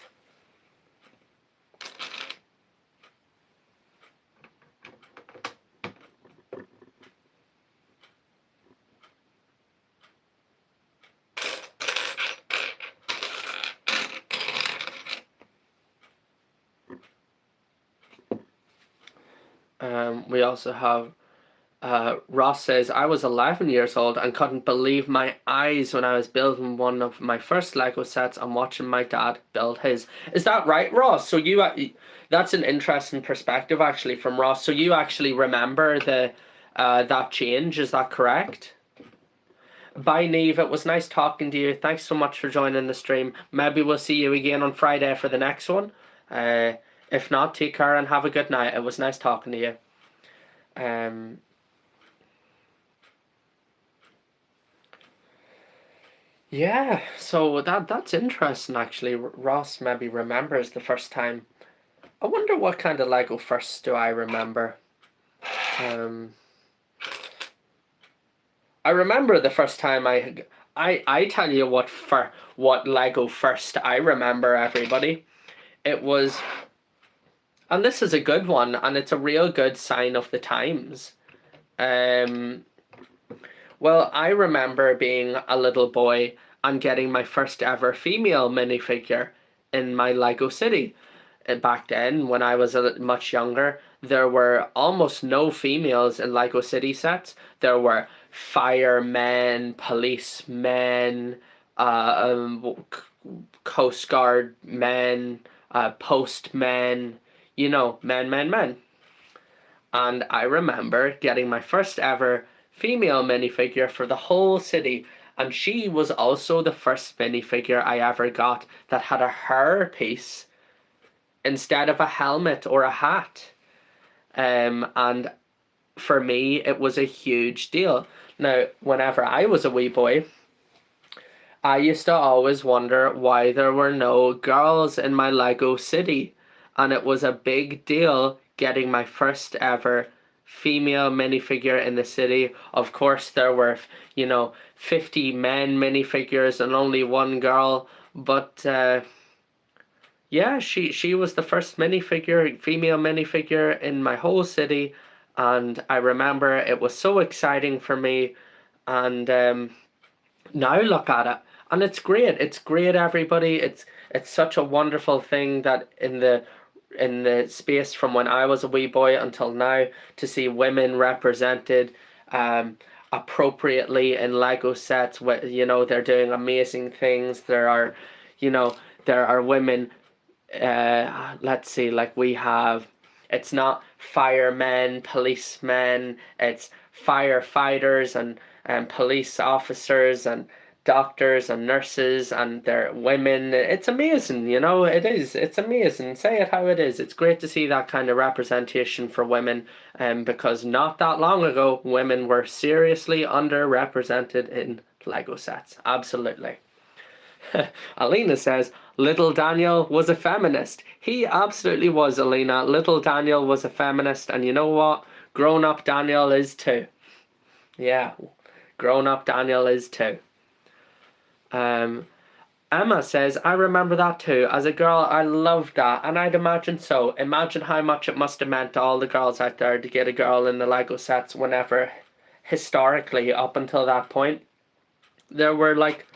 We also have Ross says, I was 11 years old and couldn't believe my eyes when I was building one of my first Lego sets and watching my dad build his. Is that right, Ross? So that's an interesting perspective actually from Ross. So you actually remember that change, is that correct? Bye, Neve. It was nice talking to you. Thanks so much for joining the stream. Maybe we'll see you again on Friday for the next one. Uh, if not, take care and have a good night. It was nice talking to you. Yeah, so that's interesting actually. Ross maybe remembers the first time. I wonder what kind of Lego first do I remember. Um, I remember the first time I tell you what Lego first I remember, everybody. It was, and this is a good one, and it's a real good sign of the times. Well, I remember being a little boy and getting my first ever female minifigure in my Lego City. Back then, when I was much younger, there were almost no females in Lego City sets. There were firemen, policemen, Coast Guard men, postmen, men. And I remember getting my first ever female minifigure for the whole city, and she was also the first minifigure I ever got that had a hair piece instead of a helmet or a hat. And for me, it was a huge deal. Now, whenever I was a wee boy, I used to always wonder why there were no girls in my Lego city. And it was a big deal getting my first ever female minifigure in the city. Of course, there were, 50 men minifigures and only one girl. But yeah, she was the first female minifigure in my whole city. And I remember it was so exciting for me. And now look at it, and it's great, everybody. It's such a wonderful thing that in the space from when I was a wee boy until now, to see women represented appropriately in Lego sets. They're doing amazing things. There are women, let's see, like we have, it's not firemen, policemen, it's firefighters and police officers and doctors and nurses, and they're women. It's amazing, it is. It's amazing. Say it how it is. It's great to see that kind of representation for women, because not that long ago, women were seriously underrepresented in Lego sets. Absolutely. Alina says, Little Daniel was a feminist. He absolutely was, Alina. Little Daniel was a feminist, and you know what? Grown up Daniel is too. Yeah, grown up Daniel is too. Emma says, I remember that too. As a girl, I loved that, and I'd imagine so. Imagine how much it must have meant to all the girls out there to get a girl in the Lego sets whenever, historically, up until that point, there were like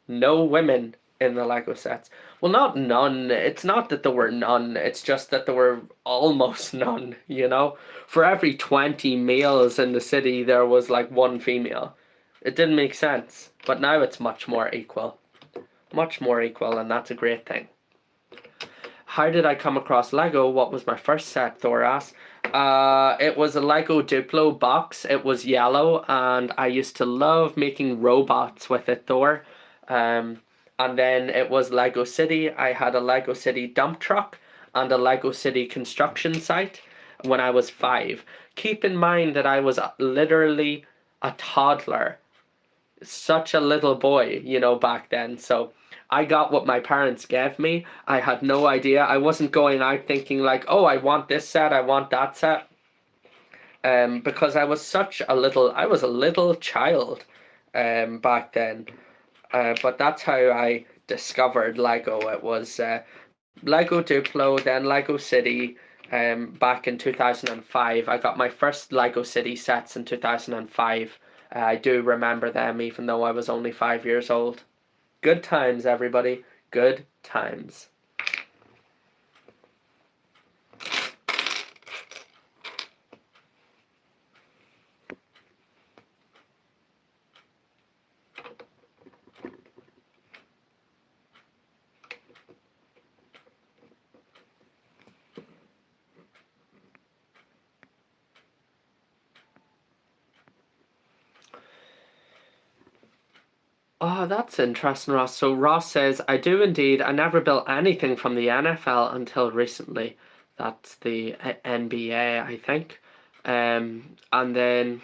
no women in the Lego sets. Well, not none. It's not that there were none. It's just that there were almost none, For every 20 males in the city, there was like one female. It didn't make sense. But now it's much more equal. Much more equal, and that's a great thing. How did I come across Lego? What was my first set, Thor asked. It was a Lego Duplo box. It was yellow, and I used to love making robots with it, Thor. And then it was Lego City. I had a Lego City dump truck and a Lego City construction site when I was 5. Keep in mind that I was literally a toddler. Such a little boy, back then. So I got what my parents gave me. I had no idea. I wasn't going out thinking like, oh, I want this set, I want that set. Because I was a little child back then. But that's how I discovered Lego. It was Lego Duplo, then Lego City. Back in 2005, I got my first Lego City sets in 2005. I do remember them, even though I was only 5 years old. Good times, everybody. Good times. Oh, that's interesting, Ross. So Ross says, I do indeed. I never built anything from the NFL until recently. That's the NBA, I think. And then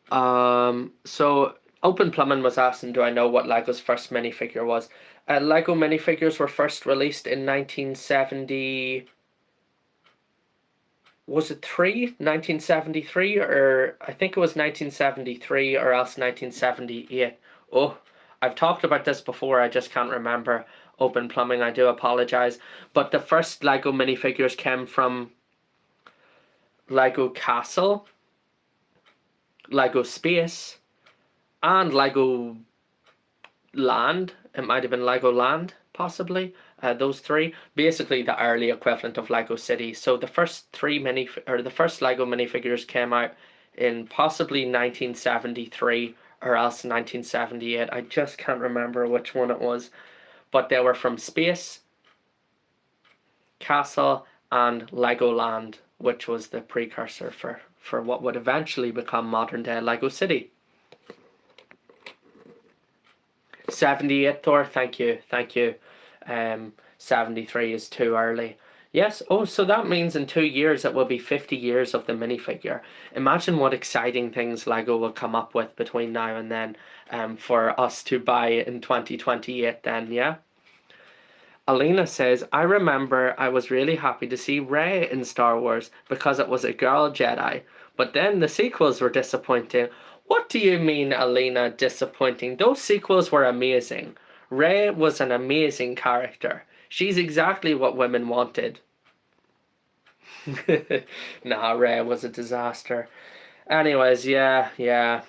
so Open Plumbing was asking, do I know what Lego's first minifigure was? Lego minifigures were first released in 1970. Was it 1973, or I think it was 1973 or else 1978. Oh, I've talked about this before, I just can't remember. Open Plumbing, I do apologize. But the first Lego minifigures came from Lego Castle, Lego Space, and Lego Land. It might have been Lego Land, possibly. Those three, basically the early equivalent of Lego City. So the first the first Lego minifigures came out in possibly 1973 or else 1978. I just can't remember which one it was, but they were from Space, Castle, and Legoland, which was the precursor for what would eventually become modern day Lego City. 78, Thor, thank you, thank you. 73 is too early. Yes, oh, so that means in 2 years it will be 50 years of the minifigure. Imagine what exciting things Lego will come up with between now and then, for us to buy in 2028 then, yeah? Alina says, I remember I was really happy to see Rey in Star Wars because it was a girl Jedi, but then the sequels were disappointing. What do you mean, Alina, disappointing? Those sequels were amazing. Rey was an amazing character. She's exactly what women wanted. Nah, Rey was a disaster. Anyways, yeah.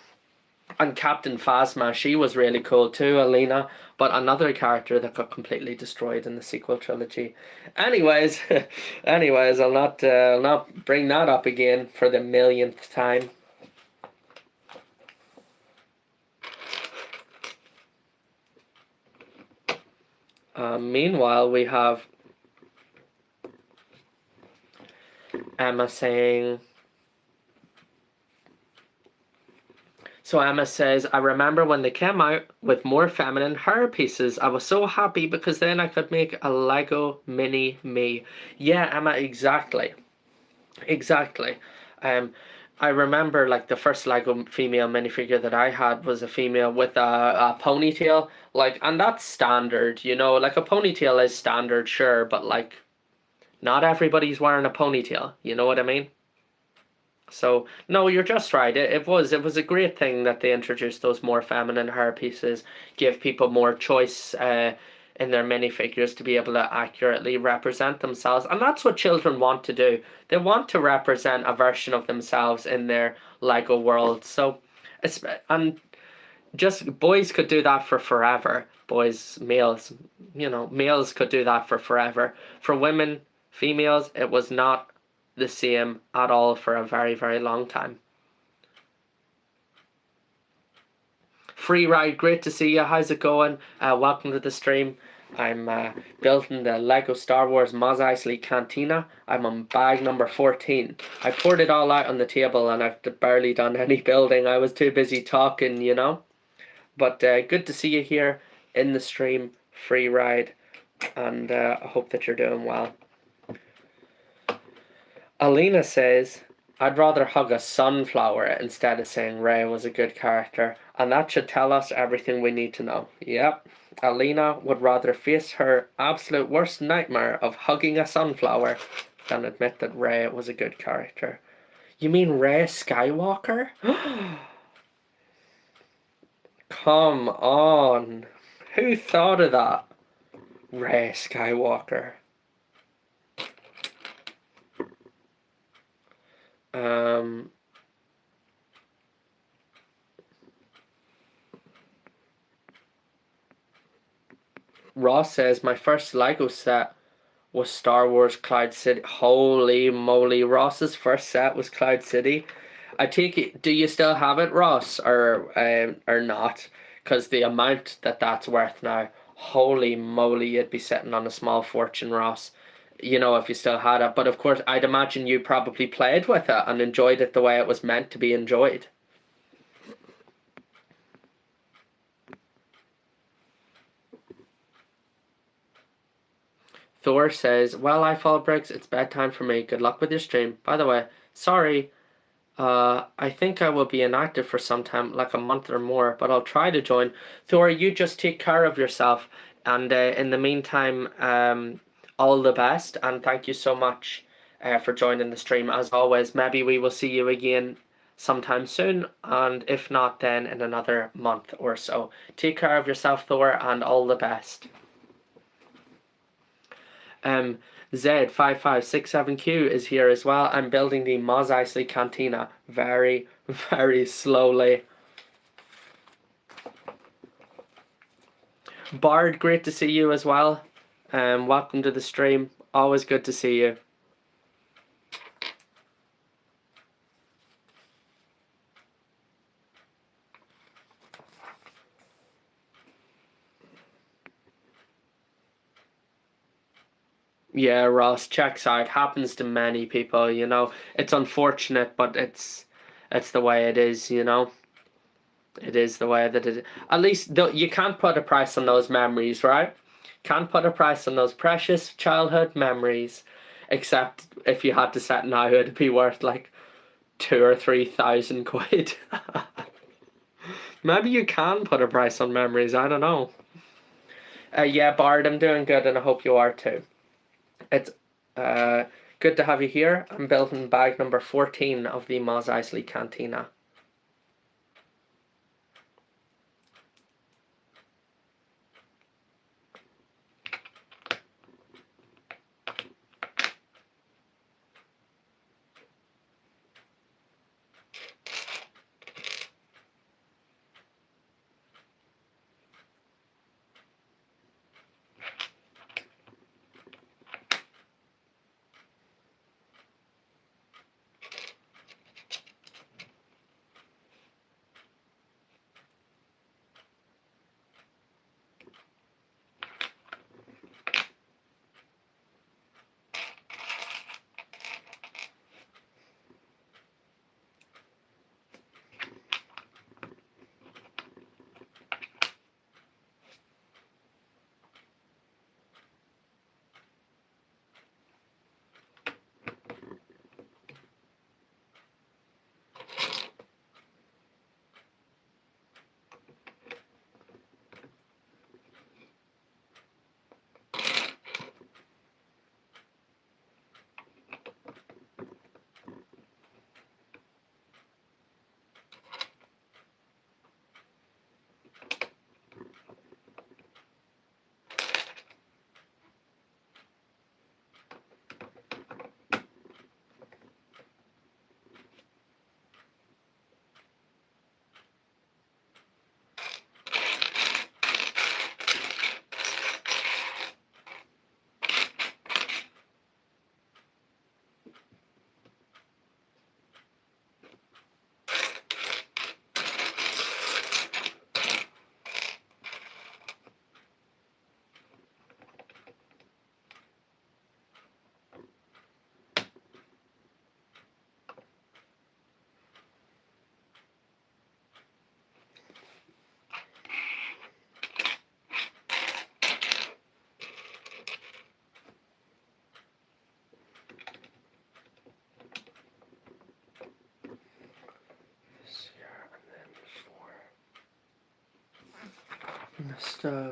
And Captain Phasma, she was really cool too, Alina, but another character that got completely destroyed in the sequel trilogy. Anyways, I'll not bring that up again for the millionth time. Meanwhile, we have Emma saying. So Emma says, I remember when they came out with more feminine hair pieces. I was so happy because then I could make a Lego mini me. Yeah, Emma, exactly. Exactly. I remember like the first Lego female minifigure that I had was a female with a ponytail. Like, and that's standard, you know, like a ponytail is standard, sure, but like not everybody's wearing a ponytail, you know what I mean? So no, you're just right. It was a great thing that they introduced those more feminine hair pieces, give people more choice in their minifigures to be able to accurately represent themselves, and that's what children want to do. They want to represent a version of themselves in their Lego world. So, and just boys could do that for forever. Boys, males, males could do that for forever. For women, females, it was not the same at all for a very, very long time. Free Ride, great to see you. How's it going? Welcome to the stream. I'm building the Lego Star Wars Mos Eisley Cantina. I'm on bag number 14. I poured it all out on the table and I've barely done any building. I was too busy talking, you know. But good to see you here in the stream, Free Ride. And I hope that you're doing well. Alina says, I'd rather hug a sunflower instead of saying Rey was a good character, and that should tell us everything we need to know. Yep, Alina would rather face her absolute worst nightmare of hugging a sunflower than admit that Rey was a good character. You mean Rey Skywalker? Come on. Who thought of that? Rey Skywalker. Ross says, my first Lego set was Star Wars Cloud City. Holy moly, Ross's first set was Cloud City. I take it, do you still have it, Ross, or not? Because the amount that's worth now, holy moly, you'd be sitting on a small fortune, Ross. You know, if you still had it. But of course, I'd imagine you probably played with it and enjoyed it the way it was meant to be enjoyed. Thor says, well, I follow Briggs. It's bedtime for me. Good luck with your stream. By the way, sorry. I think I will be inactive for some time, like a month or more, but I'll try to join. Thor, you just take care of yourself. And in the meantime, all the best. And thank you so much for joining the stream. As always, maybe we will see you again sometime soon. And if not, then in another month or so. Take care of yourself, Thor, and all the best. Z5567Q is here as well. I'm building the Mos Eisley Cantina very, very slowly. Bard, great to see you as well. Welcome to the stream. Always good to see you. Yeah, Ross, checks out. Happens to many people, you know. It's unfortunate, but it's the way it is, you know. It is the way that it is. At least you can't put a price on those memories, right? Can't put a price on those precious childhood memories. Except if you had to set now, it'd be worth like 2,000 or 3,000 quid. Maybe you can put a price on memories, I don't know. Yeah, Bard, I'm doing good and I hope you are too. It's good to have you here. I'm building bag number 14 of the Mos Eisley Cantina.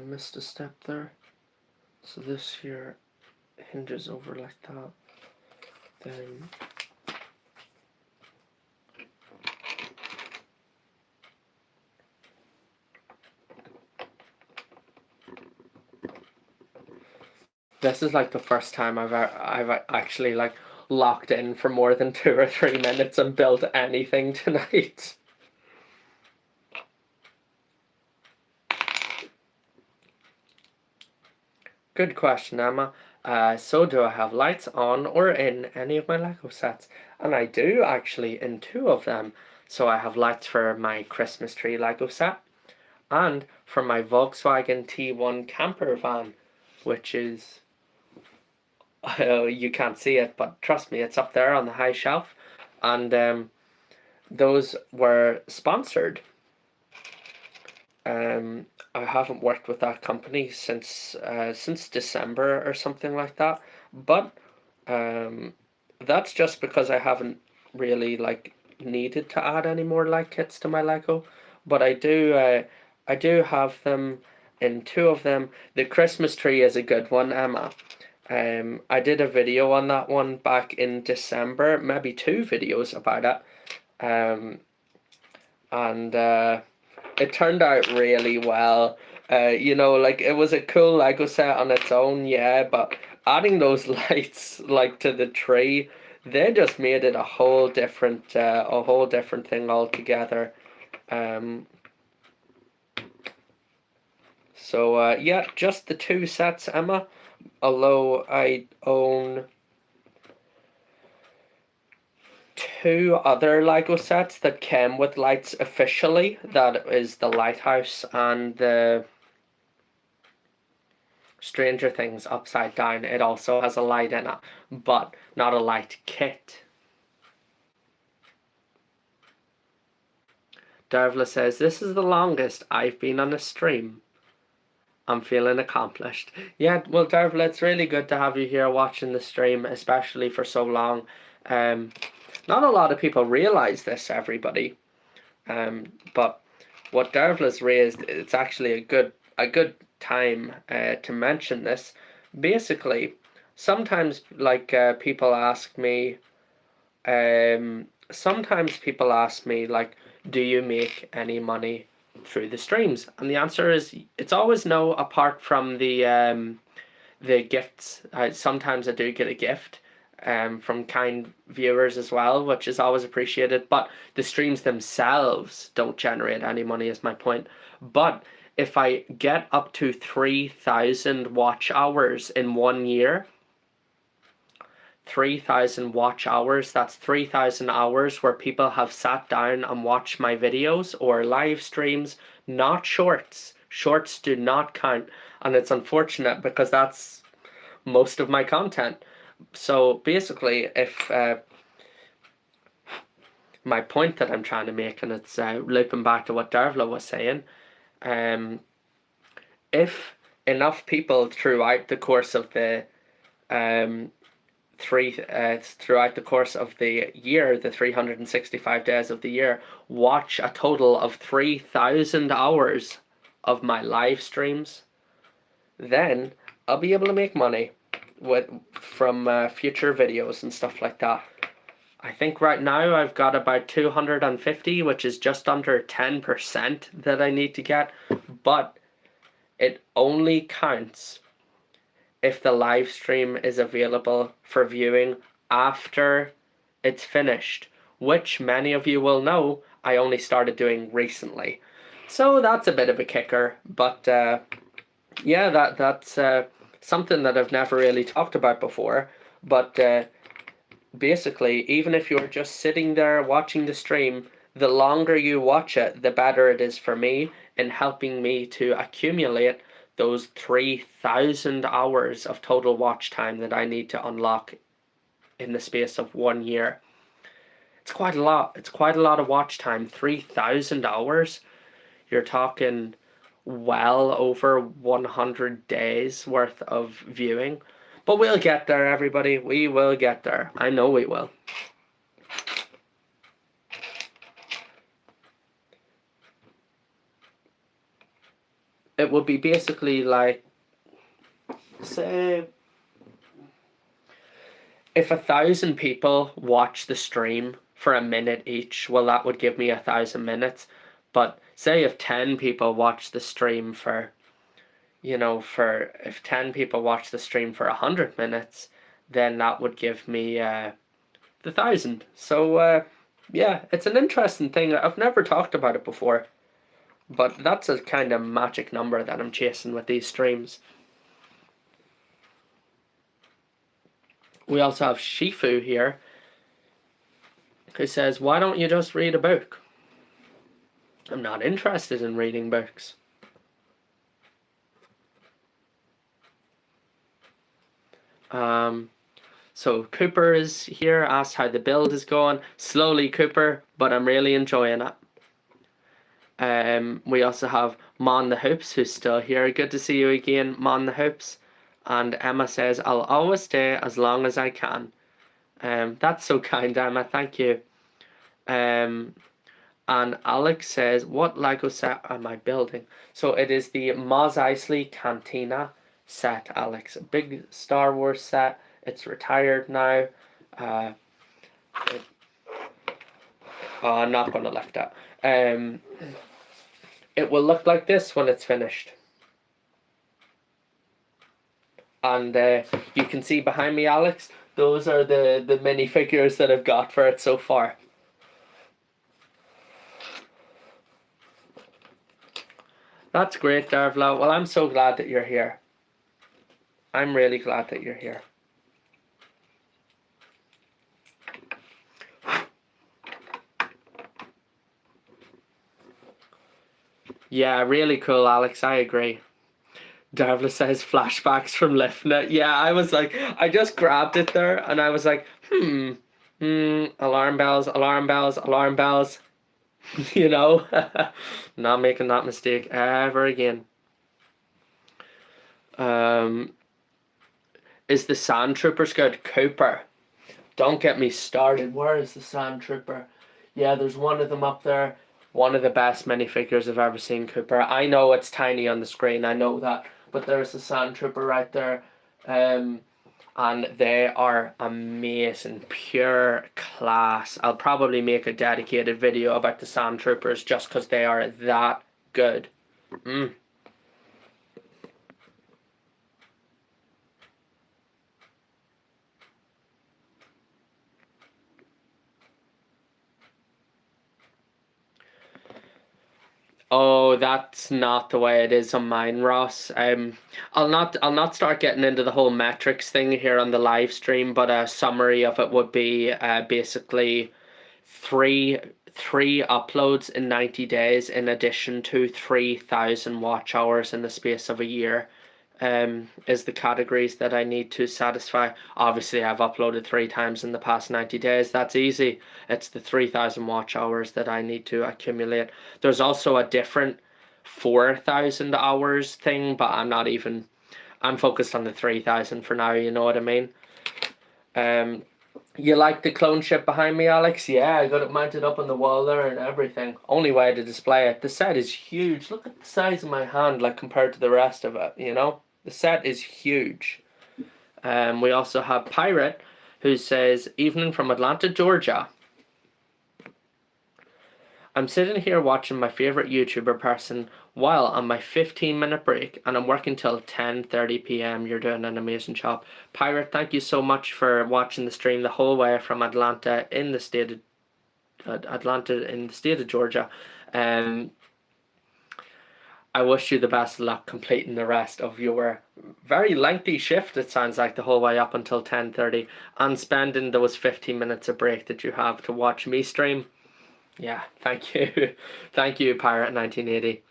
Missed a step there. So this here hinges over like that. Then this is like the first time I've actually like locked in for more than 2 or 3 minutes and built anything tonight. Good question, Emma. So do I have lights on or in any of my Lego sets? And I do actually in 2 of them. So I have lights for my Christmas tree Lego set and for my Volkswagen T1 camper van, which is, you can't see it, but trust me, it's up there on the high shelf. And those were sponsored. I haven't worked with that company since December or something like that. But um, that's just because I haven't really like needed to add any more light kits to my Lego. But I do have them in two of them. The Christmas tree is a good one, Emma. I did a video on that one back in December, maybe two videos about it. Um, and it turned out really well. You know, like it was a cool Lego set on its own, yeah, but adding those lights like to the tree, they just made it a whole different thing altogether. Um, yeah, just the two sets, Emma. Although I own two other Lego sets that came with lights officially. That is the lighthouse and the Stranger Things upside down. It also has a light in it, but not a light kit. Dervla says, this is the longest I've been on a stream. I'm feeling accomplished. Yeah, well, Dervla, it's really good to have you here watching the stream, especially for so long. Not a lot of people realize this, everybody. But what Dervla's raised, it's actually a good time to mention this. Basically, sometimes people ask me, like, do you make any money through the streams? And the answer is it's always no, apart from the gifts. Sometimes I do get a gift from kind viewers as well, which is always appreciated. But the streams themselves don't generate any money, is my point. But if I get up to 3,000 watch hours in 1 year, 3,000 watch hours, that's 3,000 hours where people have sat down and watched my videos or live streams, not shorts. Shorts do not count, and it's unfortunate because that's most of my content. So basically, if my point that I'm trying to make, and it's looping back to what Dervla was saying, if enough people throughout the course of the throughout the course of the year, the 365 days of the year, watch a total of 3,000 hours of my live streams, then I'll be able to make money from future videos and stuff like that. I think right now I've got about 250, which is just under 10% that I need to get, but it only counts if the live stream is available for viewing after it's finished, which many of you will know I only started doing recently. So that's a bit of a kicker, but yeah, that's something that I've never really talked about before. But basically, even if you're just sitting there watching the stream, the longer you watch it, the better it is for me in helping me to accumulate those 3,000 hours of total watch time that I need to unlock in the space of 1 year. It's quite a lot. It's quite a lot of watch time. 3,000 hours. You're talking well over 100 days worth of viewing. But we'll get there, everybody. We will get there. I know we will. It would be basically like, say, if 1,000 people watch the stream for a minute each, well, that would give me 1,000 minutes. But say if 10 people watch the stream for, if 10 people watch the stream for 100 minutes, then that would give me the 1,000. So yeah, it's an interesting thing. I've never talked about it before, but that's a kind of magic number that I'm chasing with these streams. We also have Shifu here, who says, why don't you just read a book? I'm not interested in reading books. So Cooper is here, asks how the build is going. Slowly, Cooper, but I'm really enjoying it. We also have Mon the Hoops, who's still here. Good to see you again, Mon the Hoops. And Emma says, I'll always stay as long as I can. That's so kind, Emma. Thank you. And Alex says, what Lego set am I building? So it is the Mos Eisley Cantina set, Alex. A big Star Wars set. It's retired now. I'm not going to lift that. It will look like this when it's finished. And you can see behind me, Alex, those are the minifigures that I've got for it so far. That's great, Darvla. Well, I'm so glad that you're here. I'm really glad that you're here. Yeah, really cool, Alex. I agree. Darvla says flashbacks from lifting it. Yeah, I was like, I just grabbed it there and I was like, alarm bells, alarm bells, alarm bells. You know, not making that mistake ever again. Is the Sand Troopers good? Cooper. Don't get me started. Where is the Sand Trooper? Yeah, there's one of them up there. One of the best minifigures I've ever seen, Cooper. I know it's tiny on the screen, I know that. But there's the Sand Trooper right there. And they are amazing. Pure class. I'll probably make a dedicated video about the Sand Troopers just because they are that good. Oh, that's not the way it is on mine, Ross. I'll not start getting into the whole metrics thing here on the live stream, but a summary of it would be basically three uploads in 90 days in addition to 3,000 watch hours in the space of a year. Is the categories that I need to satisfy. Obviously, I've uploaded 3 times in the past 90 days. That's easy. It's the 3,000 watch hours that I need to accumulate. There's also a different 4,000 hours thing, but I'm focused on the 3,000 for now, you know what I mean? You like the clone ship behind me, Alex? Yeah, I got it mounted up on the wall there and everything. Only way to display it. The set is huge. Look at the size of my hand, like, compared to the rest of it, you know? The set is huge. We also have Pirate, who says, evening from Atlanta, Georgia. I'm sitting here watching my favourite YouTuber person while on my 15-minute break, and I'm working till 10:30 p.m. You're doing an amazing job. Pirate, thank you so much for watching the stream the whole way from Atlanta in the state of Georgia. I wish you the best of luck completing the rest of your very lengthy shift, it sounds like, the whole way up until 10:30, and spending those 15 minutes of break that you have to watch me stream. Yeah, thank you. Thank you, Pirate 1980.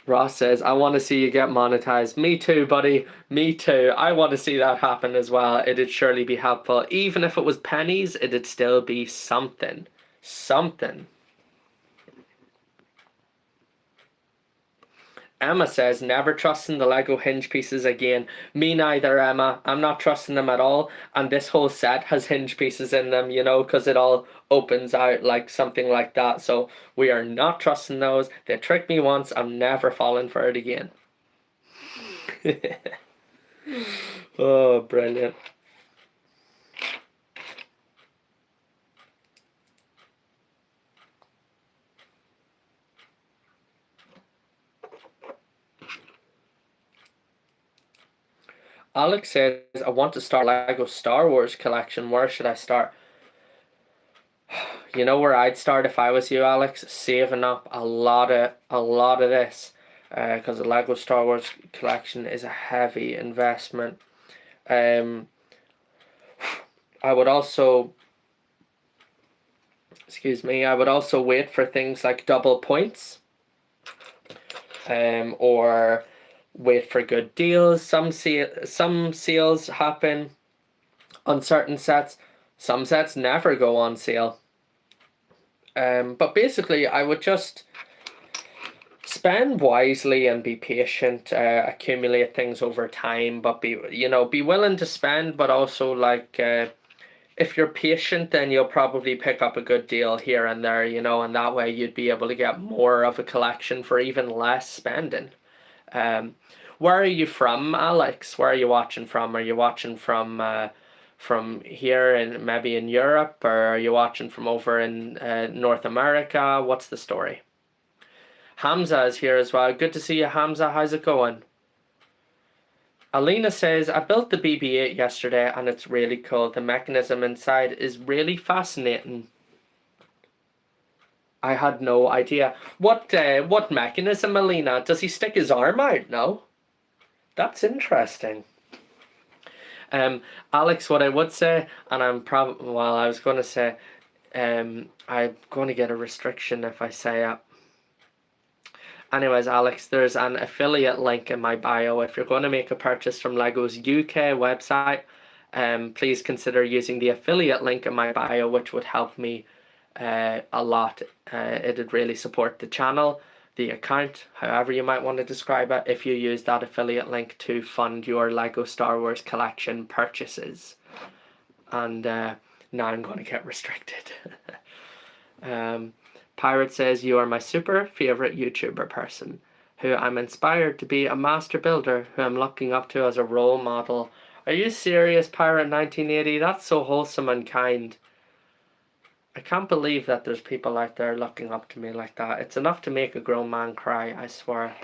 Ross says, I want to see you get monetized. Me too, buddy. Me too. I want to see that happen as well. It'd surely be helpful. Even if it was pennies, it'd still be something. Something. Emma says, never trusting the Lego hinge pieces again. Me neither, Emma. I'm not trusting them at all. And this whole set has hinge pieces in them, you know, because it all opens out like something like that. So we are not trusting those. They tricked me once. I'm never falling for it again. Oh, brilliant. Alex says, I want to start Lego Star Wars collection. Where should I start? You know where I'd start if I was you, Alex? Saving up a lot of this. Because the Lego Star Wars collection is a heavy investment. I would also... I would also wait for things like double points. Or... wait for good deals. Some sales happen on certain sets. Some sets never go on sale. But basically, I would just spend wisely and be patient, accumulate things over time, but be willing to spend, but also like if you're patient, then you'll probably pick up a good deal here and there, and that way you'd be able to get more of a collection for even less spending. Um, where are you from, Alex? Where are you watching from? Are you watching from here and maybe in Europe, or are you watching from over in North America? What's the story? Hamza is here as well. Good to see you, Hamza. How's it going? Alina says, I built the BB-8 yesterday and it's really cool. The mechanism inside is really fascinating. I had no idea. What mechanism, Alina? Does he stick his arm out? No? That's interesting. Alex, what I would say, and I was going to say, I'm going to get a restriction if I say it. Anyways, Alex, there's an affiliate link in my bio. If you're going to make a purchase from Lego's UK website, please consider using the affiliate link in my bio, which would help me a lot. It'd really support the channel, the account, however you might want to describe it, if you use that affiliate link to fund your Lego Star Wars collection purchases. And now I'm going to get restricted. Pirate says, you are my super favorite YouTuber person who I'm inspired to be a master builder who I'm looking up to as a role model. Are you serious, Pirate 1980? That's so wholesome and kind. I can't believe that there's people out there looking up to me like that. It's enough to make a grown man cry, I swear.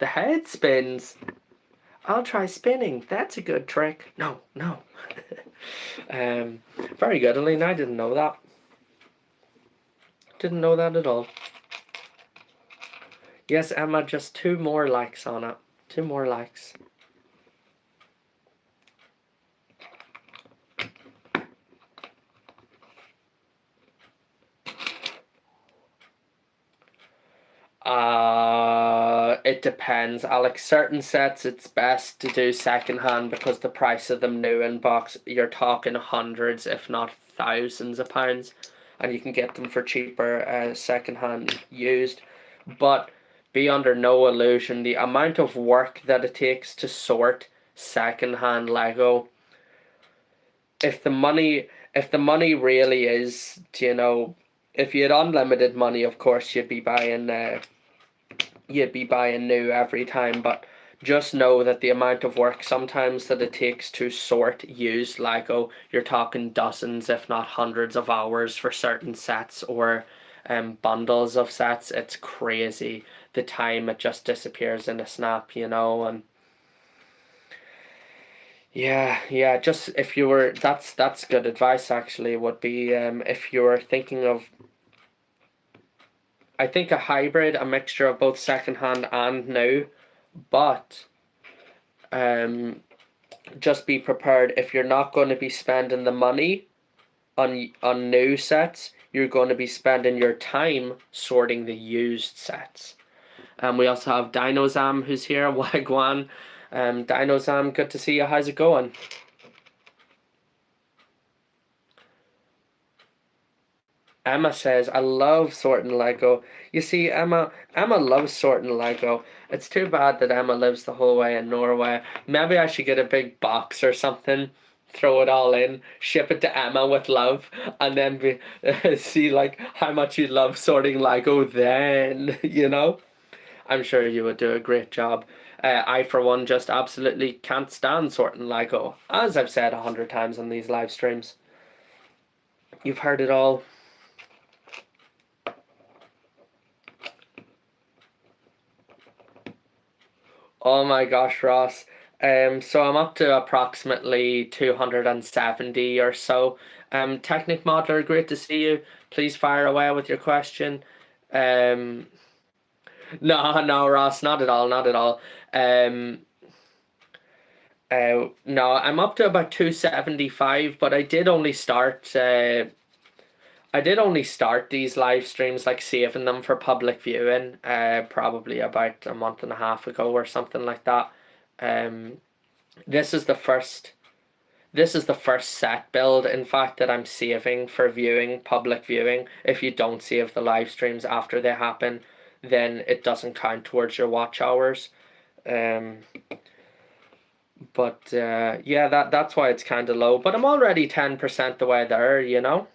The head spins. I'll try spinning. That's a good trick. No. Very good, Aline. I didn't know that. Didn't know that at all. Yes, Emma, just 2 more likes on it. 2 more likes. It depends, Alex. Certain sets it's best to do secondhand because the price of them new in box, you're talking hundreds if not thousands of pounds, and you can get them for cheaper secondhand used. But be under no illusion, the amount of work that it takes to sort secondhand Lego, if the money really is, if you had unlimited money, of course you'd be buying new every time, but just know that the amount of work sometimes that it takes to sort used Lego, you're talking dozens if not hundreds of hours for certain sets or bundles of sets. It's crazy the time it just disappears in a snap, and yeah, just if you were, that's good advice actually, would be if you're thinking of, I think a hybrid, a mixture of both secondhand and new, but just be prepared, if you're not going to be spending the money on new sets, you're going to be spending your time sorting the used sets. We also have Dinozam who's here. Wagwan. Dinozam, good to see you. How's it going? Emma says, I love sorting Lego. You see, Emma loves sorting Lego. It's too bad that Emma lives the whole way in Norway. Maybe I should get a big box or something, throw it all in, ship it to Emma with love, and then see like how much you love sorting Lego then, I'm sure you would do a great job. I, for one, just absolutely can't stand sorting Lego, as I've said 100 times on these live streams. You've heard it all. Oh my gosh, Ross. So I'm up to approximately 270 or so. Technic Modeler, great to see you. Please fire away with your question. No, Ross, not at all, not at all. No, I'm up to about 275, but I did only start these live streams, like saving them for public viewing, probably about a month and a half ago or something like that. This is the first set build, in fact, that I'm saving for viewing, public viewing. If you don't save the live streams after they happen, then it doesn't count towards your watch hours. But yeah, that's why it's kind of low. But I'm already 10% the way there, you know.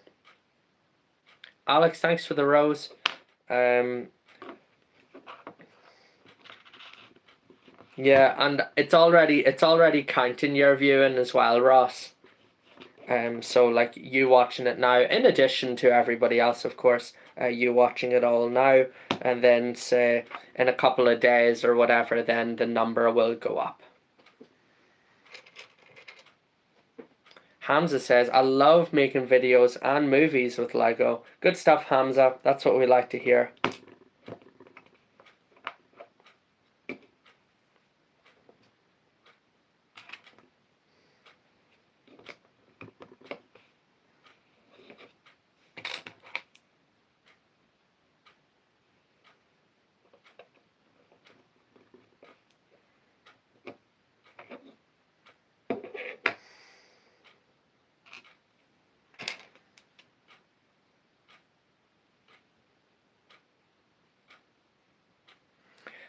Alex, thanks for the rose. Yeah, and it's already counting your viewing as well, Ross. So like you watching it now, in addition to everybody else, of course, you watching it all now, and then say in a couple of days or whatever, then the number will go up. Hamza says, I love making videos and movies with Lego. Good stuff, Hamza. That's what we like to hear.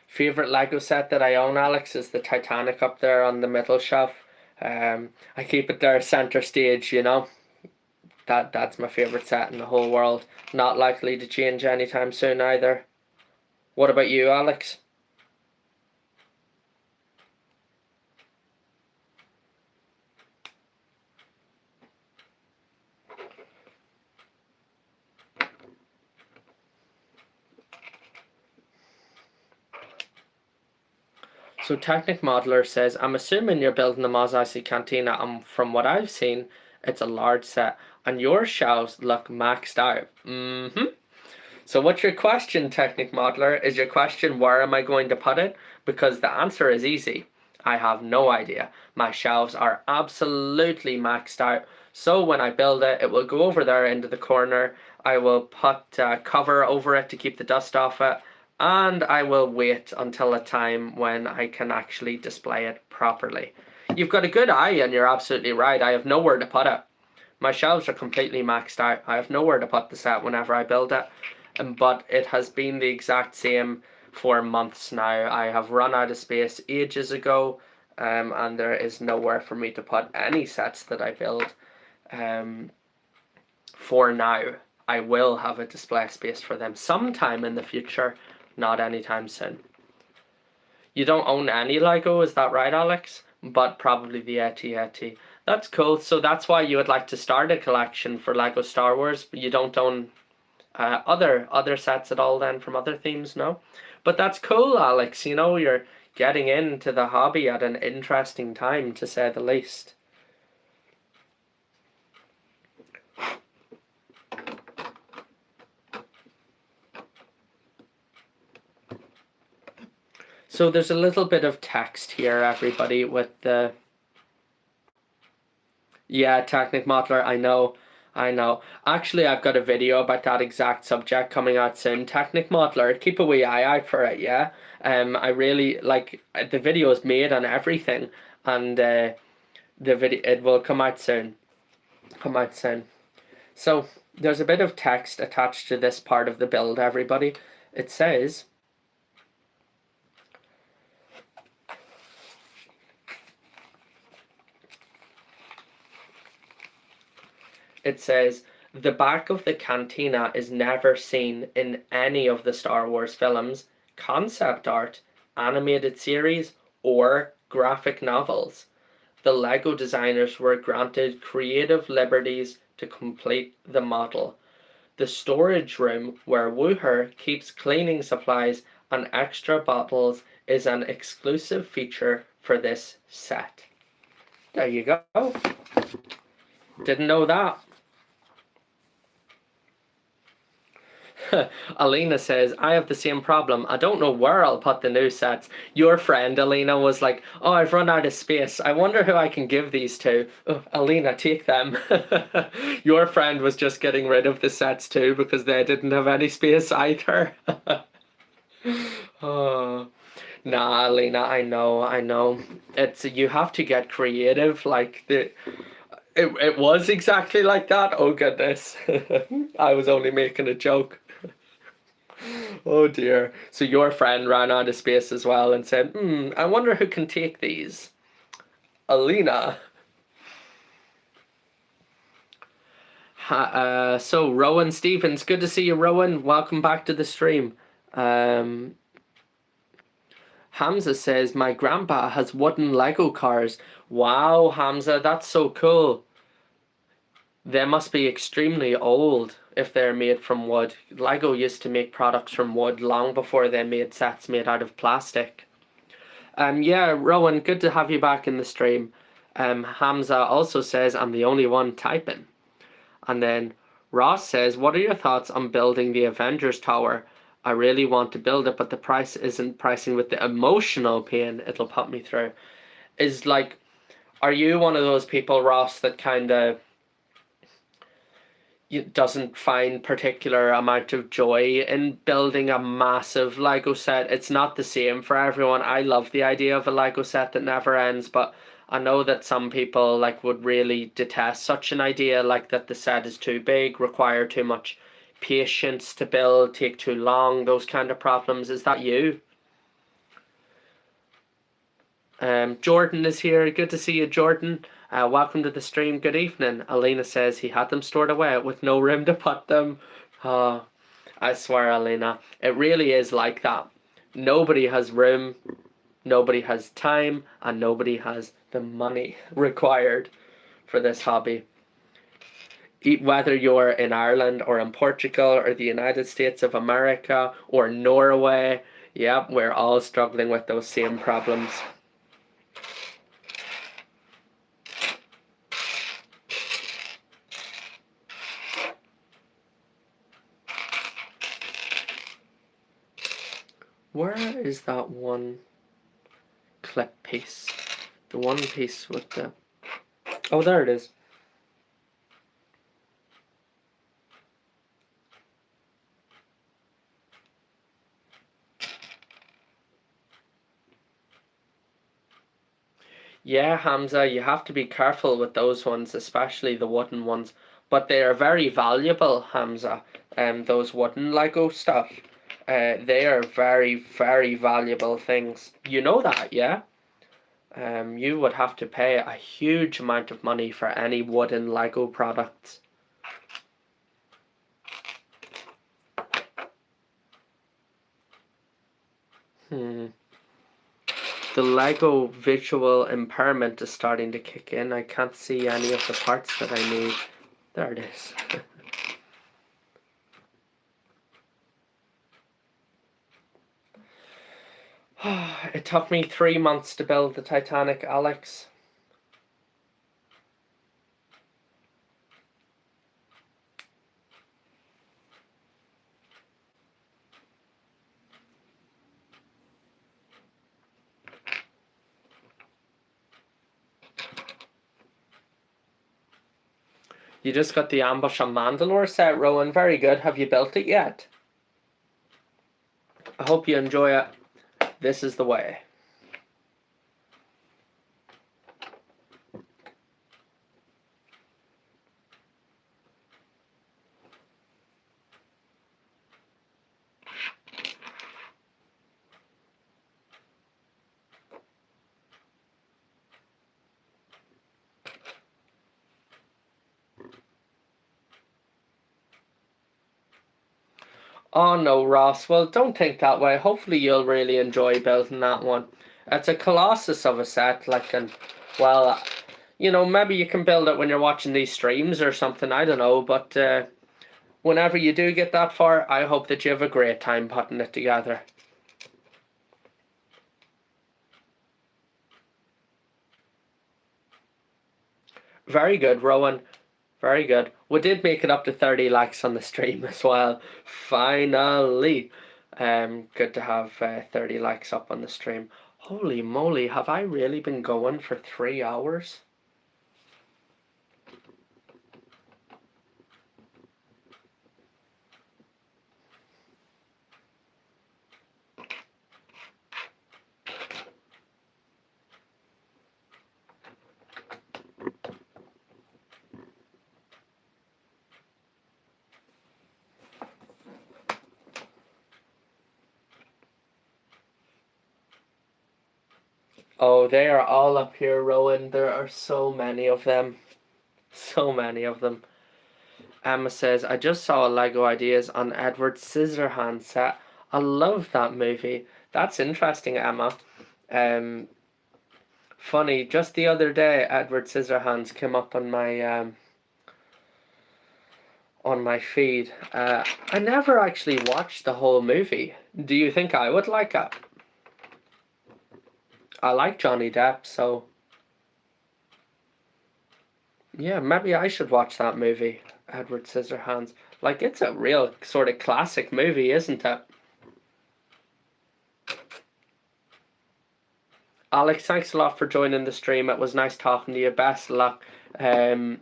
Favorite Lego set that I own, Alex, is the Titanic up there on the middle shelf. I keep it there center stage, you know. That's my favorite set in the whole world. Not likely to change anytime soon either. What about you, Alex? So Technic Modeler says, I'm assuming you're building the Mos Eisley Cantina, and from what I've seen, it's a large set, and your shelves look maxed out. So what's your question, Technic Modeler? Is your question, where am I going to put it? Because the answer is easy. I have no idea. My shelves are absolutely maxed out. So when I build it, it will go over there into the corner. I will put cover over it to keep the dust off it. And I will wait until a time when I can actually display it properly. You've got a good eye and you're absolutely right. I have nowhere to put it. My shelves are completely maxed out. I have nowhere to put the set whenever I build it. But it has been the exact same for months now. I have run out of space ages ago, and there is nowhere for me to put any sets that I build. For now, I will have a display space for them sometime in the future. Not anytime soon. You don't own any Lego, is that right, Alex? But probably the AT-AT. That's cool. So that's why you would like to start a collection for Lego Star Wars, but you don't own other sets at all then from other themes, no? But that's cool, Alex. You know, you're getting into the hobby at an interesting time, to say the least. So there's a little bit of text here, everybody, with the... Yeah, Technic Modeler, I know. Actually, I've got a video about that exact subject coming out soon. Technic Modeler, keep a wee eye out for it, yeah? I really, like, the video is made on everything, and the video, it will come out soon. So, there's a bit of text attached to this part of the build, everybody. It says... It says, the back of the cantina is never seen in any of the Star Wars films, concept art, animated series, or graphic novels. The Lego designers were granted creative liberties to complete the model. The storage room where Wooher keeps cleaning supplies and extra bottles is an exclusive feature for this set. There you go. Didn't know that. Alina says, I have the same problem. I don't know where I'll put the new sets. Your friend, Alina, was like, oh, I've run out of space. I wonder who I can give these to. Oh, Alina, take them. Your friend was just getting rid of the sets too because they didn't have any space either. Oh. Nah, Alina, I know. It's, you have to get creative. Like, it was exactly like that. Oh, goodness. I was only making a joke. Oh dear. So your friend ran out of space as well and said, I wonder who can take these. Alina. So Rowan Stevens, good to see you, Rowan. Welcome back to the stream. Hamza says, my grandpa has wooden Lego cars. Wow, Hamza, that's so cool. They must be extremely old if they're made from wood. Lego used to make products from wood long before they made sets made out of plastic. Yeah, Rowan, good to have you back in the stream. Hamza also says, I'm the only one typing. And then Ross says, what are your thoughts on building the Avengers Tower? I really want to build it, but the price isn't pricing with the emotional pain it'll put me through. Is like, are you one of those people, Ross, that kind of doesn't find particular amount of joy in building a massive Lego set? It's not the same for everyone. I love the idea of a Lego set that never ends, but I know that some people like would really detest such an idea, like that the set is too big, require too much patience to build, take too long, those kind of problems. Is that you? Jordan is here. Good to see you, Jordan. Welcome to the stream. Good evening. Alina says he had them stored away with no room to put them. Oh, I swear, Alina, it really is like that. Nobody has room, nobody has time, and nobody has the money required for this hobby. Whether you're in Ireland or in Portugal or the United States of America or Norway, yep, we're all struggling with those same problems. Where is that one clip piece? The one piece with the... Oh, there it is. Yeah, Hamza, you have to be careful with those ones, especially the wooden ones. But they are very valuable, Hamza. Those wooden Lego stuff. They are very, very valuable things. You know that, yeah? You would have to pay a huge amount of money for any wooden Lego products. The Lego visual impairment is starting to kick in. I can't see any of the parts that I need. There it is. It took me 3 months to build the Titanic, Alex. You just got the Ambush on Mandalore set, Rowan. Very good. Have you built it yet? I hope you enjoy it. This is the way. Oh no, Ross. Well, don't think that way. Hopefully you'll really enjoy building that one. It's a colossus of a set, like, and, well, you know, maybe you can build it when you're watching these streams or something, I don't know, but whenever you do get that far, I hope that you have a great time putting it together. Very good, Rowan. Very good. We did make it up to 30 likes on the stream as well. Finally. Good to have 30 likes up on the stream. Holy moly, have I really been going for 3 hours? Oh, they are all up here, Rowan. There are so many of them. So many of them. Emma says, I just saw Lego Ideas on Edward Scissorhands set. I love that movie. That's interesting, Emma. Um, Funny, just the other day, Edward Scissorhands came up on my feed. I never actually watched the whole movie. Do you think I would like it? I like Johnny Depp, so yeah, maybe I should watch that movie, Edward Scissorhands. Like, it's a real sort of classic movie, isn't it? Alex, thanks a lot for joining the stream. It was nice talking to you. Best of luck. And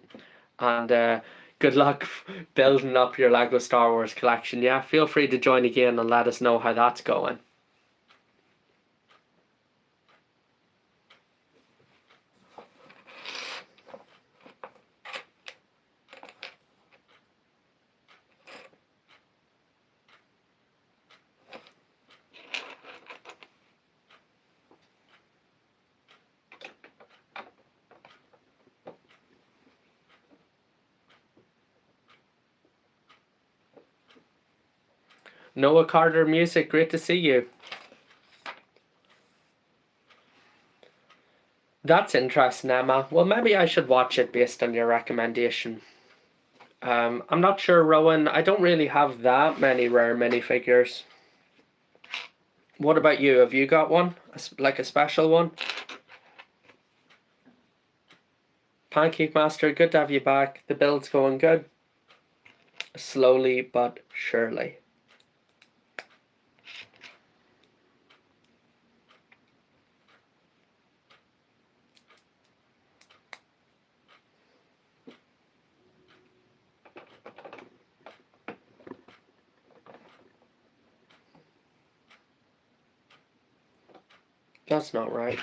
good luck building up your Lego Star Wars collection. Yeah, feel free to join again and let us know how that's going. Noah Carter Music, great to see you. That's interesting, Emma. Well, maybe I should watch it based on your recommendation. I'm not sure, Rowan. I don't really have that many rare minifigures. What about you? Have you got one? Like a special one? Pancake Master, good to have you back. The build's going good. Slowly but surely. That's not right.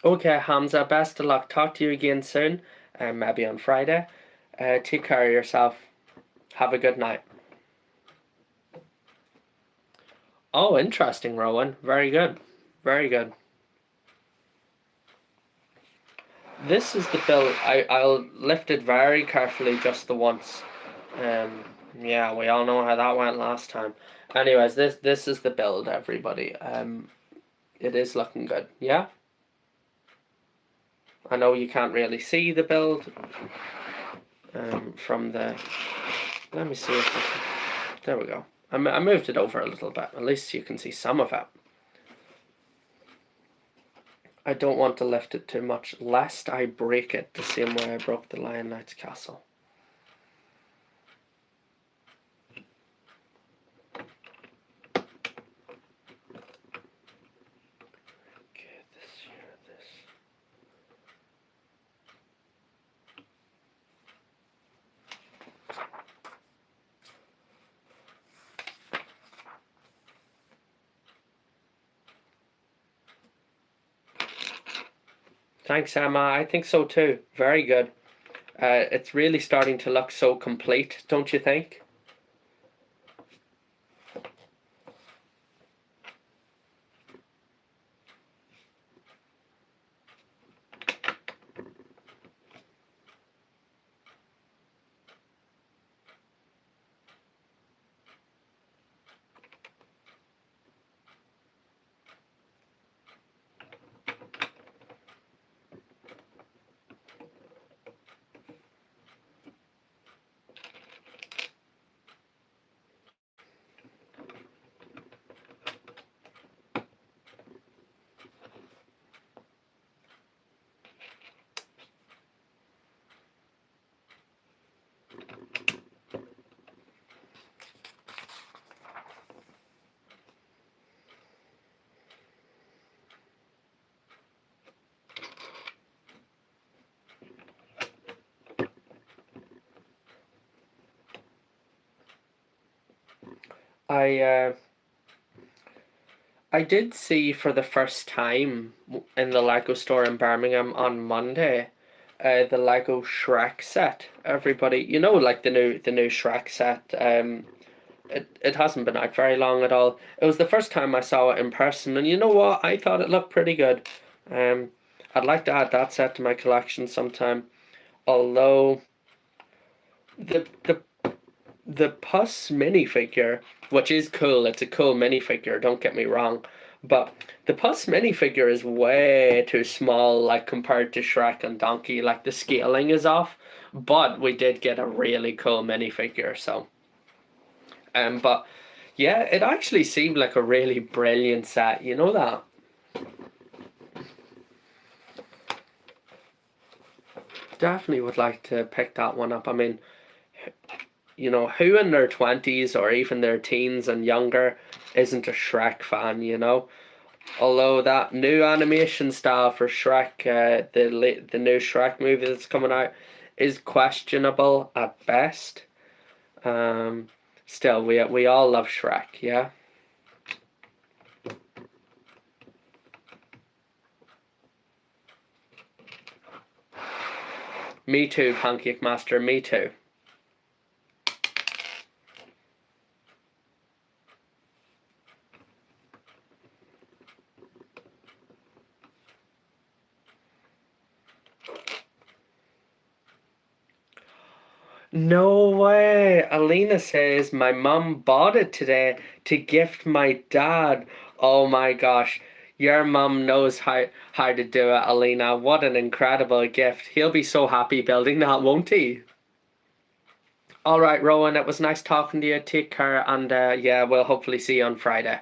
Okay, Hamza, best of luck. Talk to you again soon. Maybe on Friday. Take care of yourself. Have a good night. Oh, interesting, Rowan. Very good. Very good. This is the build. I'll lift it very carefully just the once. Yeah, we all know how that went last time. Anyways, this is the build, everybody. It is looking good. Yeah? I know you can't really see the build from the... Let me see if I can... There we go. I moved it over a little bit. At least you can see some of it. I don't want to lift it too much, lest I break it the same way I broke the Lion Knight's castle. Okay, this here, this. Thanks, Emma. I think so too. Very good. It's really starting to look so complete, don't you think? I did see for the first time in the Lego store in Birmingham on Monday The Lego Shrek set. Everybody, like the new Shrek set. It hasn't been out very long at all. It was the first time I saw it in person, and you know what? I thought it looked pretty good. Um, I'd like to add that set to my collection sometime. Although the the Puss minifigure, which is cool, it's a cool minifigure, don't get me wrong, but the Puss minifigure is way too small, like compared to Shrek and Donkey. Like the scaling is off, but we did get a really cool minifigure. So, but yeah, it actually seemed like a really brilliant set. You know that. Definitely would like to pick that one up. I mean, who in their 20s or even their teens and younger isn't a Shrek fan, Although that new animation style for Shrek, the new Shrek movie that's coming out, is questionable at best. Still, we all love Shrek, yeah. Me too, Pancake Master. Me too. No way. Alina says my mum bought it today to gift my dad. Oh my gosh. Your mum knows how to do it, Alina. What an incredible gift. He'll be so happy building that, won't he? All right, Rowan, it was nice talking to you. Take care, and yeah, we'll hopefully see you on Friday.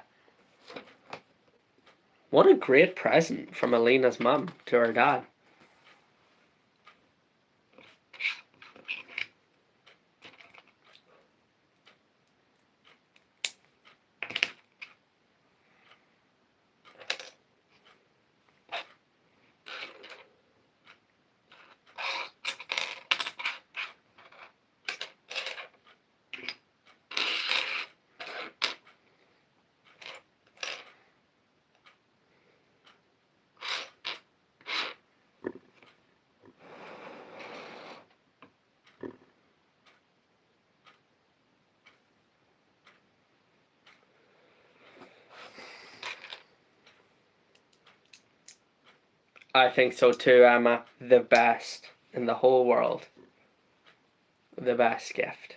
What a great present from Alina's mum to her dad. I think so too, Emma. The best in the whole world. The best gift.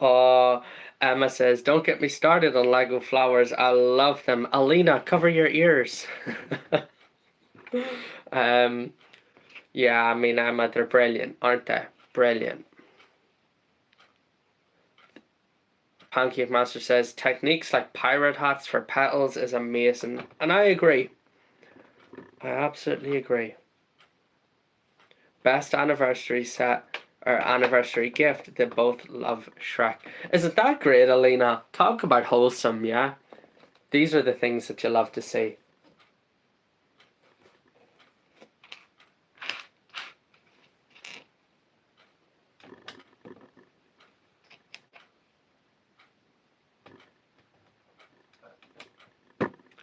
Oh, Emma says, don't get me started on Lego flowers. I love them. Alina, cover your ears. um, yeah, I mean, Emma, they're brilliant, aren't they? Brilliant. Pancake Master says, techniques like pirate hats for petals is amazing. And I agree. I absolutely agree. Best anniversary set or anniversary gift. They both love Shrek. Isn't that great, Alina? Talk about wholesome, yeah? These are the things that you love to see.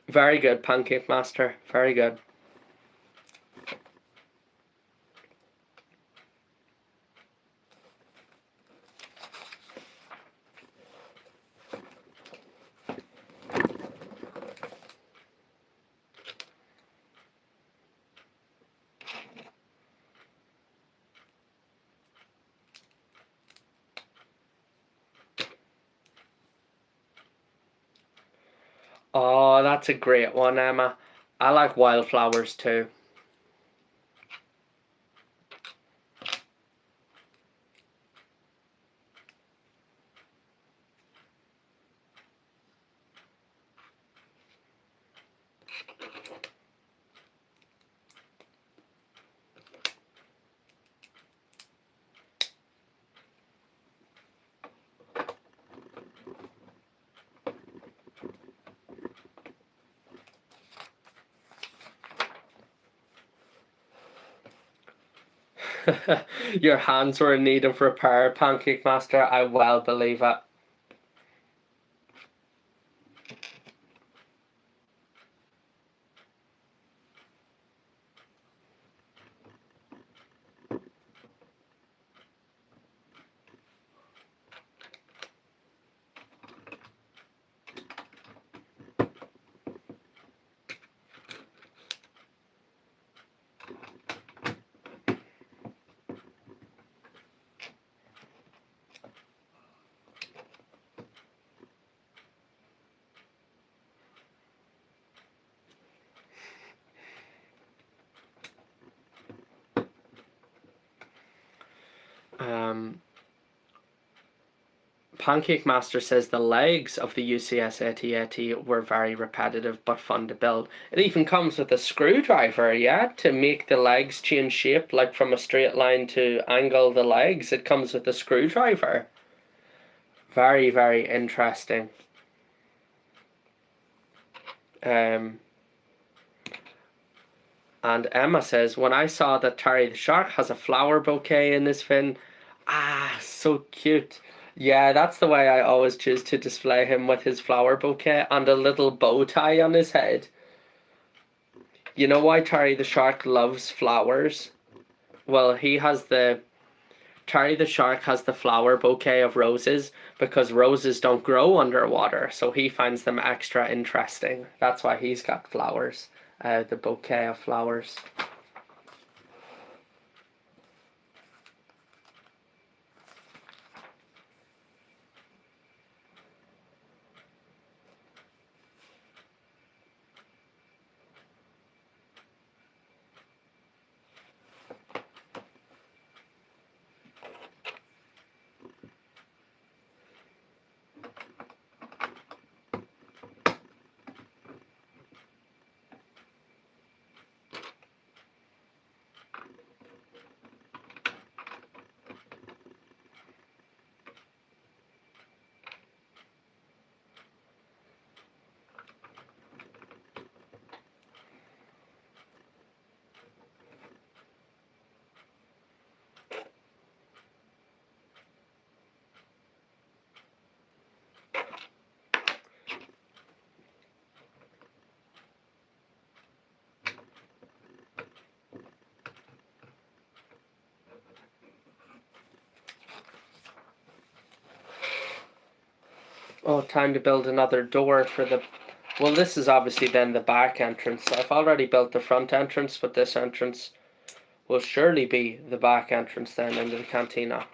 Very good, Pancake Master. Very good. Oh, that's a great one, Emma. I like wildflowers too. Your hands were in need of repair, Pancake Master. I well believe it. Pancake Master says the legs of the UCS 8080 were very repetitive but fun to build. It even comes with a screwdriver, yeah, to make the legs change shape, like from a straight line to angle the legs. It comes with a screwdriver. Very, very interesting. And Emma says, when I saw that Terry the Shark has a flower bouquet in his fin, so cute. Yeah, that's the way I always choose to display him, with his flower bouquet and a little bow tie on his head. You know why Terry the Shark loves flowers? Well, Terry the Shark has the flower bouquet of roses because roses don't grow underwater, so he finds them extra interesting. That's why he's got flowers, the bouquet of flowers. Oh, time to build another door for the... Well, this is obviously then the back entrance. I've already built the front entrance, but this entrance will surely be the back entrance then into the cantina.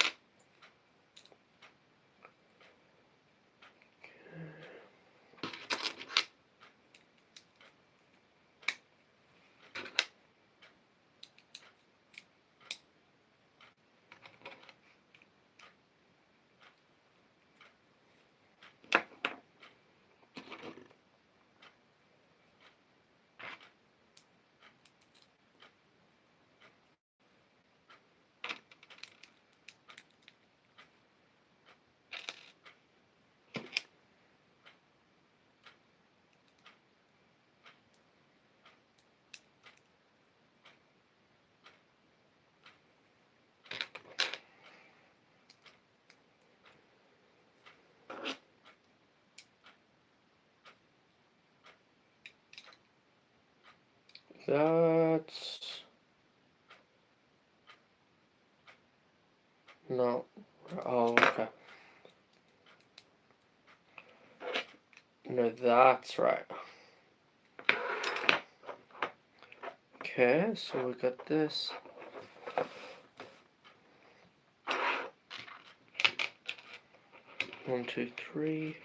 That's... No. Oh, okay. No, that's right. Okay, so we got this. One, two, three.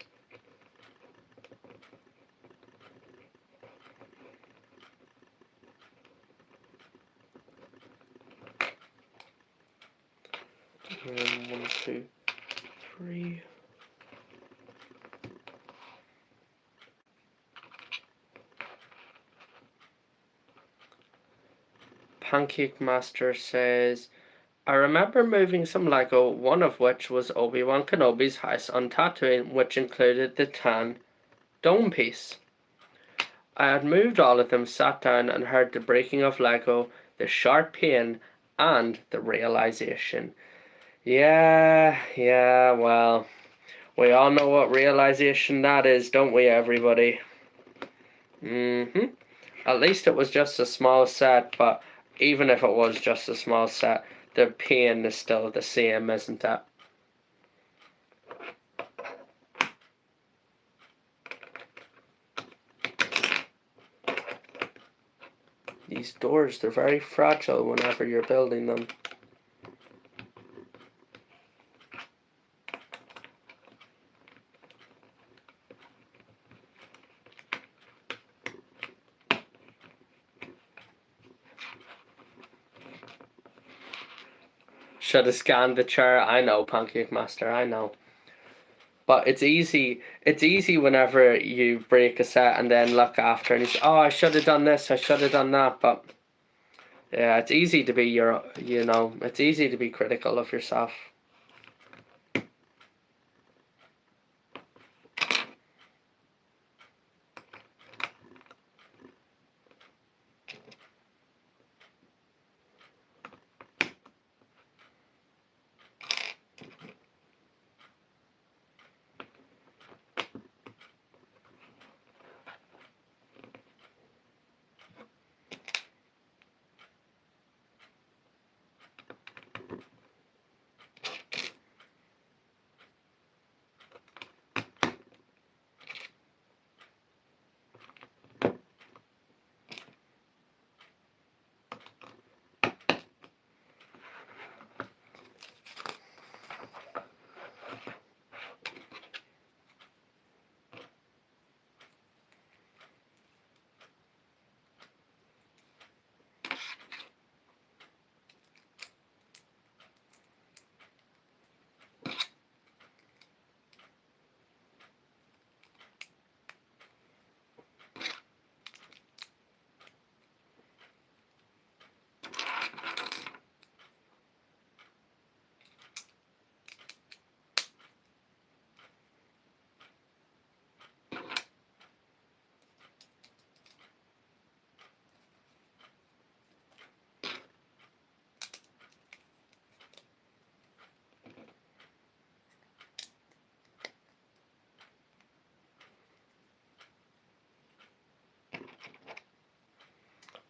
1, 2, 3. Pancake Master says, I remember moving some Lego, one of which was Obi-Wan Kenobi's house on Tatooine, which included the tan dome piece. I had moved all of them, sat down and heard the breaking of Lego, the sharp pain, and the realization. Yeah, well, we all know what realization that is, don't we, everybody? At least it was just a small set, but even if it was just a small set, the pain is still the same, isn't it? These doors, they're very fragile whenever you're building them. Should have scanned the chair. I know, Pancake Master, I know. But it's easy whenever you break a set and then look after and you say, oh, I should have done this, I should have done that. But yeah, it's easy to be it's easy to be critical of yourself.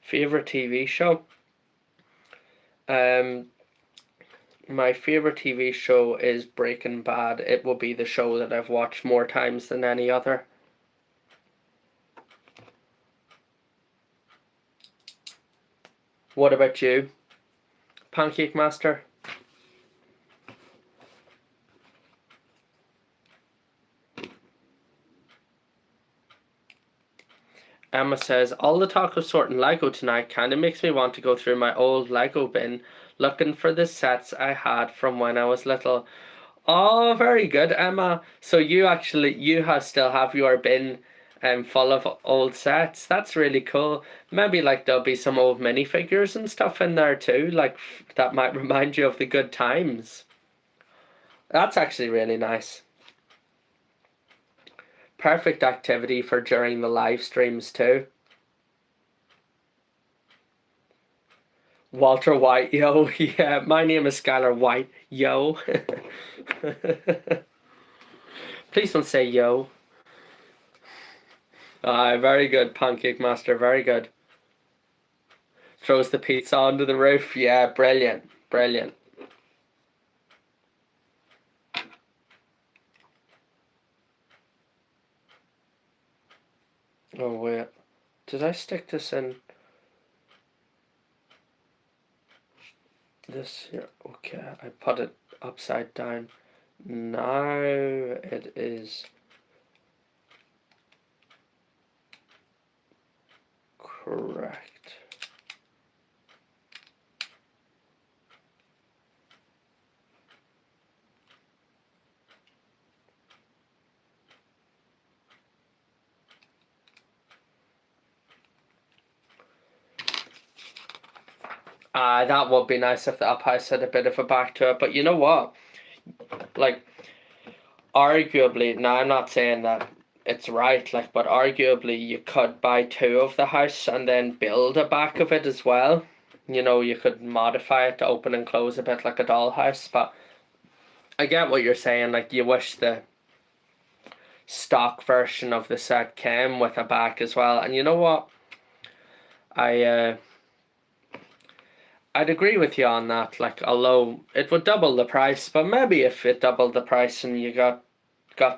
Favorite TV show? My favorite TV show is Breaking Bad. It will be the show that I've watched more times than any other. What about you, Pancake Master? Emma says, all the talk of sorting Lego tonight kind of makes me want to go through my old Lego bin looking for the sets I had from when I was little. Oh, very good, Emma. So you still have your bin full of old sets. That's really cool. Maybe like there'll be some old minifigures and stuff in there too, like that might remind you of the good times. That's actually really nice. Perfect activity for during the live streams too. Walter White, yo. Yeah, my name is Skylar White, yo. Please don't say yo. Very good, Pancake Master, very good. Throws the pizza onto the roof. Yeah, brilliant, brilliant. Oh, wait. Did I stick this in? This here. Okay, I put it upside down. Now it is correct. That would be nice if the up house had a bit of a back to it. But you know what? Like, arguably, now I'm not saying that it's right, like, but arguably you could buy two of the house and then build a back of it as well. You know, you could modify it to open and close a bit like a dollhouse. But I get what you're saying. Like, you wish the stock version of the set came with a back as well. And you know what? I'd agree with you on that. Like, although it would double the price, but maybe if it doubled the price and you got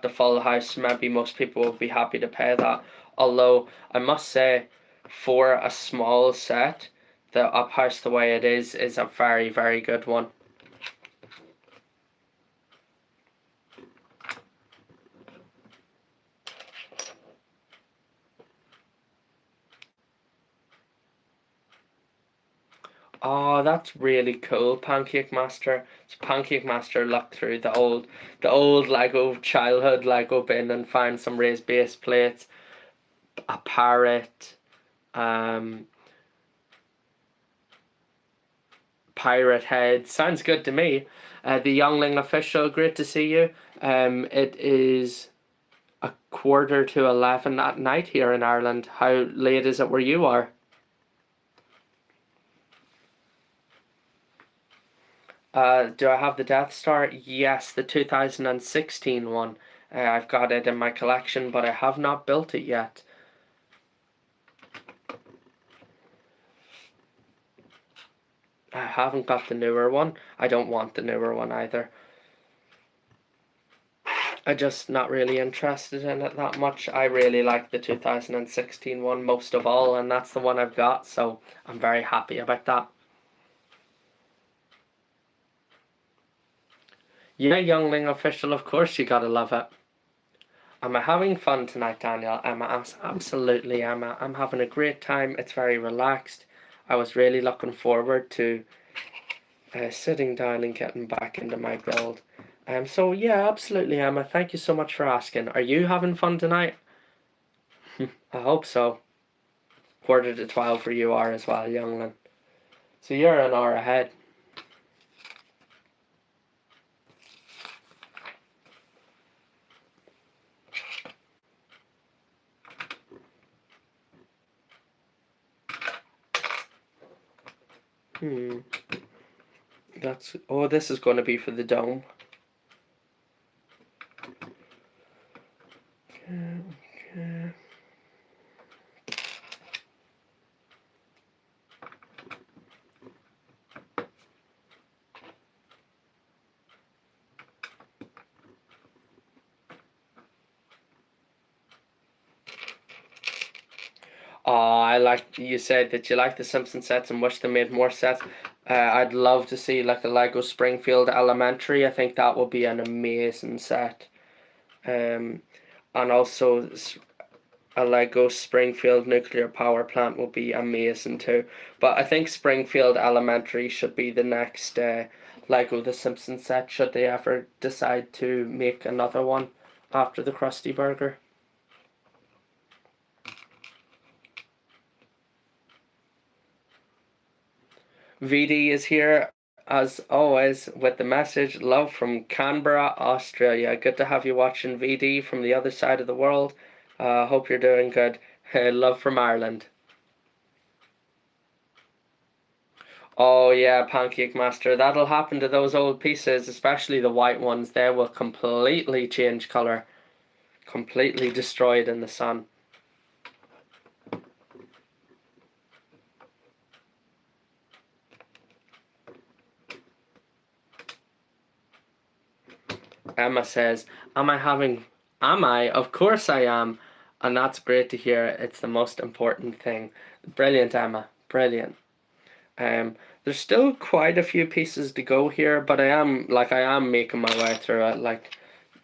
the full house, maybe most people would be happy to pay that. Although I must say, for a small set, the up house the way it is a very, very good one. Oh, that's really cool, Pancake Master. So Pancake Master looked through the old Lego childhood Lego bin and found some raised base plates, a parrot, pirate head. Sounds good to me. The Youngling official, great to see you. It is 11:15 at night here in Ireland. How late is it where you are? Do I have the Death Star? Yes, the 2016 one. I've got it in my collection, but I have not built it yet. I haven't got the newer one. I don't want the newer one either. I'm just not really interested in it that much. I really like the 2016 one most of all, and that's the one I've got, so I'm very happy about that. Yeah, Youngling official, of course you gotta love it. Am I having fun tonight, Daniel? Absolutely, Emma. I'm having a great time. It's very relaxed. I was really looking forward to sitting down and getting back into my build. So yeah, absolutely, Emma. Thank you so much for asking. Are you having fun tonight? I hope so. 11:45 where you are as well, youngling. So you're an hour ahead. This is going to be for the dome. Okay. I like you said that you like the Simpson sets and wish they made more sets. I'd love to see like the Lego Springfield Elementary. I think that would be an amazing set. And also a Lego Springfield nuclear power plant will be amazing too. But I think Springfield Elementary should be the next Lego The Simpsons set, should they ever decide to make another one after the Krusty Burger. VD is here as always with the message, love from Canberra, Australia. Good to have you watching, VD, from the other side of the world. Hope you're doing good. Love from Ireland. Oh yeah, Pancake Master. That'll happen to those old pieces, especially the white ones. They will completely change colour. Completely destroyed in the sun. Emma says, am I? Of course I am. And that's great to hear. It's the most important thing. Brilliant, Emma. Brilliant. There's still quite a few pieces to go here, but I am making my way through it. Like,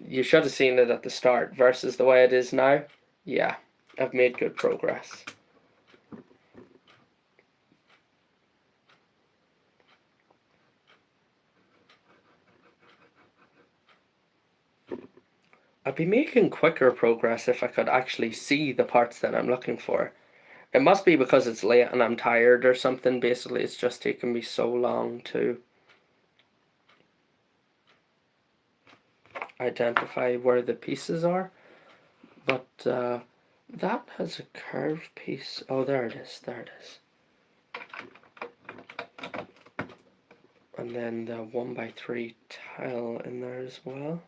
you should have seen it at the start versus the way it is now. Yeah, I've made good progress. I'd be making quicker progress if I could actually see the parts that I'm looking for. It must be because it's late and I'm tired or something. Basically, it's just taken me so long to identify where the pieces are. But that has a curved piece. Oh, there it is. There it is. And then the 1x3 tile in there as well.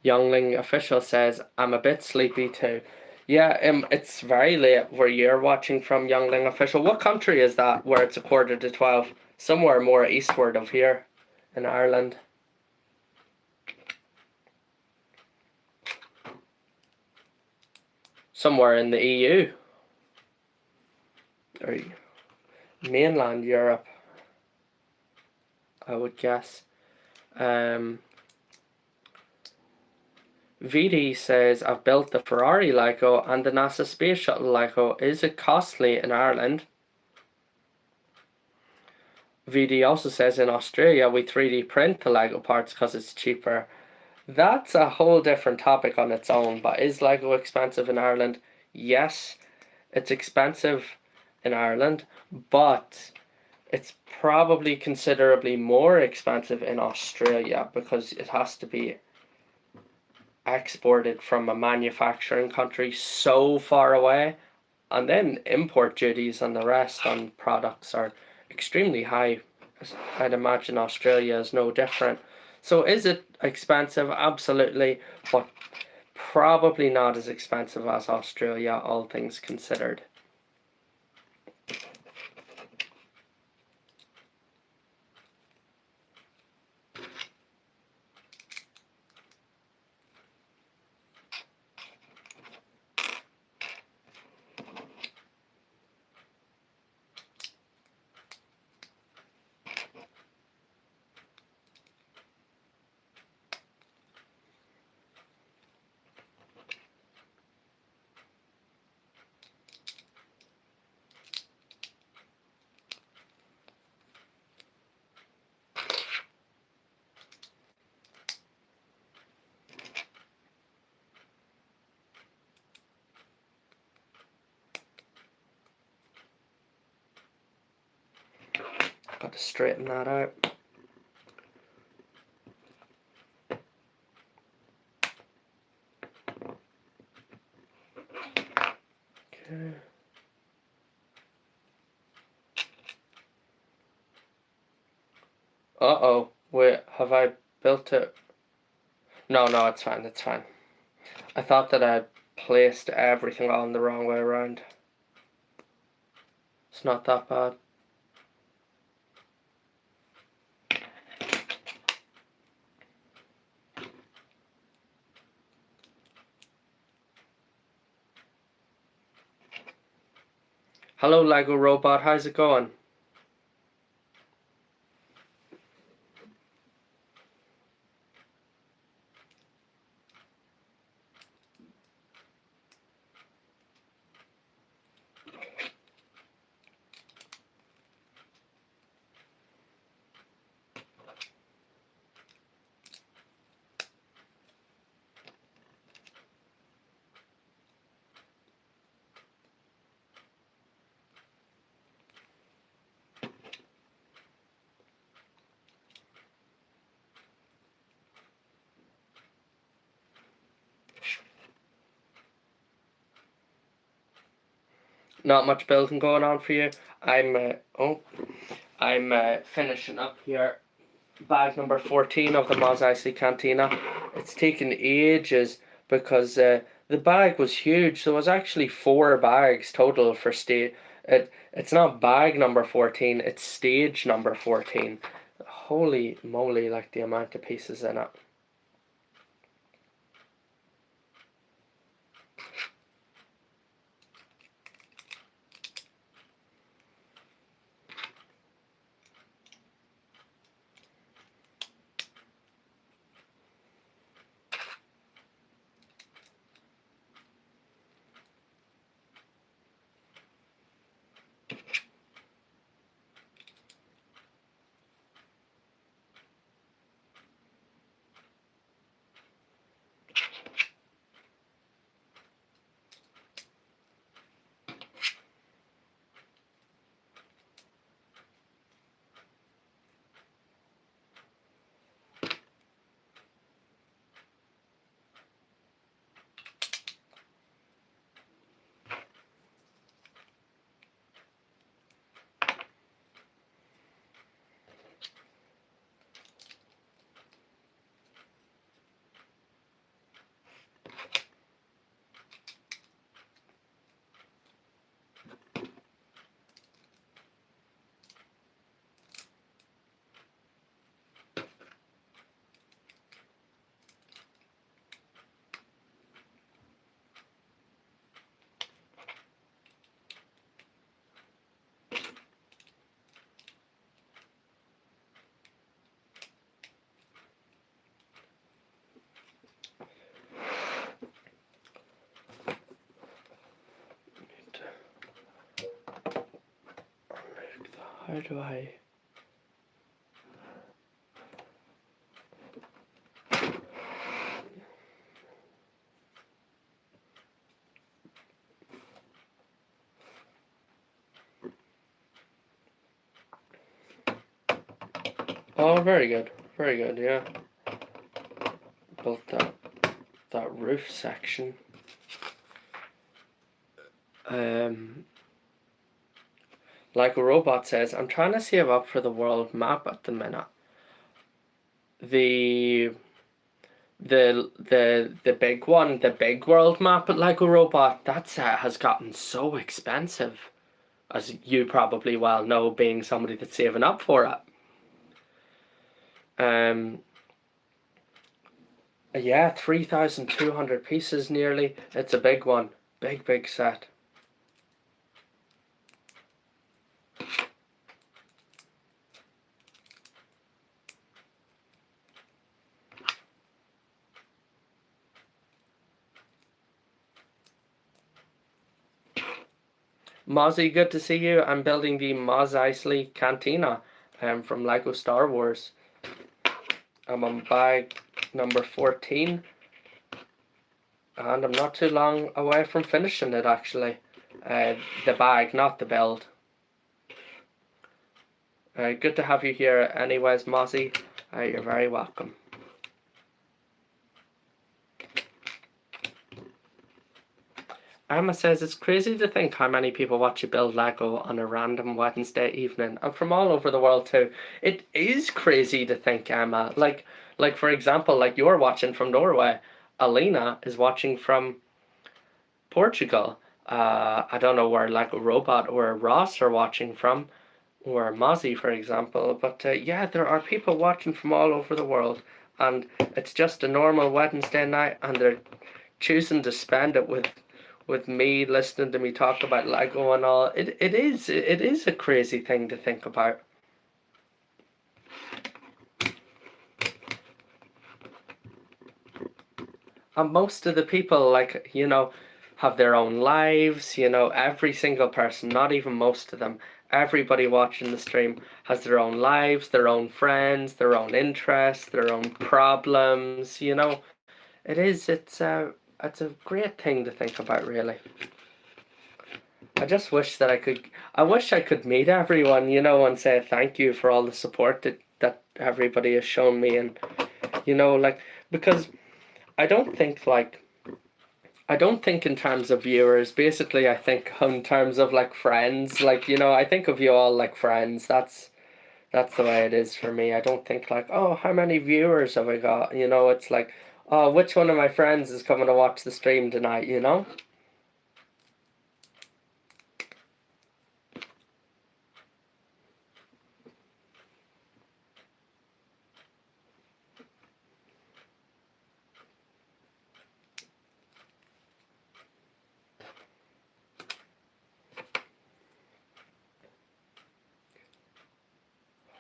Youngling official says, I'm a bit sleepy too. Yeah, it's very late where you're watching from, Youngling official. What country is that where it's 11:45? Somewhere more eastward of here in Ireland. Somewhere in the EU. Or mainland Europe, I would guess. VD says, I've built the Ferrari Lego and the NASA Space Shuttle Lego. Is it costly in Ireland? VD also says, in Australia we 3D print the Lego parts because it's cheaper. That's a whole different topic on its own, but is Lego expensive in Ireland? Yes, it's expensive in Ireland, but it's probably considerably more expensive in Australia because it has to be exported from a manufacturing country so far away, and then import duties and the rest on products are extremely high. I'd imagine Australia is no different. So is it expensive? Absolutely, but probably not as expensive as Australia, all things considered. Got to straighten that out. Okay. Uh-oh. Wait, have I built it? No, it's fine, it's fine. I thought that I placed everything on the wrong way around. It's not that bad. Hello, Lego Robot. How's it going? Not much building going on for you. I'm finishing up here. Bag number 14 of the Mos Eisley Cantina. It's taken ages because the bag was huge. There was actually 4 bags total for it's not bag number 14, it's stage number 14. Holy moly, like the amount of pieces in it. How do I... Oh, very good. Very good, yeah. Built that roof section. Like a robot says, I'm trying to save up for the world map at the minute. The big one, the big world map at Lego Robot, that set has gotten so expensive, as you probably well know, being somebody that's saving up for it. Yeah, 3,200 pieces nearly. It's a big one. Big set. Mozzie, good to see you. I'm building the Mos Eisley Cantina from Lego Star Wars. I'm on bag number 14. And I'm not too long away from finishing it, actually. The bag, not the build. Good to have you here anyways, Mozzie. You're very welcome. Emma says, it's crazy to think how many people watch you build Lego on a random Wednesday evening, and from all over the world too. It is crazy to think, Emma. Like for example, like you're watching from Norway. Alina is watching from Portugal. I don't know where Lego Robot or Ross are watching from, or Mozzie, for example. But yeah, there are people watching from all over the world, and it's just a normal Wednesday night, and they're choosing to spend it with me, listening to me talk about Lego and all. It is a crazy thing to think about. And most of the people, like, you know, have their own lives, you know, every single person, not even most of them, everybody watching the stream has their own lives, their own friends, their own interests, their own problems, you know. It's a great thing to think about, really. I just wish that I wish I could meet everyone, you know, and say thank you for all the support that everybody has shown me. And, you know, like, because I don't think in terms of viewers. Basically, I think in terms of like friends. Like, you know, I think of you all like friends. That's the way it is for me. I don't think like, oh, how many viewers have I got? You know, it's like, oh, which one of my friends is coming to watch the stream tonight, you know?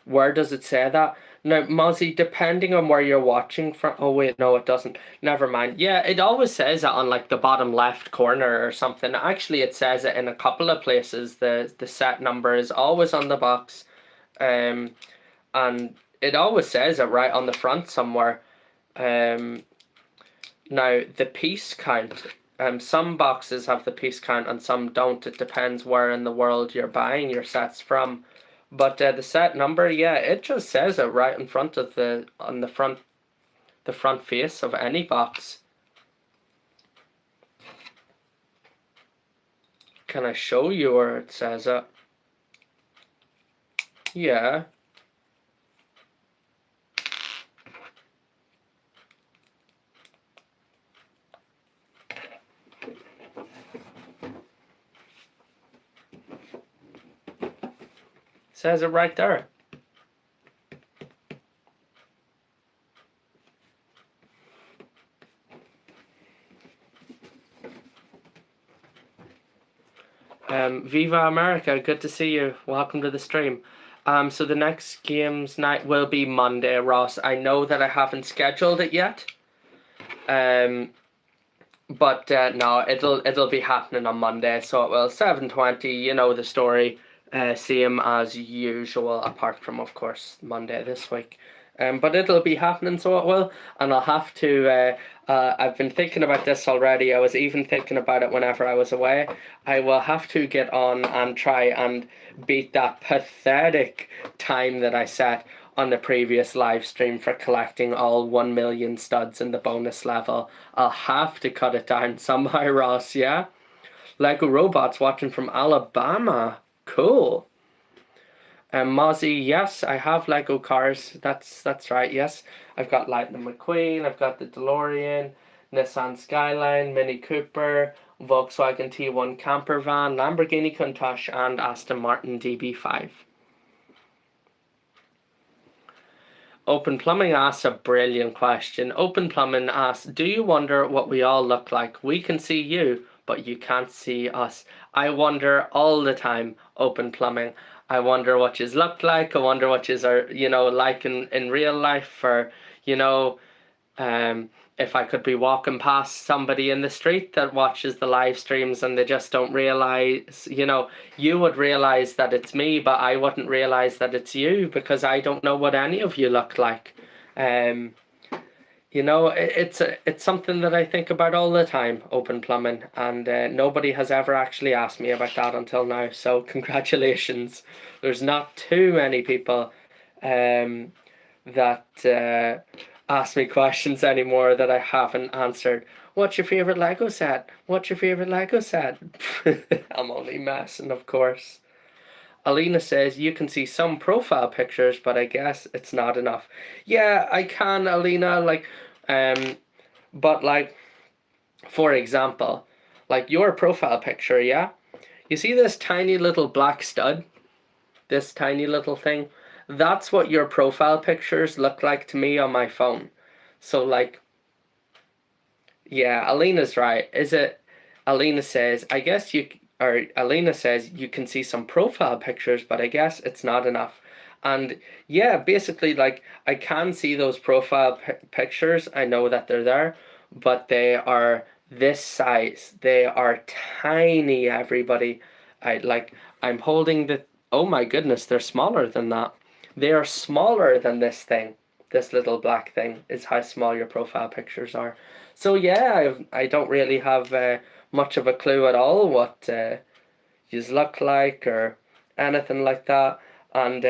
Where does it say that? Now, Mozzie, depending on where you're watching from... Oh, wait, no, it doesn't. Never mind. Yeah, it always says it on, like, the bottom left corner or something. Actually, it says it in a couple of places. The set number is always on the box. And it always says it right on the front somewhere. Now, the piece count... some boxes have the piece count and some don't. It depends where in the world you're buying your sets from. But the set number, yeah, it just says it right in front of the front face of any box. Can I show you where it says it? Yeah. Says it right there. Viva America, good to see you. Welcome to the stream. So the next games night will be Monday, Ross. I know that I haven't scheduled it yet. But no, it'll be happening on Monday. So it will 7:20. You know the story. Same as usual, apart from, of course, Monday this week. But it'll be happening, so it will. And I'll have to, I've been thinking about this already. I was even thinking about it whenever I was away. I will have to get on and try and beat that pathetic time that I set on the previous live stream for collecting all 1 million studs in the bonus level. I'll have to cut it down somehow, Ross, yeah? Lego Robots watching from Alabama. Cool. Mozzie, yes, I have Lego cars. That's right, yes. I've got Lightning McQueen, I've got the DeLorean, Nissan Skyline, Mini Cooper, Volkswagen T1 camper van, Lamborghini Countach, and Aston Martin DB5. Open Plumbing asks a brilliant question. Open Plumbing asks, do you wonder what we all look like? We can see you, but you can't see us. I wonder all the time, Open Plumbing. I wonder what yous look like. I wonder what yous are, like in real life. Or, if I could be walking past somebody in the street that watches the live streams and they just don't realize, you would realize that it's me, but I wouldn't realize that it's you because I don't know what any of you look like. It's something that I think about all the time, Open Plumbing, and nobody has ever actually asked me about that until now, so congratulations. There's not too many people that ask me questions anymore that I haven't answered. What's your favourite Lego set? What's your favourite Lego set? I'm only messing, of course. Alina says, you can see some profile pictures, but I guess it's not enough. Yeah, I can, Alina, but for example, your profile picture, yeah? You see this tiny little black stud? This tiny little thing? That's what your profile pictures look like to me on my phone. So, yeah, Alina's right. Alina says, Alina says you can see some profile pictures, but I guess it's not enough. And yeah, basically, I can see those profile pictures. I know that they're there, but they are this size. They are tiny, everybody. I'm holding oh my goodness, they're smaller than that. They are smaller than this thing. This little black thing is how small your profile pictures are. So yeah, I don't really have much of a clue at all what yous look like or anything like that. And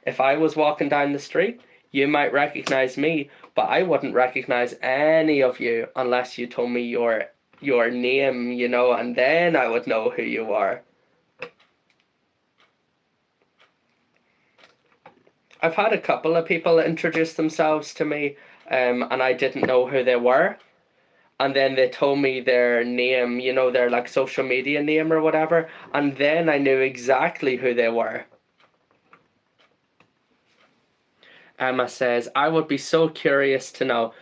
if I was walking down the street, you might recognize me, but I wouldn't recognize any of you unless you told me your name, and then I would know who you are. I've had a couple of people introduce themselves to me, and I didn't know who they were. And then they told me their name, their social media name or whatever, and then I knew exactly who they were. Emma says, I would be so curious to know.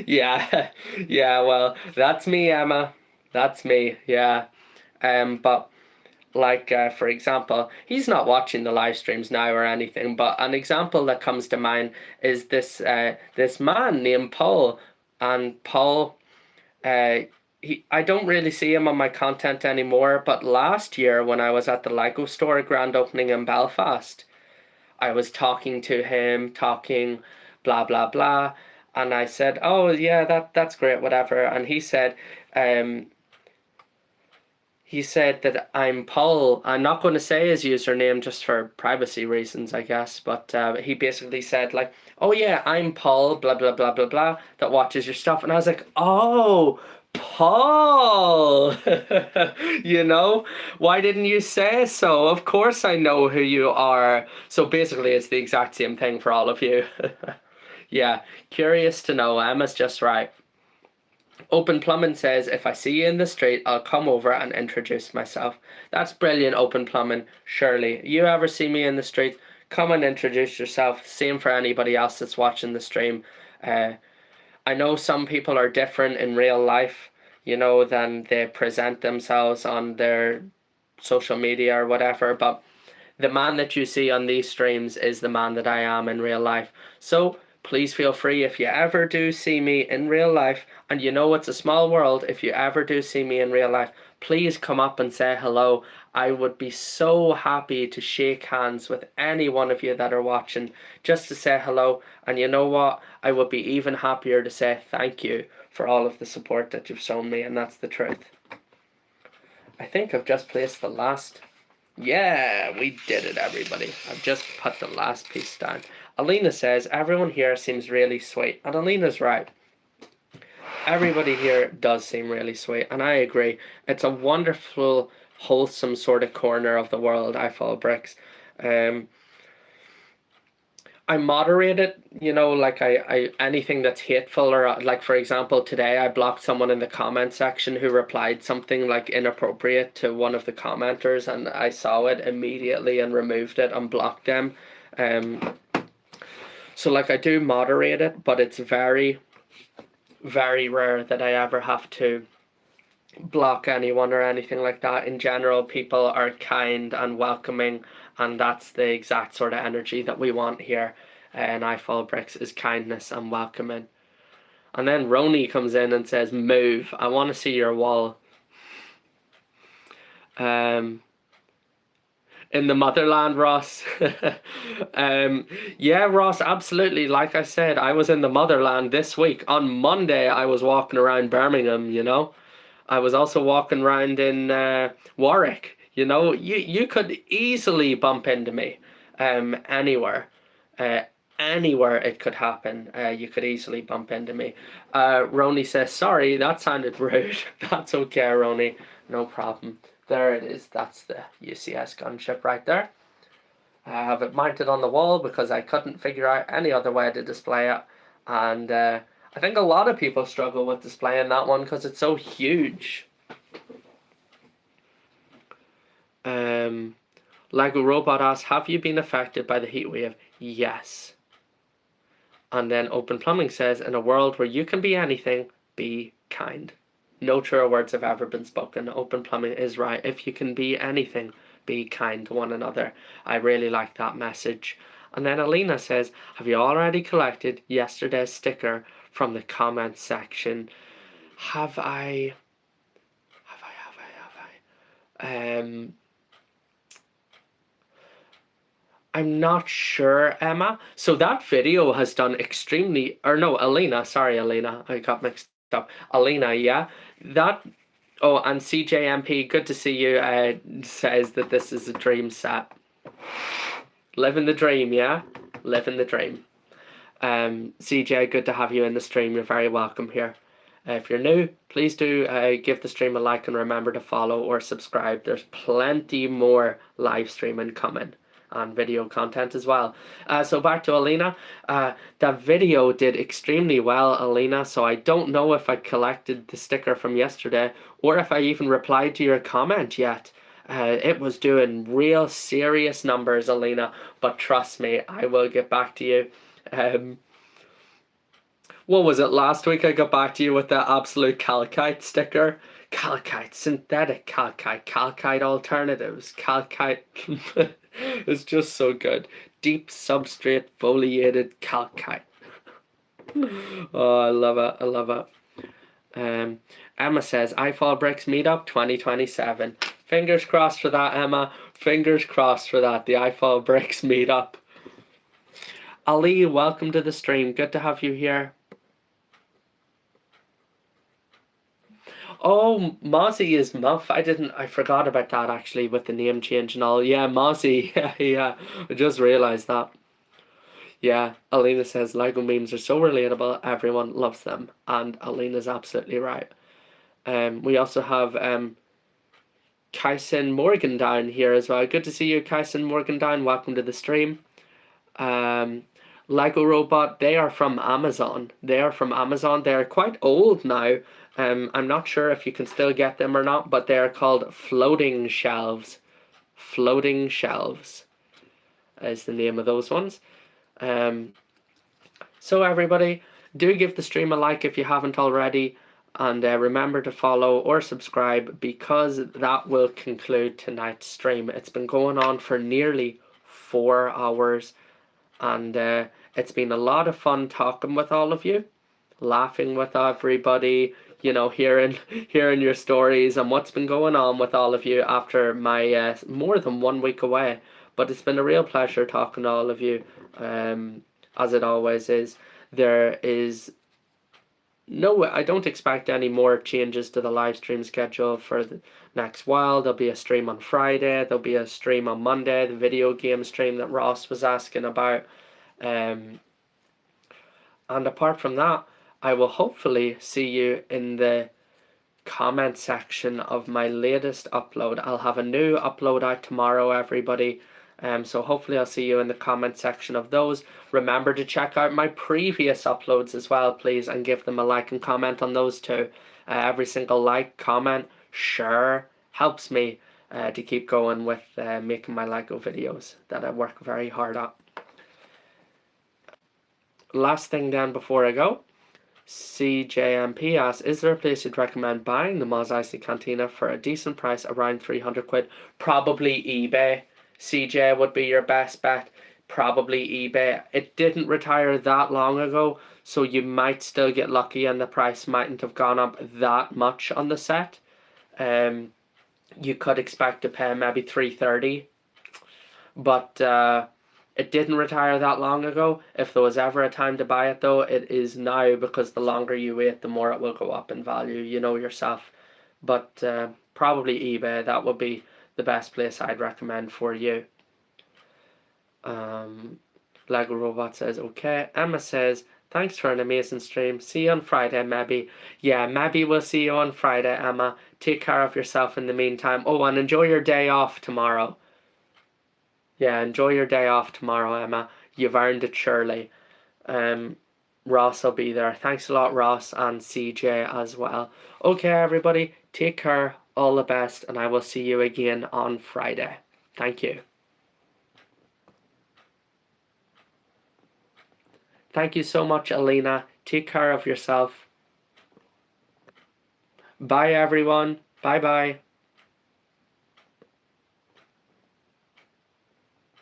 yeah, well, that's me, Emma. That's me, yeah. But for example, he's not watching the live streams now or anything, but an example that comes to mind is this man named Paul. And Paul, I don't really see him on my content anymore, but last year when I was at the Lego store grand opening in Belfast, I was talking to him, blah, blah, blah, and I said, oh yeah, that's great, whatever, and he said that I'm Paul. I'm not going to say his username just for privacy reasons, I guess, but he basically said oh yeah, I'm Paul, blah, blah, blah, blah, blah, that watches your stuff. And I was like, oh, Paul, why didn't you say so? Of course I know who you are. So basically it's the exact same thing for all of you. Yeah, curious to know. Emma's just right. Open Plumbing says, if I see you in the street, I'll come over and introduce myself. That's brilliant, Open Plumbing. Surely, you ever see me in the street, come and introduce yourself. Same for anybody else that's watching the stream. I know some people are different in real life, than they present themselves on their social media or whatever, but the man that you see on these streams is the man that I am in real life. So please feel free if you ever do see me in real life, and you know it's a small world, if you ever do see me in real life, please come up and say hello. I would be so happy to shake hands with any one of you that are watching, just to say hello. And you know what? I would be even happier to say thank you for all of the support that you've shown me, and that's the truth. I think I've just placed the last... Yeah, we did it, everybody. I've just put the last piece down. Alina says, everyone here seems really sweet. And Alina's right. Everybody here does seem really sweet, and I agree. It's a wonderful, wholesome sort of corner of the world, I Fall Bricks. I moderate it, you know, like I anything that's hateful, or like for example today I blocked someone in the comment section who replied something like inappropriate to one of the commenters, and I saw it immediately and removed it and blocked them. So like I do moderate it, but it's very, very rare that I ever have to block anyone or anything like that. In general, people are kind and welcoming, and that's the exact sort of energy that we want here. And I Fall Bricks is kindness and welcoming. And then Roni comes in and says, move, I want to see your wall. In the motherland, Ross. Yeah, Ross, absolutely. Like I said, I was in the motherland this week. On Monday, I was walking around Birmingham, you know. I was also walking around in Warwick, you know. You could easily bump into me anywhere. Anywhere it could happen, you could easily bump into me. Roni says, sorry, that sounded rude. That's okay, Roni. No problem. There it is. That's the UCS gunship right there. I have it mounted on the wall because I couldn't figure out any other way to display it. And I think a lot of people struggle with displaying that one because it's so huge. Lego Robot asks, have you been affected by the heat wave? Yes. And then Open Plumbing says, in a world where you can be anything, be kind. No truer words have ever been spoken. Open Plumbing is right. If you can be anything, be kind to one another. I really like that message. And then Alina says, have you already collected yesterday's sticker from the comments section? Have I? I'm not sure, Emma. So that video has done extremely... Or no, Alina. Sorry, Alina. I got mixed up. Alina, yeah. That... Oh, and CJMP, good to see you, says that this is a dream set. Living the dream, yeah? Living the dream. CJ, good to have you in the stream. You're very welcome here. If you're new, please do give the stream a like and remember to follow or subscribe. There's plenty more live streaming coming and video content as well. So back to Alina. That video did extremely well, Alina, so I don't know if I collected the sticker from yesterday or if I even replied to your comment yet. It was doing real serious numbers, Alina, but trust me, I will get back to you. What was it, last week I got back to you with the absolute calcite sticker? Calcite, synthetic calcite, calcite alternatives, calcite... It's just so good. Deep substrate foliated calcite. Oh, I love it. I love it. Emma says, I Fall Bricks meetup 2027. Fingers crossed for that, Emma. Fingers crossed for that. The I Fall Bricks meetup. Ali, welcome to the stream. Good to have you here. Oh, Mozzie is Muff. I forgot about that actually with the name change and all. Yeah, Mozzie. Yeah. I just realised that. Yeah, Alina says Lego memes are so relatable. Everyone loves them. And Alina's absolutely right. We also have Kyson Morgan down here as well. Good to see you, Kyson Morgan down. Welcome to the stream. Lego Robot, they are from Amazon. They are from Amazon. They're quite old now. I'm not sure if you can still get them or not, but they're called floating shelves. Floating shelves is the name of those ones. So everybody, do give the stream a like if you haven't already, and remember to follow or subscribe because that will conclude tonight's stream. It's been going on for nearly 4 hours, and It's been a lot of fun talking with all of you, laughing with everybody, hearing your stories and what's been going on with all of you after my more than 1 week away. But it's been a real pleasure talking to all of you, as it always is. There is no, I don't expect any more changes to the live stream schedule for the next while. There'll be a stream on Friday. There'll be a stream on Monday, the video game stream that Ross was asking about. And apart from that, I will hopefully see you in the comment section of my latest upload. I'll have a new upload out tomorrow, everybody. So hopefully I'll see you in the comment section of those. Remember to check out my previous uploads as well, please, and give them a like and comment on those too. Every single like, comment, share helps me to keep going with making my Lego videos that I work very hard at. Last thing then before I go, CJMP asks, is there a place you'd recommend buying the Mos Eisley Cantina for a decent price, around 300 quid? Probably eBay. CJ would be your best bet. Probably eBay. It didn't retire that long ago, so you might still get lucky and the price mightn't have gone up that much on the set. You could expect to pay maybe 330, but it didn't retire that long ago. If there was ever a time to buy it though, it is now, because the longer you wait, the more it will go up in value. You know yourself. But probably eBay. That would be the best place I'd recommend for you. Lego Robot says, okay. Emma says, thanks for an amazing stream. See you on Friday, maybe. Yeah, maybe we'll see you on Friday, Emma. Take care of yourself in the meantime. Oh, and enjoy your day off tomorrow. Yeah, enjoy your day off tomorrow, Emma. You've earned it, surely. Ross will be there. Thanks a lot, Ross, and CJ as well. Okay, everybody, take care. All the best, and I will see you again on Friday. Thank you. Thank you so much, Alina. Take care of yourself. Bye, everyone. Bye-bye.